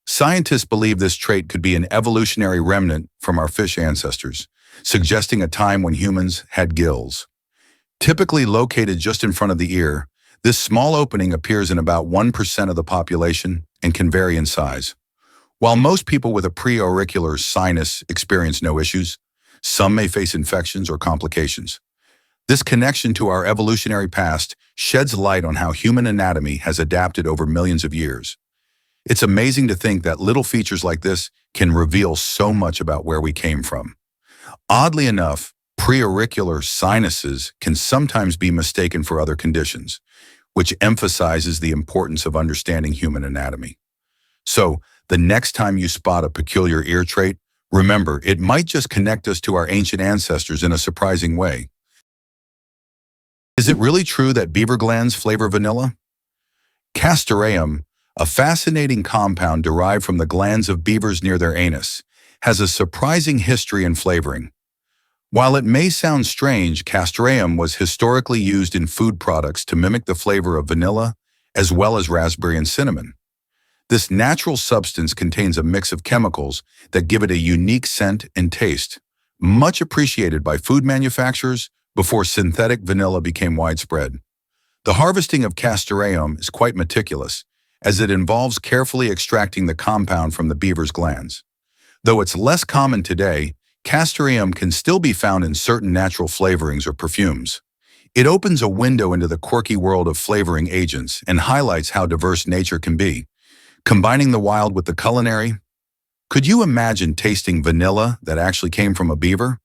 Scientists believe this trait could be an evolutionary remnant from our fish ancestors, suggesting a time when humans had gills. Typically located just in front of the ear, this small opening appears in about 1% of the population and can vary in size. While most people with a preauricular sinus experience no issues, some may face infections or complications. This connection to our evolutionary past sheds light on how human anatomy has adapted over millions of years. It's amazing to think that little features like this can reveal so much about where we came from. Oddly enough, preauricular sinuses can sometimes be mistaken for other conditions, which emphasizes the importance of understanding human anatomy. So, the next time you spot a peculiar ear trait, remember, it might just connect us to our ancient ancestors in a surprising way. Is it really true that beaver glands flavor vanilla? Castoreum, a fascinating compound derived from the glands of beavers near their anus, has a surprising history in flavoring. While it may sound strange, castoreum was historically used in food products to mimic the flavor of vanilla, as well as raspberry and cinnamon. This natural substance contains a mix of chemicals that give it a unique scent and taste, much appreciated by food manufacturers before synthetic vanilla became widespread. The harvesting of castoreum is quite meticulous, as it involves carefully extracting the compound from the beaver's glands. Though it's less common today, castoreum can still be found in certain natural flavorings or perfumes. It opens a window into the quirky world of flavoring agents and highlights how diverse nature can be. Combining the wild with the culinary, could you imagine tasting vanilla that actually came from a beaver?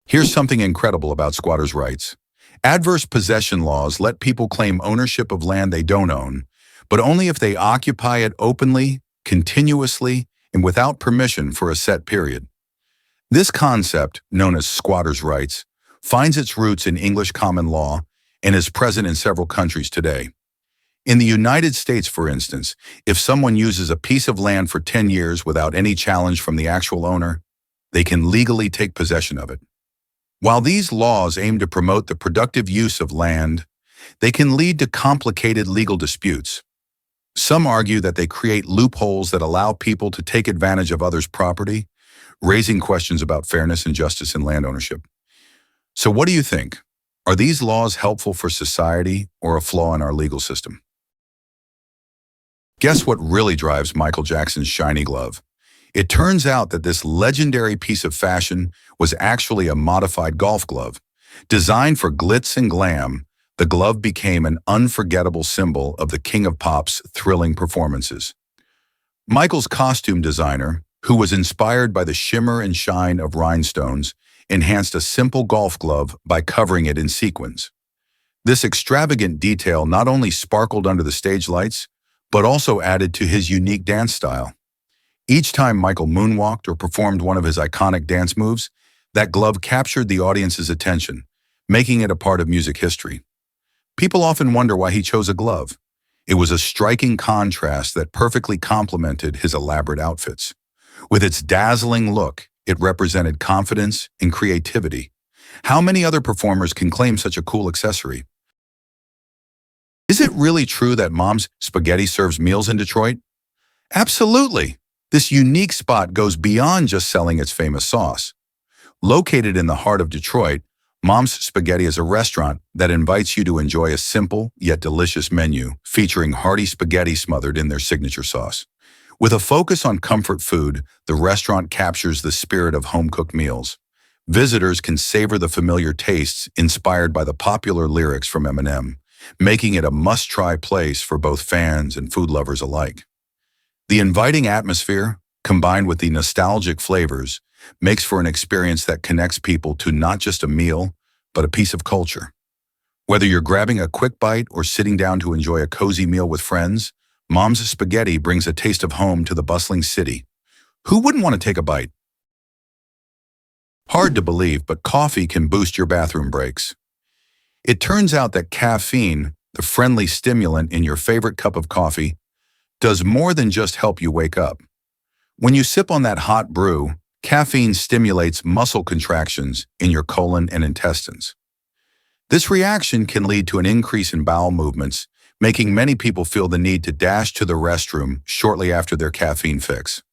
Here's something incredible about squatters' rights. Adverse possession laws let people claim ownership of land they don't own, but only if they occupy it openly, continuously, and without permission for a set period. This concept, known as squatters' rights, finds its roots in English common law and is present in several countries today. In the United States, for instance, if someone uses a piece of land for 10 years without any challenge from the actual owner, they can legally take possession of it. While these laws aim to promote the productive use of land, they can lead to complicated legal disputes. Some argue that they create loopholes that allow people to take advantage of others' property, raising questions about fairness and justice in land ownership. So what do you think? Are these laws helpful for society or a flaw in our legal system? Guess what really drives Michael Jackson's shiny glove? It turns out that this legendary piece of fashion was actually a modified golf glove. Designed for glitz and glam, the glove became an unforgettable symbol of the King of Pop's thrilling performances. Michael's costume designer, who was inspired by the shimmer and shine of rhinestones, enhanced a simple golf glove by covering it in sequins. This extravagant detail not only sparkled under the stage lights, but also added to his unique dance style. Each time Michael moonwalked or performed one of his iconic dance moves, that glove captured the audience's attention, making it a part of music history. People often wonder why he chose a glove. It was a striking contrast that perfectly complemented his elaborate outfits. With its dazzling look, it represented confidence and creativity. How many other performers can claim such a cool accessory? Is it really true that Mom's Spaghetti serves meals in Detroit? Absolutely! This unique spot goes beyond just selling its famous sauce. Located in the heart of Detroit, Mom's Spaghetti is a restaurant that invites you to enjoy a simple yet delicious menu featuring hearty spaghetti smothered in their signature sauce. With a focus on comfort food, the restaurant captures the spirit of home-cooked meals. Visitors can savor the familiar tastes inspired by the popular lyrics from Eminem, making it a must-try place for both fans and food lovers alike. The inviting atmosphere, combined with the nostalgic flavors, makes for an experience that connects people to not just a meal, but a piece of culture. Whether you're grabbing a quick bite or sitting down to enjoy a cozy meal with friends, Mom's Spaghetti brings a taste of home to the bustling city. Who wouldn't want to take a bite? Hard to believe, but coffee can boost your bathroom breaks. It turns out that caffeine, the friendly stimulant in your favorite cup of coffee, does more than just help you wake up. When you sip on that hot brew, caffeine stimulates muscle contractions in your colon and intestines. This reaction can lead to an increase in bowel movements, making many people feel the need to dash to the restroom shortly after their caffeine fix.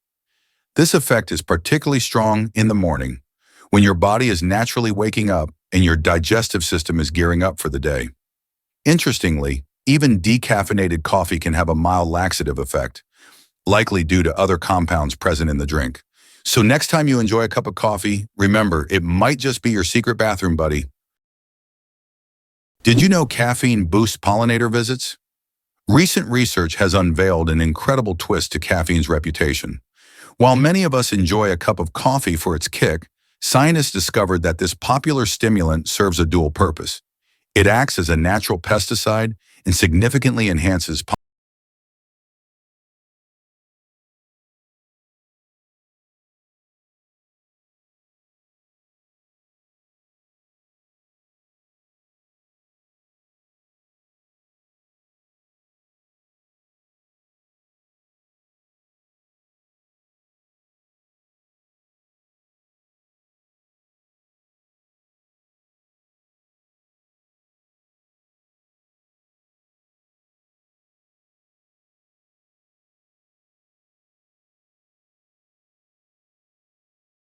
This effect is particularly strong in the morning, when your body is naturally waking up and your digestive system is gearing up for the day. Interestingly, Even decaffeinated coffee can have a mild laxative effect, likely due to other compounds present in the drink. So next time you enjoy a cup of coffee, remember, it might just be your secret bathroom buddy. Did you know caffeine boosts pollinator visits? Recent research has unveiled an incredible twist to caffeine's reputation. While many of us enjoy a cup of coffee for its kick, scientists discovered that this popular stimulant serves a dual purpose. It acts as a natural pesticide and significantly enhances